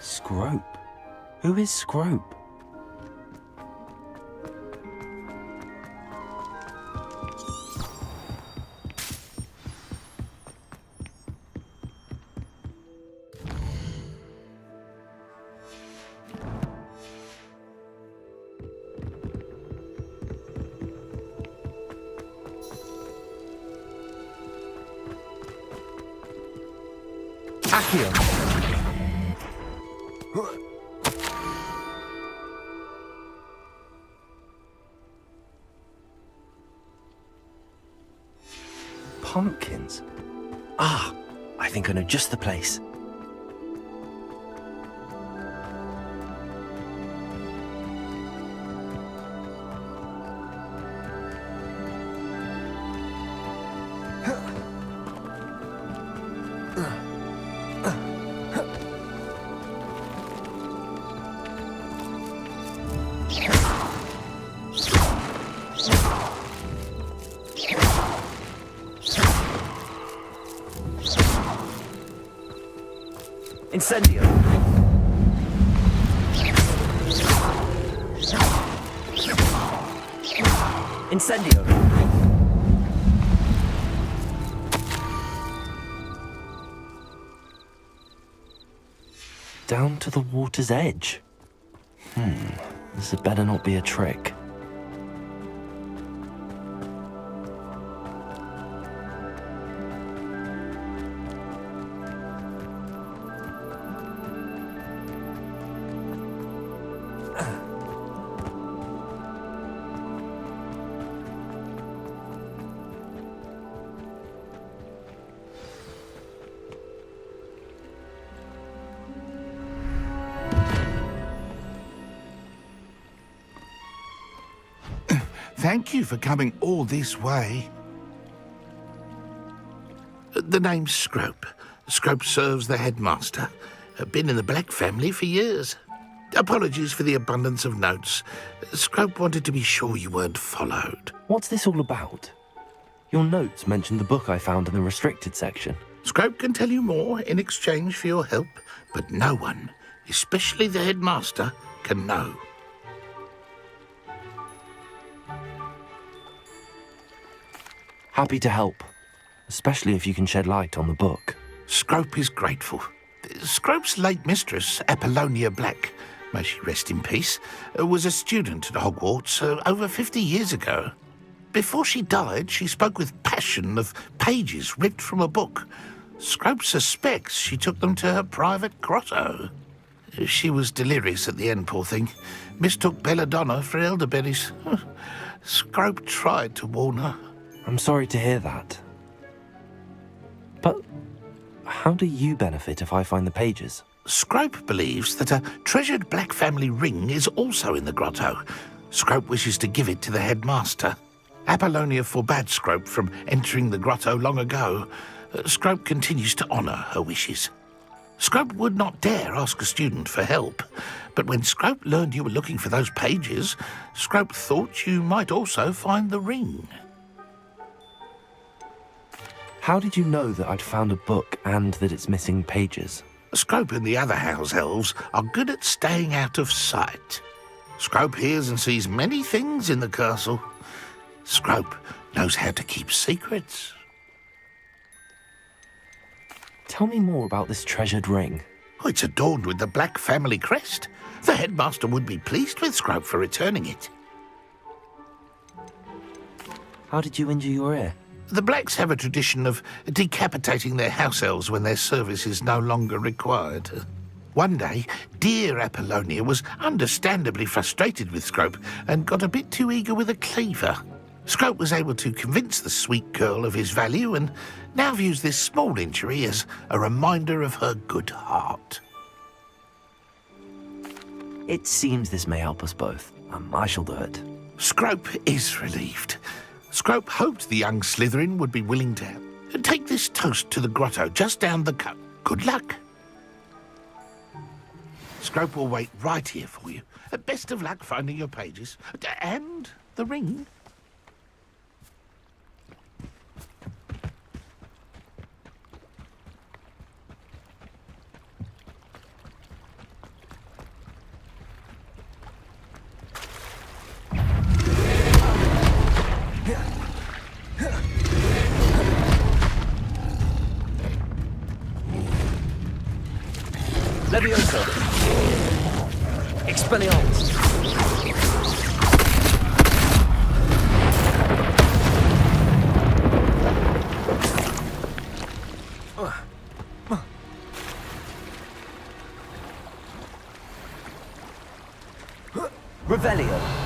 Scrope? Who is Scrope?
Accio. Pumpkins. Ah, I think I know just the place. Incendio! Incendio! Down to the water's edge. This had better not be a trick.
Thank you for coming all this way. The name's Scrope. Scrope serves the headmaster. Been in the Black family for years. Apologies for the abundance of notes. Scrope wanted to be sure you weren't followed.
What's this all about? Your notes mentioned the book I found in the restricted section.
Scrope can tell you more in exchange for your help, but no one, especially the headmaster, can know.
Happy to help, especially if you can shed light on the book.
Scrope is grateful. Scrope's late mistress, Apollonia Black, may she rest in peace, was a student at Hogwarts over 50 years ago. Before she died, she spoke with passion of pages ripped from a book. Scrope suspects she took them to her private grotto. She was delirious at the end, poor thing. Mistook belladonna for elderberries. Scrope tried to warn her.
I'm sorry to hear that. But how do you benefit if I find the pages?
Scrope believes that a treasured Black family ring is also in the grotto. Scrope wishes to give it to the headmaster. Apollonia forbade Scrope from entering the grotto long ago. Scrope continues to honour her wishes. Scrope would not dare ask a student for help, but when Scrope learned you were looking for those pages, Scrope thought you might also find the ring.
How did you know that I'd found a book and that it's missing pages?
Scrope and the other house elves are good at staying out of sight. Scrope hears and sees many things in the castle. Scrope knows how to keep secrets.
Tell me more about this treasured ring.
Oh, it's adorned with the Black family crest. The headmaster would be pleased with Scrope for returning it.
How did you injure your ear?
The Blacks have a tradition of decapitating their house elves when their service is no longer required. One day, dear Apollonia was understandably frustrated with Scrope and got a bit too eager with a cleaver. Scrope was able to convince the sweet girl of his value and now views this small injury as a reminder of her good heart.
It seems this may help us both. I shall do it.
Scrope is relieved. Scrope hoped the young Slytherin would be willing to take this toast to the grotto just down the cut. Good luck. Scrope will wait right here for you. Best of luck finding your pages. And the ring.
Levioso! Expelliarmus!
Revelio.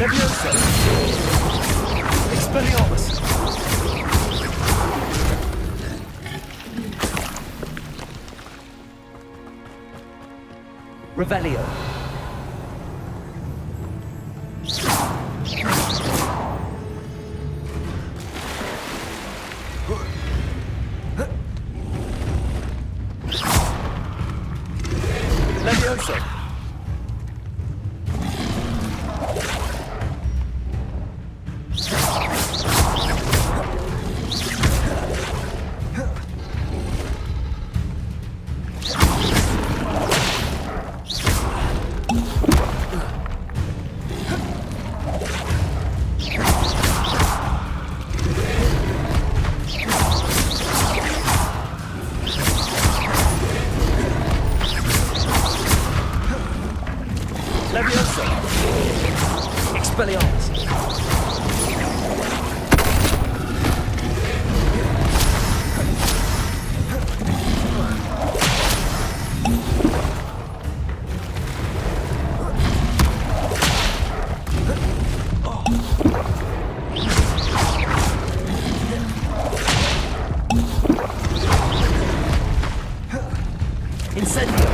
Leviosa! Expelliarmus! Revelio. Leviosa! Leviosa! Expelliarmus! Incendio!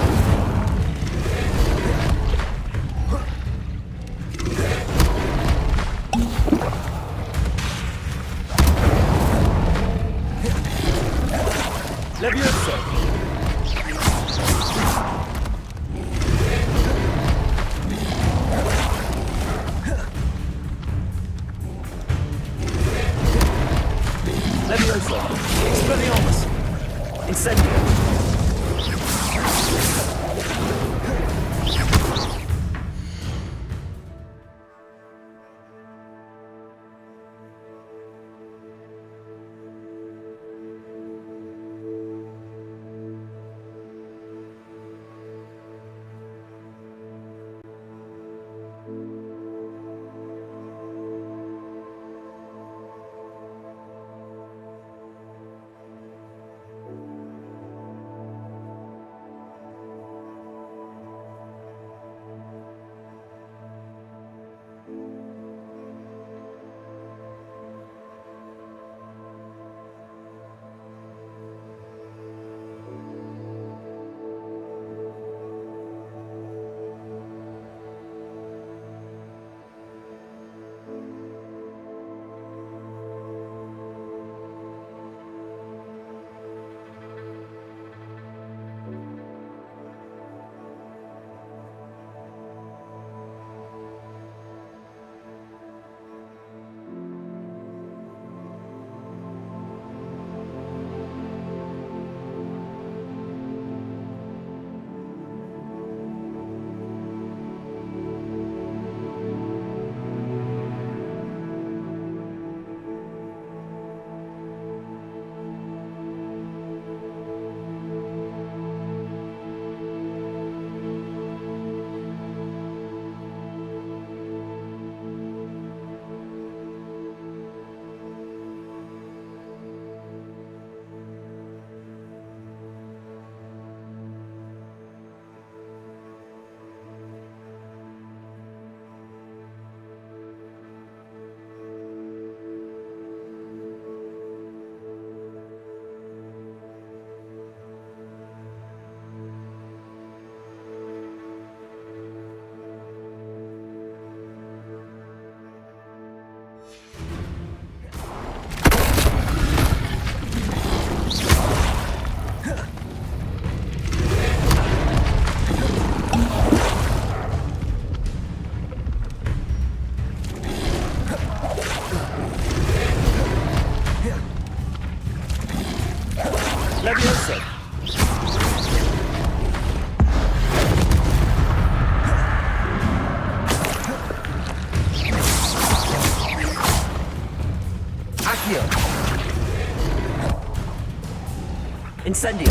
Incendio!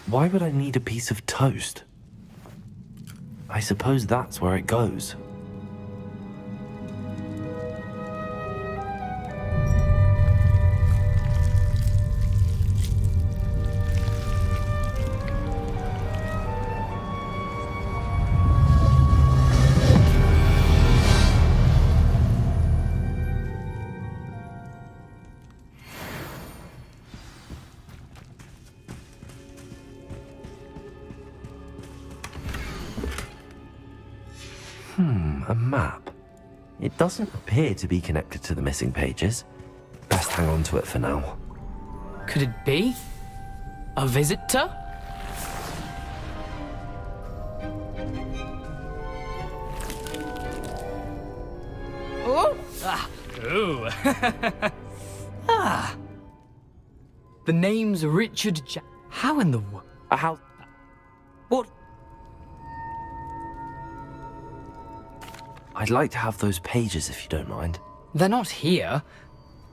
Why would I need a piece of toast? I suppose that's where it goes. A map. It doesn't appear to be connected to the missing pages. Best hang on to it for now.
Could it be? A visitor? Oh! Ah! Ooh! Ah! The name's Richard How in the world?
How?
What?
I'd like to have those pages if you don't mind.
They're not here.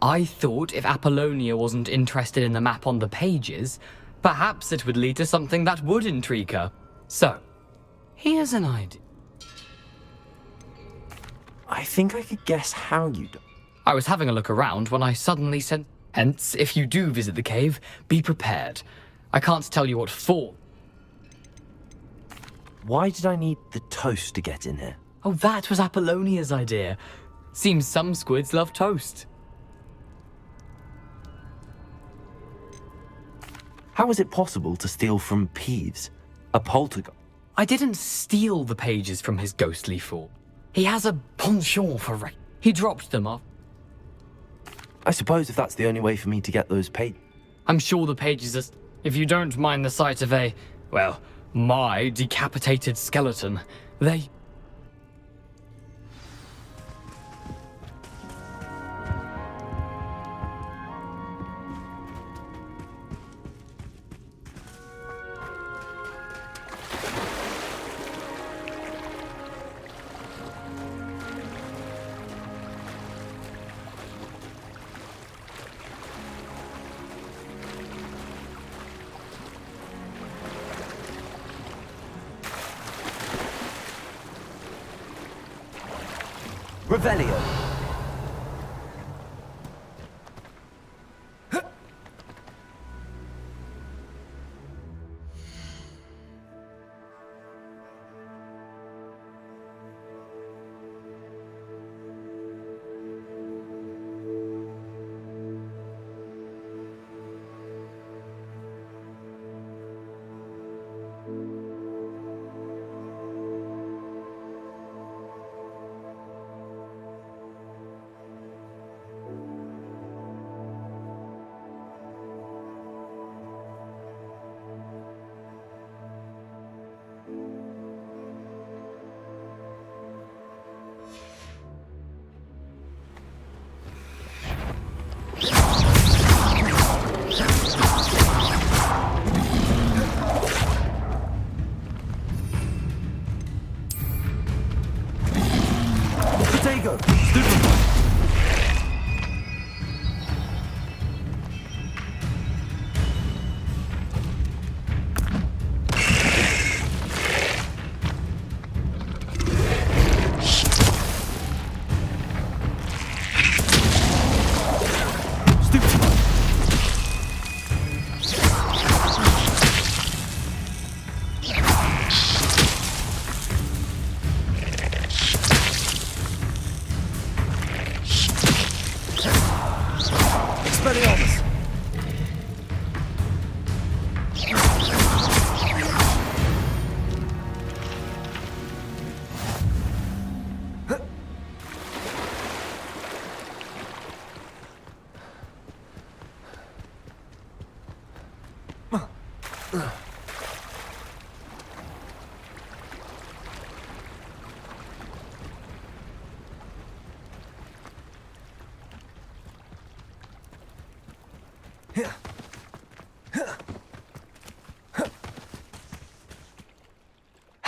I thought if Apollonia wasn't interested in the map on the pages, perhaps it would lead to something that would intrigue her. So, here's an idea.
I think I could guess how you'd...
I was having a look around when I suddenly said, hence, if you do visit the cave, be prepared. I can't tell you what for.
Why did I need the toast to get in here?
Oh, that was Apollonia's idea. Seems some squids love toast.
How is it possible to steal from Peeves, a poltergeist?
I didn't steal the pages from his ghostly form. He has a penchant for He dropped them off.
I suppose if that's the only way for me to get those pages.
I'm sure the pages are... If you don't mind the sight of a... well, my decapitated skeleton, they...
Revelio.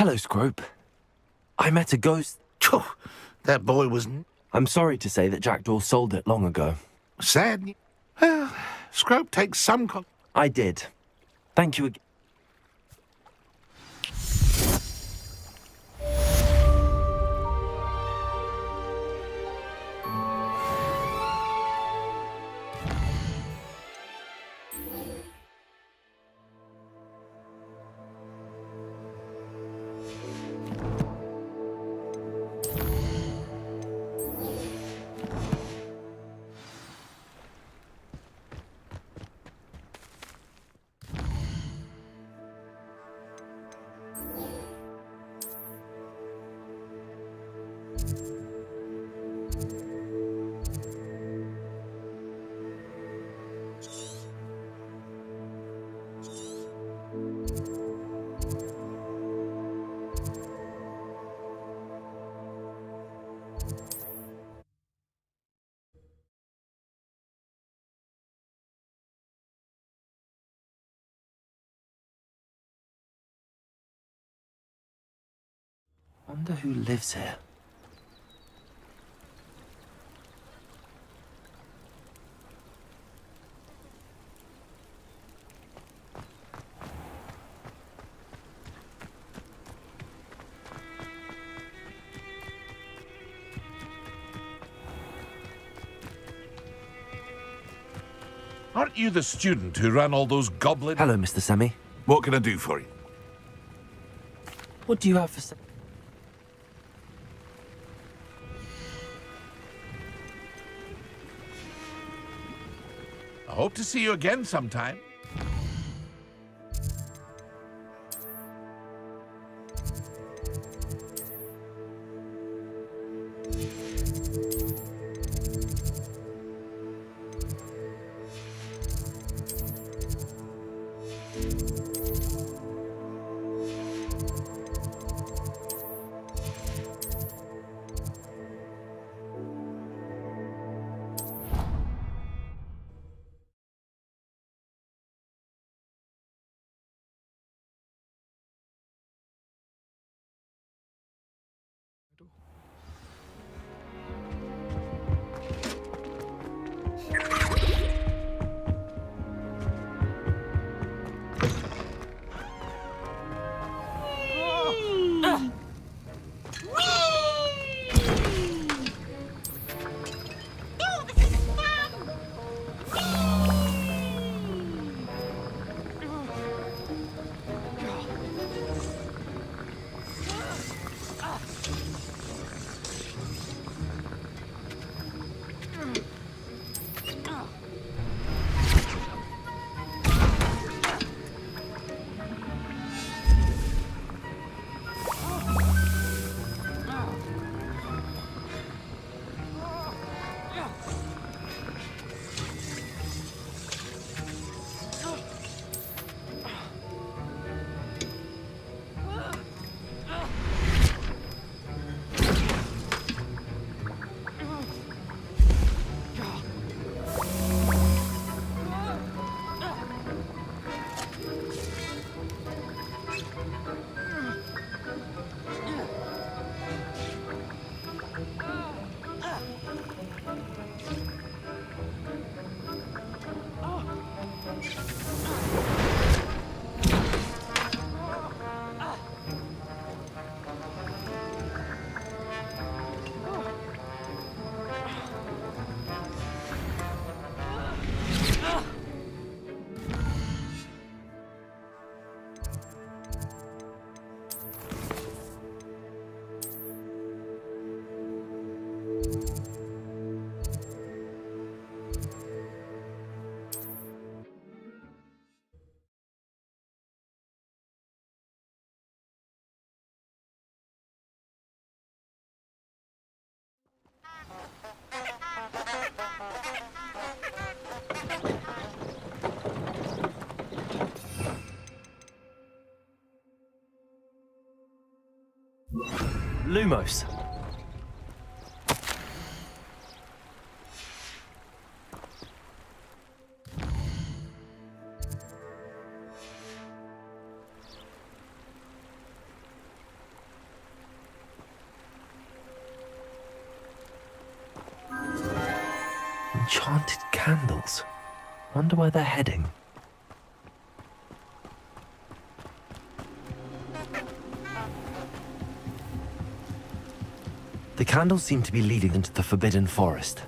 Hello, Scrope. I met a ghost.
That boy was...
I'm sorry to say that Jackdaw sold it long ago.
sad. Well, Scrope takes some...
I did. Thank you again. Wonder who lives here.
Aren't you the student who ran all those goblins?
Hello, Mr. Semi.
What can I do for you?
What do you have for sale?
I hope to see you again sometime.
Lumos. Enchanted candles. Wonder where they're heading. The candles seem to be leading into the Forbidden Forest.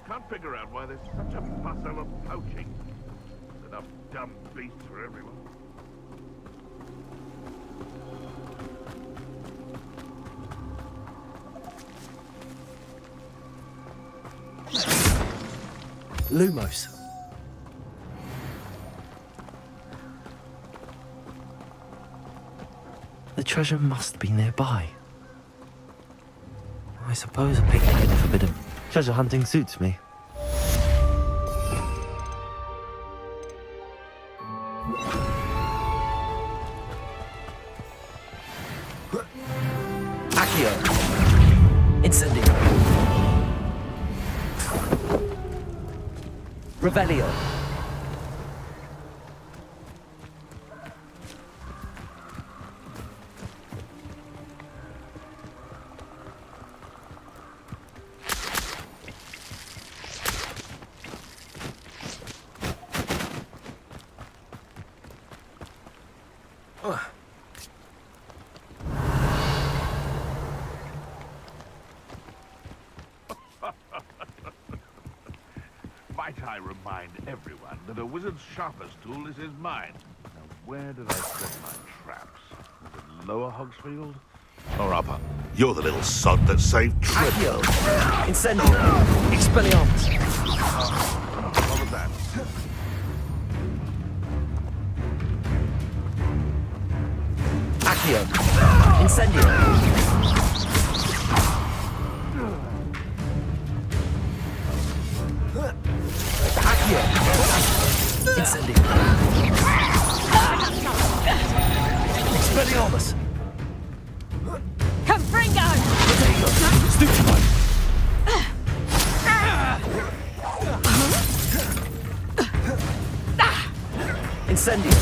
Can't figure out why there's such a fuss over poaching. There's enough dumb beasts for everyone.
Lumos. The treasure must be nearby. I suppose a picnic in the Forbidden. Treasure hunting suits me. Accio. Incendio. Revelio.
Might I remind everyone that a wizard's sharpest tool is his mind. Now, where did I set my traps? Was it Lower Hogsfield? Or Upper? You're the little sod that saved Trivia.
Incendio. Expelliarmus.
What was that?
Accio. Incendio. Accio. Incendio. Expelliarmus.
Confringo!
Stupefy. Incendio.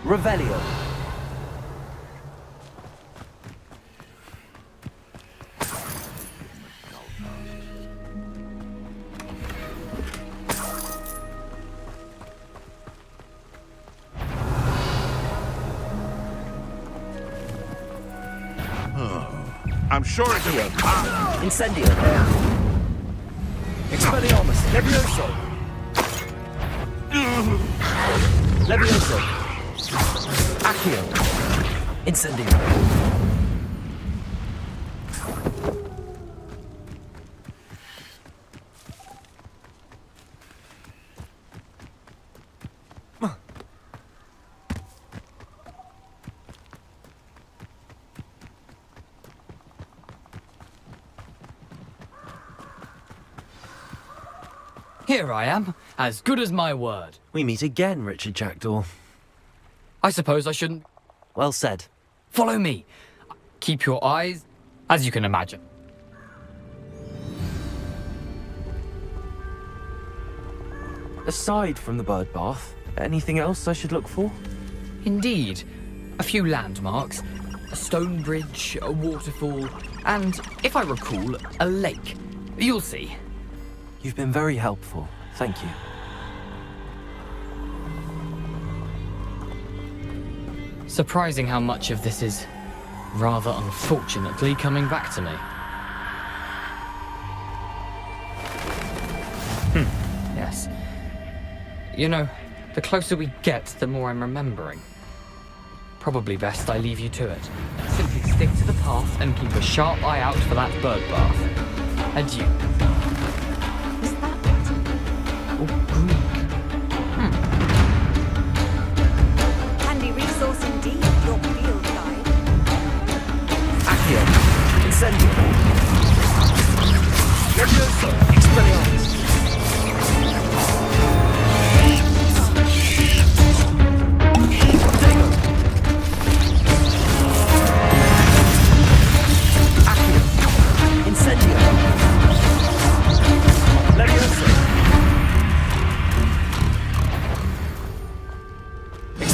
Revelio.
I'm sure it's a...
Incendio. Expelliarmus. Levioso. Levioso. Accio. Incendio.
Here I am, as good as my word.
We meet again, Richard Jackdaw.
I suppose I shouldn't...
Well said.
Follow me. Keep your eyes, as you can imagine.
Aside from the bird bath, anything else I should look for?
Indeed. A few landmarks, a stone bridge, a waterfall, and, if I recall, a lake. You'll see.
You've been very helpful. Thank you.
Surprising how much of this is, rather unfortunately, coming back to me. Yes. You know, the closer we get, the more I'm remembering. Probably best I leave you to it. Simply stick to the path and keep a sharp eye out for that bird bath. Adieu.
Handy resource indeed, your field guide.
Accio. Incendio. Levioso. Expelliarmus. Accio. Incendio.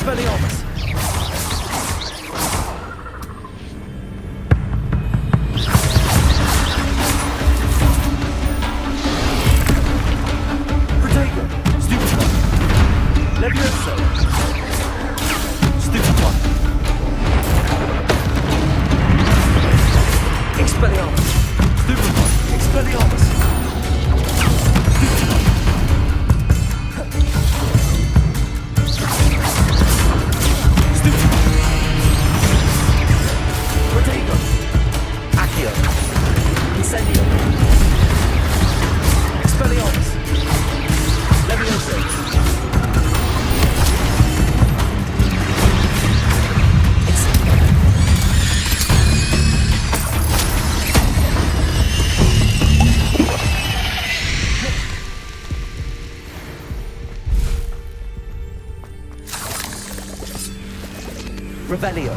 Expelliarmus! Protego! Stupid one! Levioso! Stupid one! Expelliarmus! Stupid one! Expelliarmus! Stupid one! Protego! Accio! Incendio! Expelliarmus! Levioso! Revelio.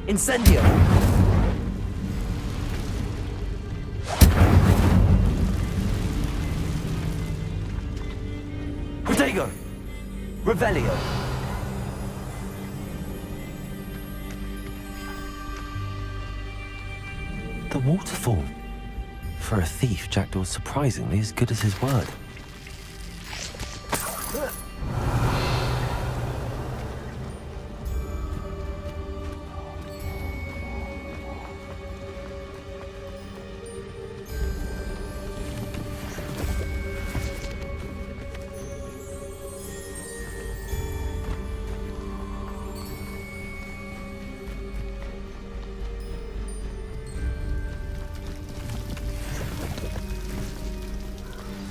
Incendio. Protego. Revelio.
The waterfall. For a thief, Jackdaw's surprisingly as good as his word.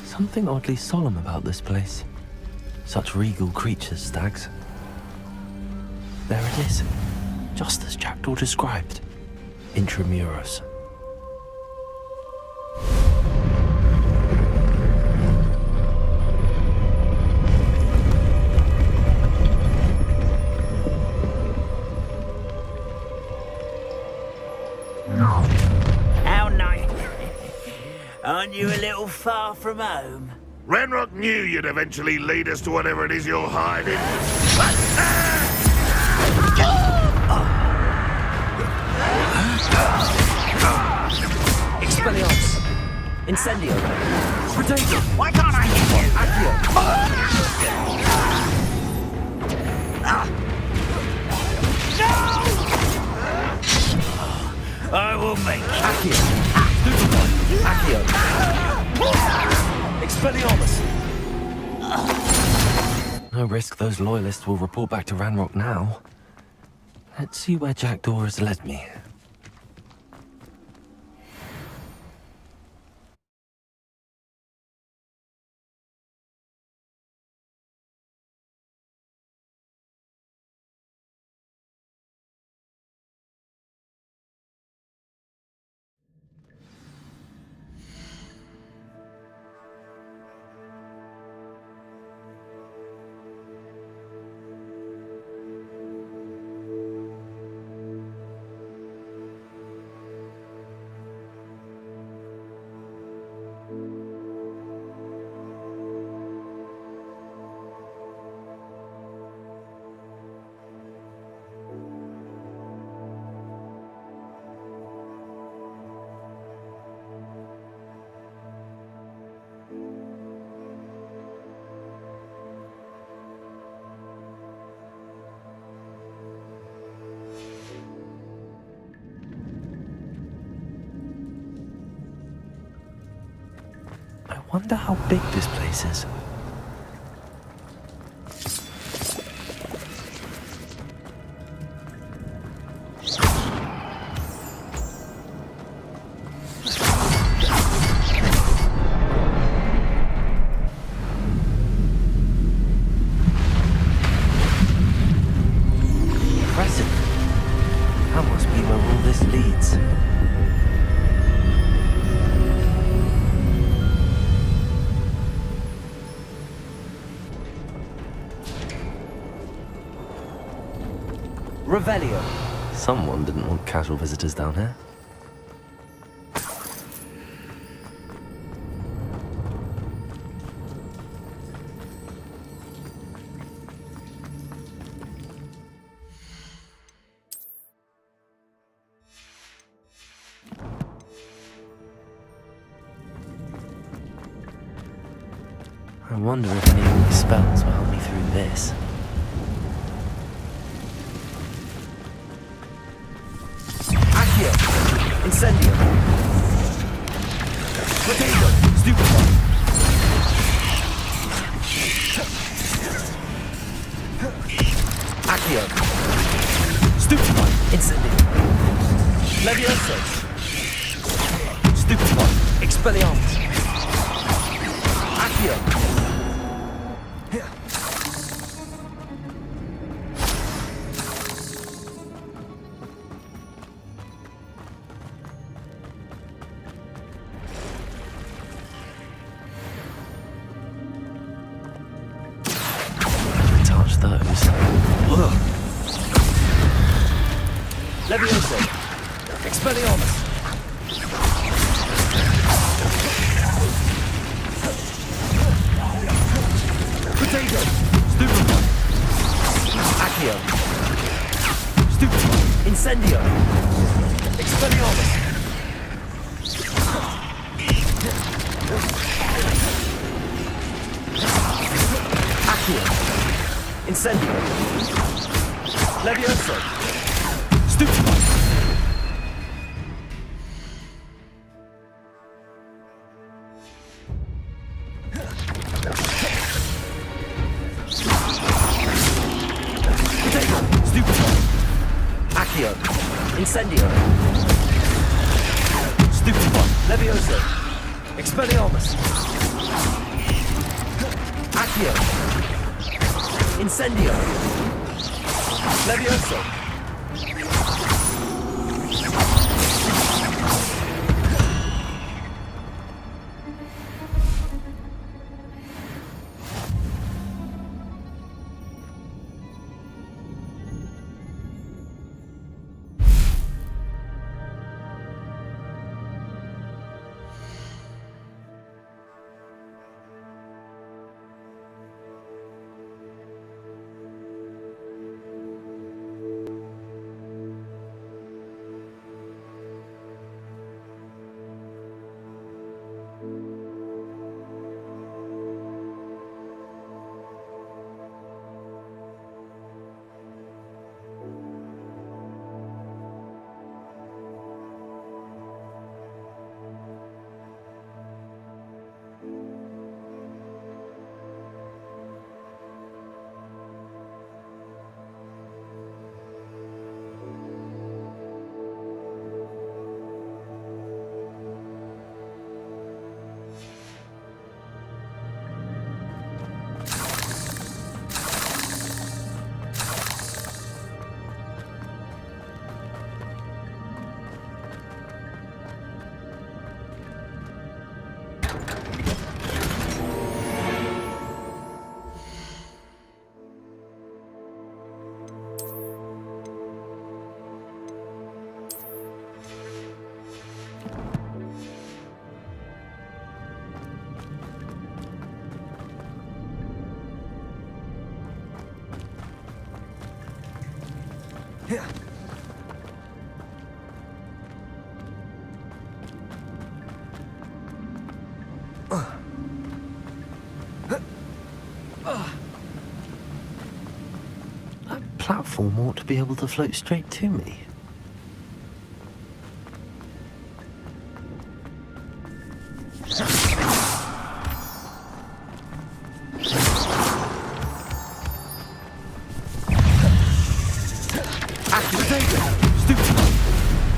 Something oddly solemn about this place. Such regal creatures, stags. There it is, just as Jackdaw described. Intramuros.
How nice. Aren't you a little far from home?
Ranrock knew you'd eventually lead us to whatever it is you're hiding.
Expelliarmus! Incendio! Protego!
Why can't I hit you?
Accio!
No! I will make
Accio! Stupid one! Accio! Expelliarmus!
No risk those loyalists will report back to Ranrock now. Let's see where Jackdaw has led me. I wonder how big this place is. Impressive. That must be where all this leads.
Revelio.
Someone didn't want casual visitors down here. I wonder if any of my spells will help me through this.
Accio! Incendio! Potato! Stupefy! Accio! Stupefy! Incendio! Levioso! Stupefy! Expelliarmus! Accio!
Touch those.
Levioso! Expelliarmus! Potato! Stupefy! Accio! Stupefy! Incendio! Expelliarmus! Accio! Incendio! Levioso! Stupefy! Potato! Stupefy! Accio! Incendio! Stupefy! Levioso! Expelliarmus! Accio! Incendio! Levioso!
That platform ought to be able to float straight to me.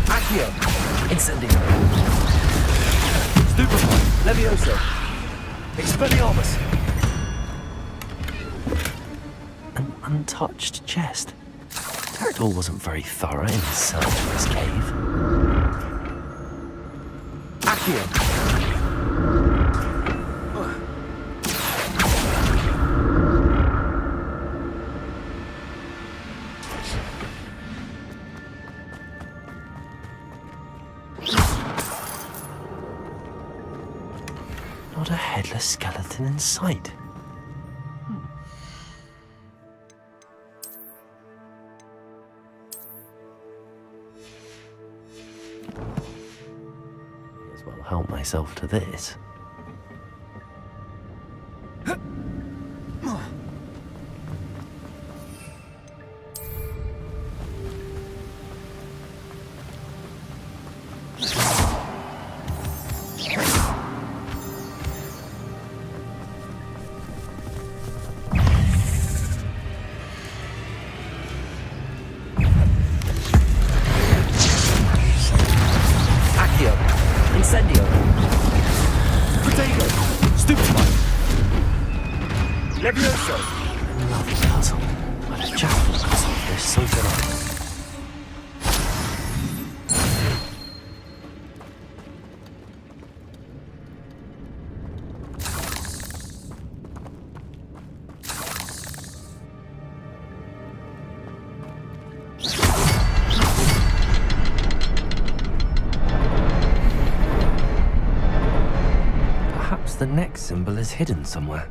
Accio! Incendio! Stupefy! Levioso! Expelliarmus!
An untouched chest. Turtle wasn't very thorough in his search for his cave.
Accio!
Not a headless skeleton in sight. May as well help myself to this.
Incendio! Potato! Stupefy! Levioso!
Lovely puzzle. I'd have Jackal could solve this so can I. Perhaps the next symbol is hidden somewhere.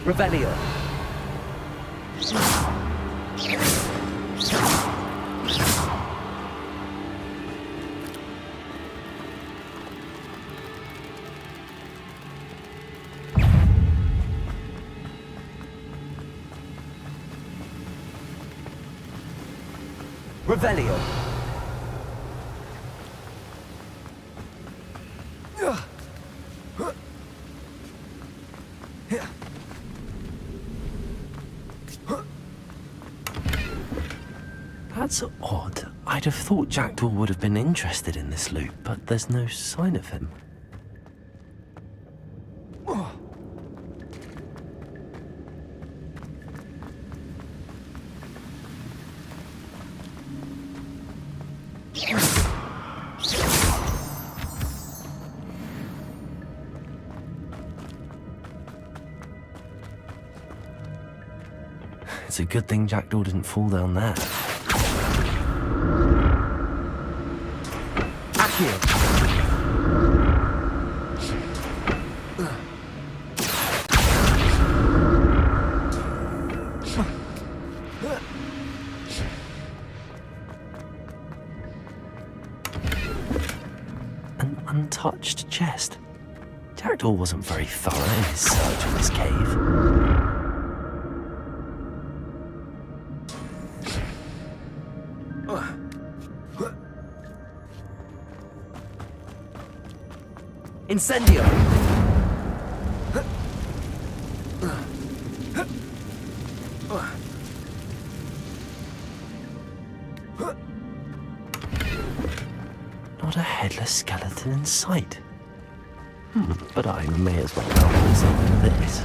Revelio. Revelio.
That's odd. I'd have thought Jackdaw would have been interested in this loot, but there's no sign of him. It's a good thing Jackdaw didn't fall down there. An untouched chest. Jackdaw wasn't very thorough in his search of this cave.
Incendio!
Not a headless skeleton in sight. But I may as well help myself to this.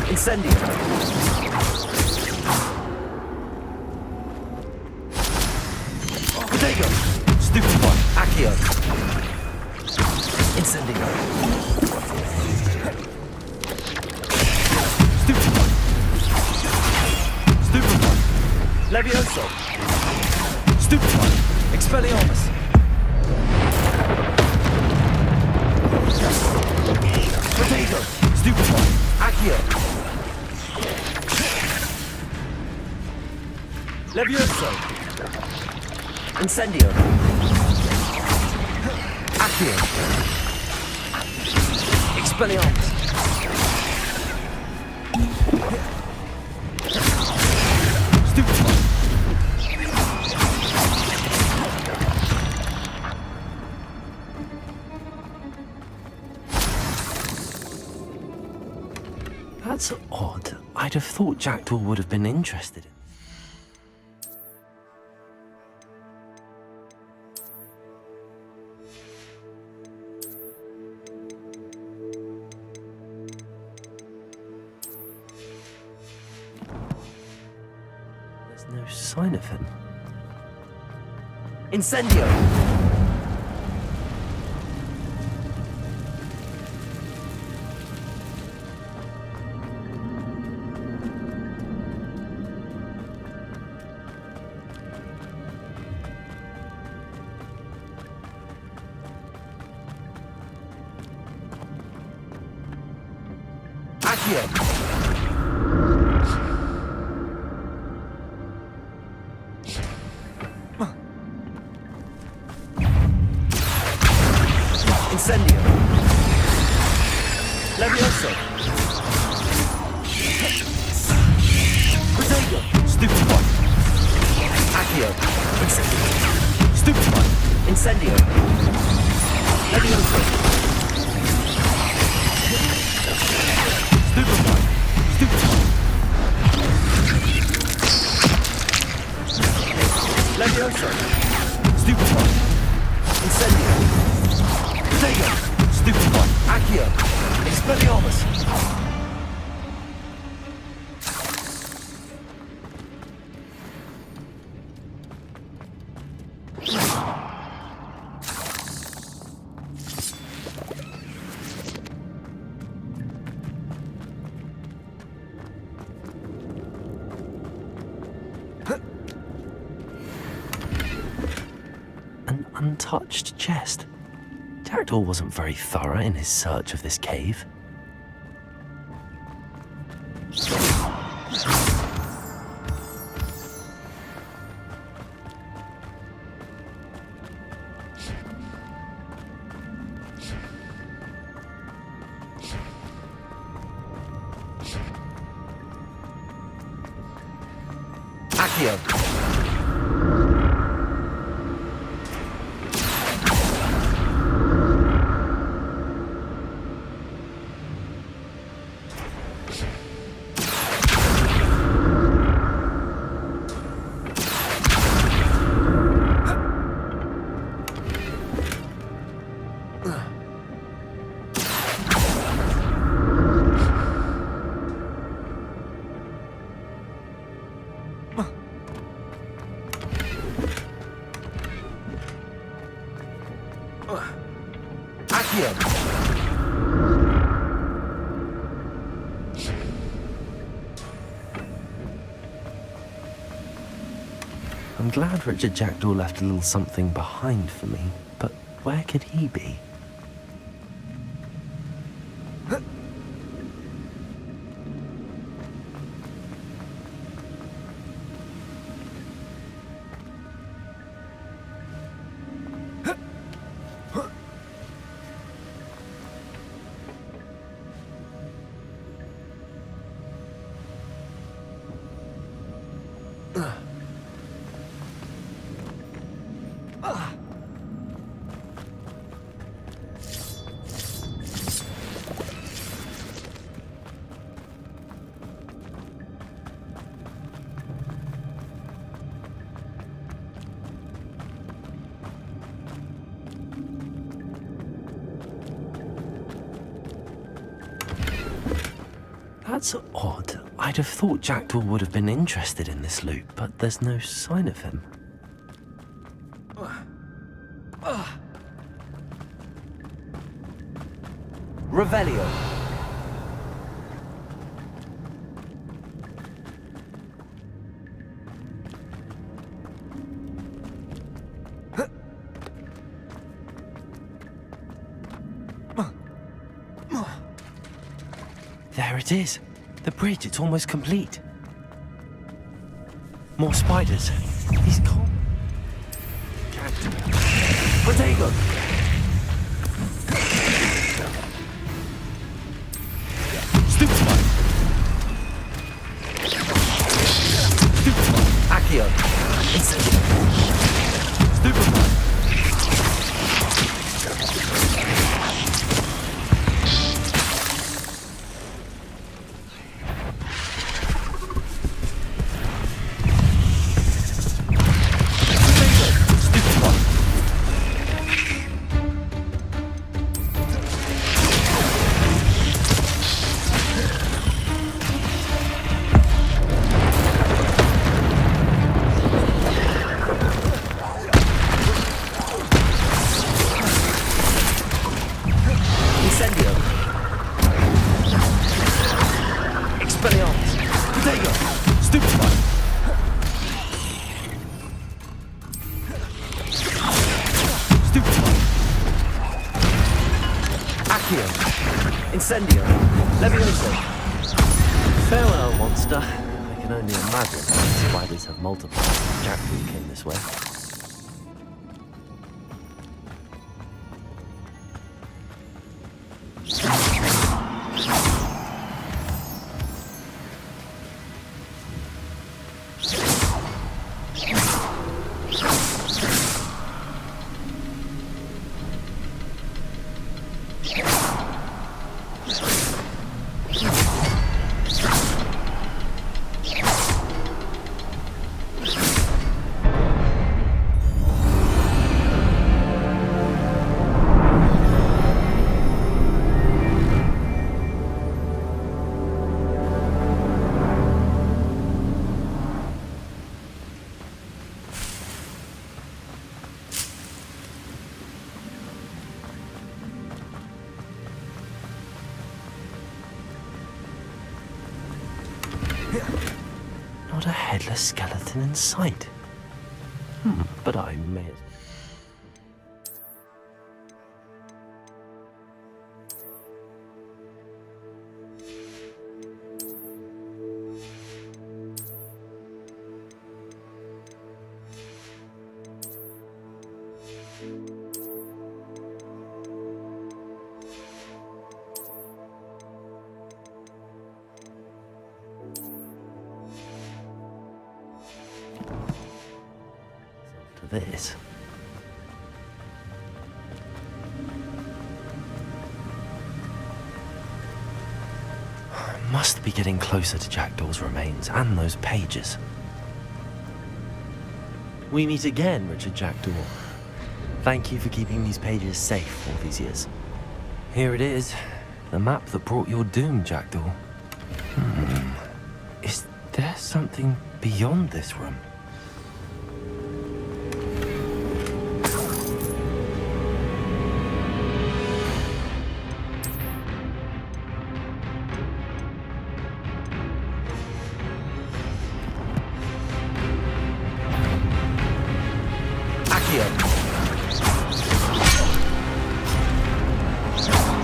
Incendio! Potato! Stupefy! Accio! Incendio! Stupefy! Stupefy! Levioso! Stupefy! Expelliarmus! Potato! Stupefy! Accio! Levioso! Incendio! Accio! Expelliarmus! Stupefy!
That's odd. I'd have thought Jackdaw would have been interested in. sign of him.
Incendio! Incendio! Levioso! Protego! Stupid one! Accio! Incendio! Stupid one! Incendio! Levioso! Stupid one! Stupid one! Levioso! Stupid one! Incendio! Protego! Stupid one! Accio! Expelliarmus!
An untouched chest. Jackdaw wasn't very thorough in his search of this cave.
Accio!
I'm glad Richard Jackdaw left a little something behind for me, but where could he be? That's odd. I'd have thought Jackdaw would have been interested in this loot, but there's no sign of him.
Revelio!
There it is. The bridge, it's almost complete. More spiders. He's gone.
Protego! Stupid one! Stupid one! Accio! Incendio! Stupid one!
Accio! Incendio! Levioso! Farewell, monster. I can only imagine why spiders have multiplied if Jackdaw came this way. Not a headless skeleton in sight. But I may as this. I must be getting closer to Jackdaw's remains and those pages. We meet again, Richard Jackdaw. Thank you for keeping these pages safe all these years. Here it is, the map that brought your doom, Jackdaw. Is there something beyond this room?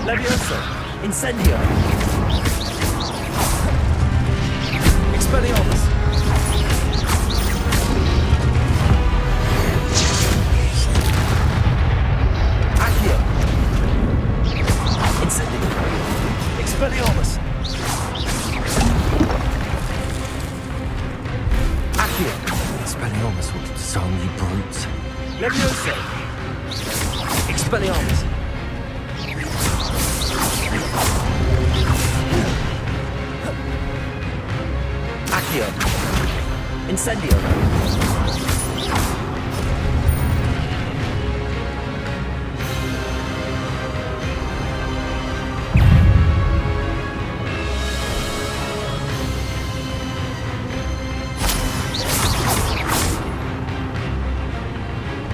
Levioso! Incendio! Expelliarmus! Accio! Incendio! Expelliarmus! Accio! Expelliarmus will disarm you brutes. Levioso! Expelliarmus! Accio! Incendio!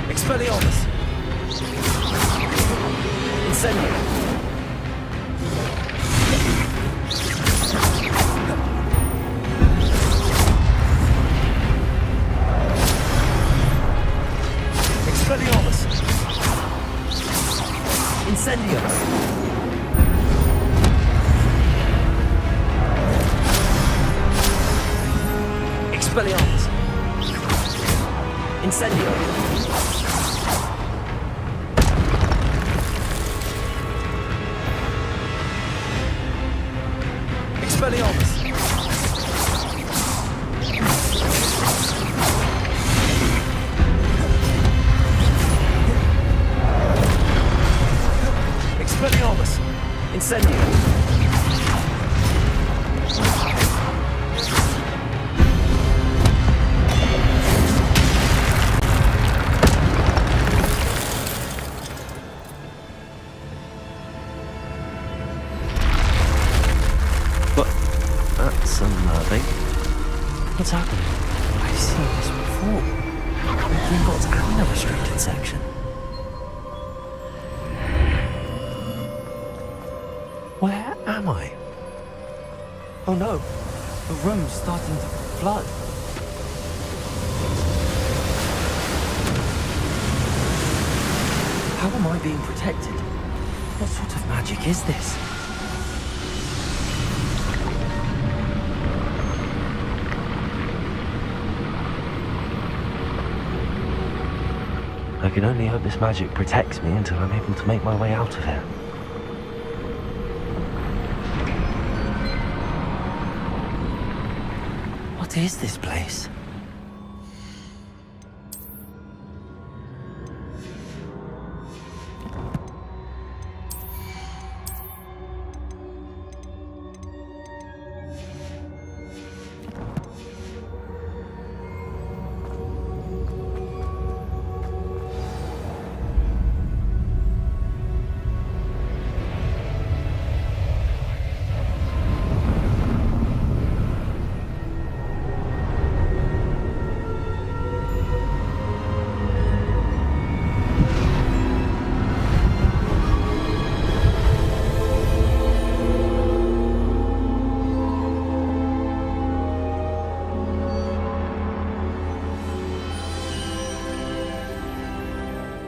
Expelliarmus! Incendio! Expelliarmus! Incendio! Expelliarmus! Incendio! Expelliarmus! Expelliarmus! Incendio! But that's unnerving. What's happening? I've seen this before. We've got and a restricted section. Where am I? Oh no, the room's starting to flood. How am I being protected? What sort of magic is this? I can only hope this magic protects me until I'm able to make my way out of here. What is this place?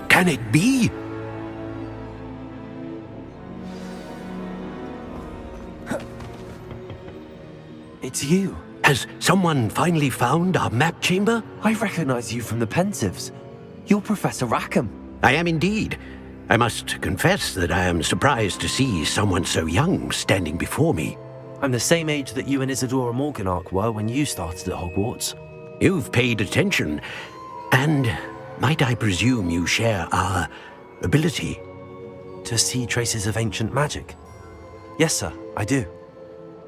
Can it be?
It's you.
Has someone finally found our map chamber?
I recognize you from the Pensieves. You're Professor Rackham.
I am indeed. I must confess that I am surprised to see someone so young standing before me.
I'm the same age that you and Isadora Morganach were when you started at Hogwarts.
You've paid attention, and might I presume you share our ability?
To see traces of ancient magic? Yes, sir, I do.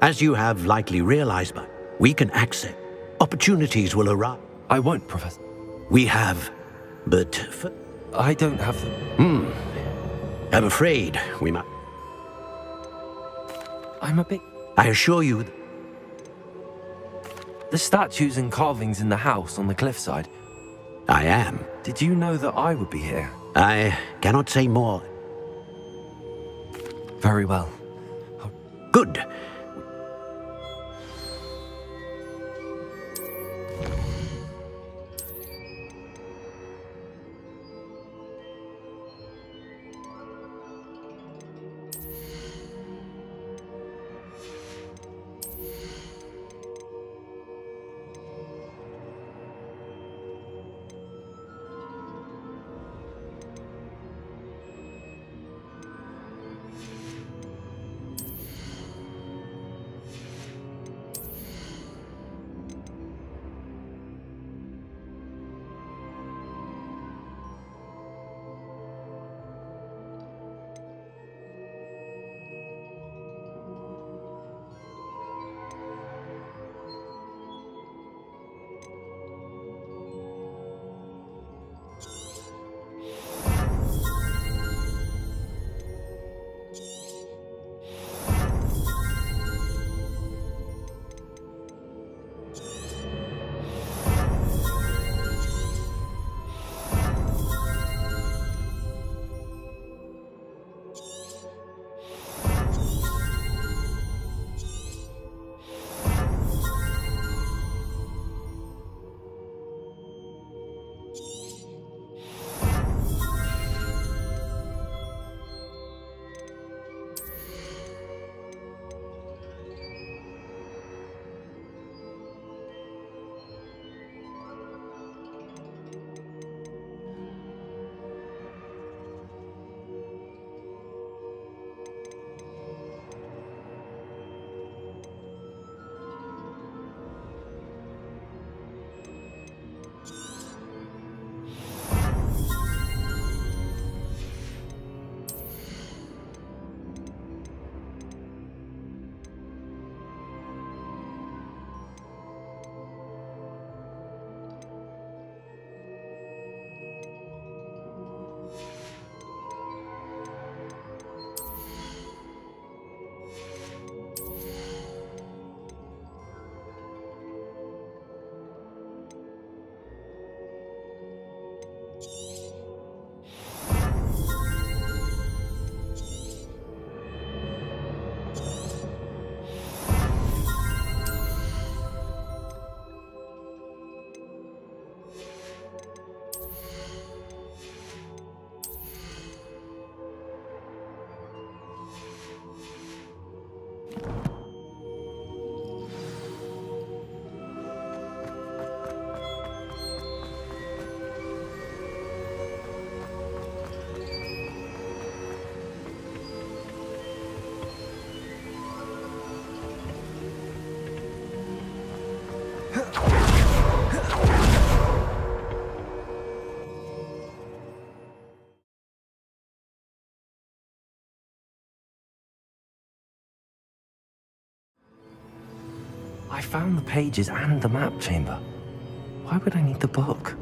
As you have likely realized, but we can access. Opportunities will arise.
I won't, Professor.
We have, but
I don't have them.
I'm afraid we might.
I'm a bit...
I assure you...
The statues and carvings in the house on the cliffside.
I am.
Did you know that I would be here?
I cannot say more.
Very well.
Good.
I found the pages and the map chamber. Why would I need the book?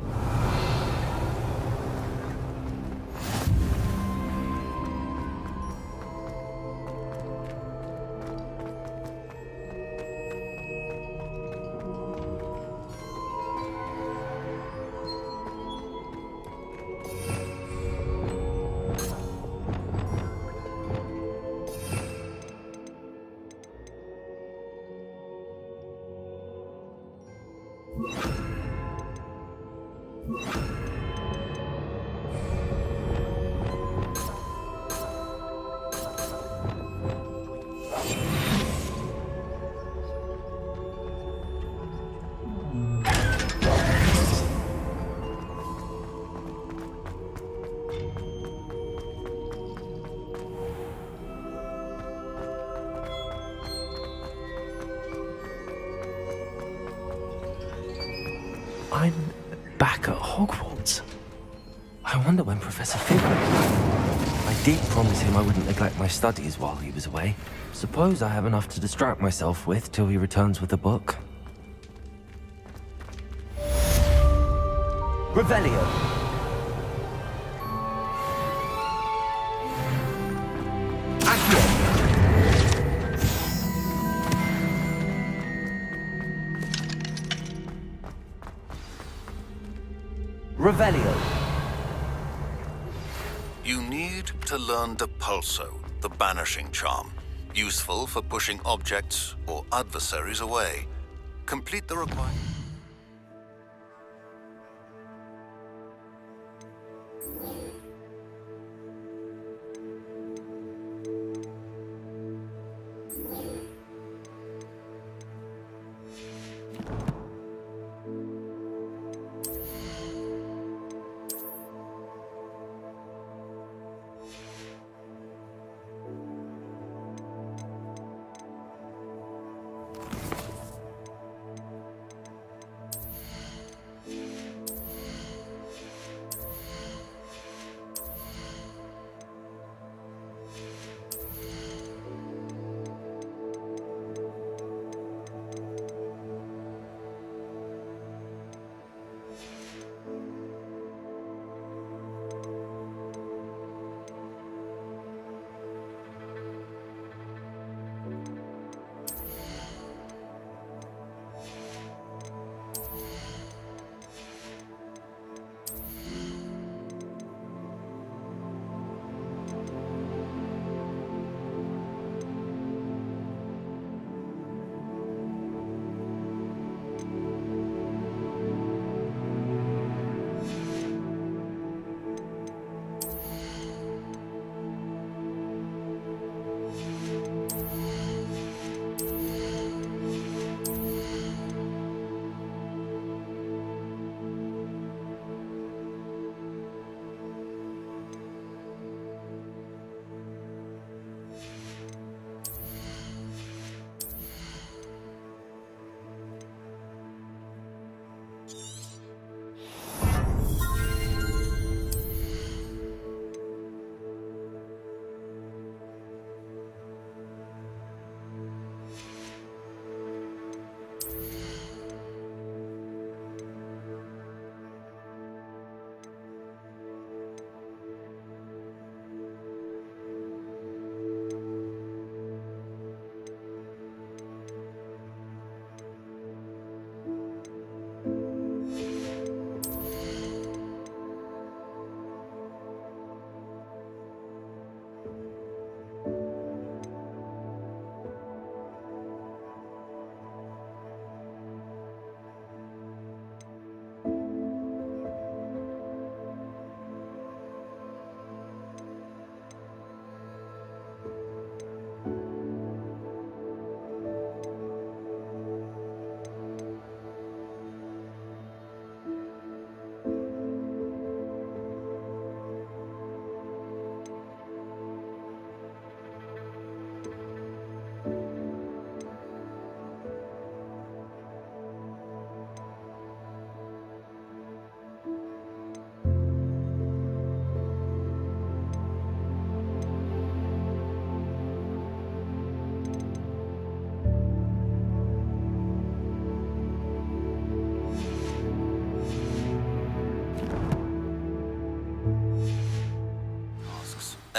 I'm back at Hogwarts. I wonder when Professor Fig will be back. I did promise him I wouldn't neglect my studies while he was away. Suppose I have enough to distract myself with till he returns with the book.
Revelio. Revelio.
You need to learn Depulso, the banishing charm. Useful for pushing objects or adversaries away. Complete the requirement.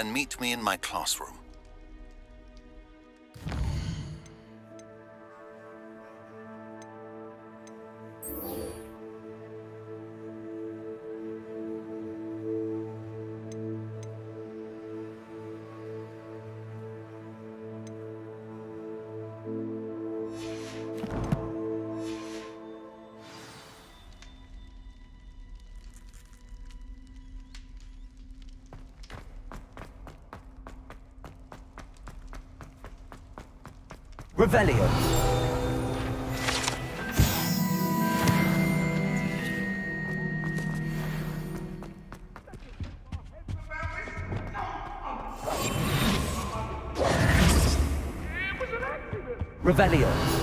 and meet me in my classroom.
Revelio. Revelio.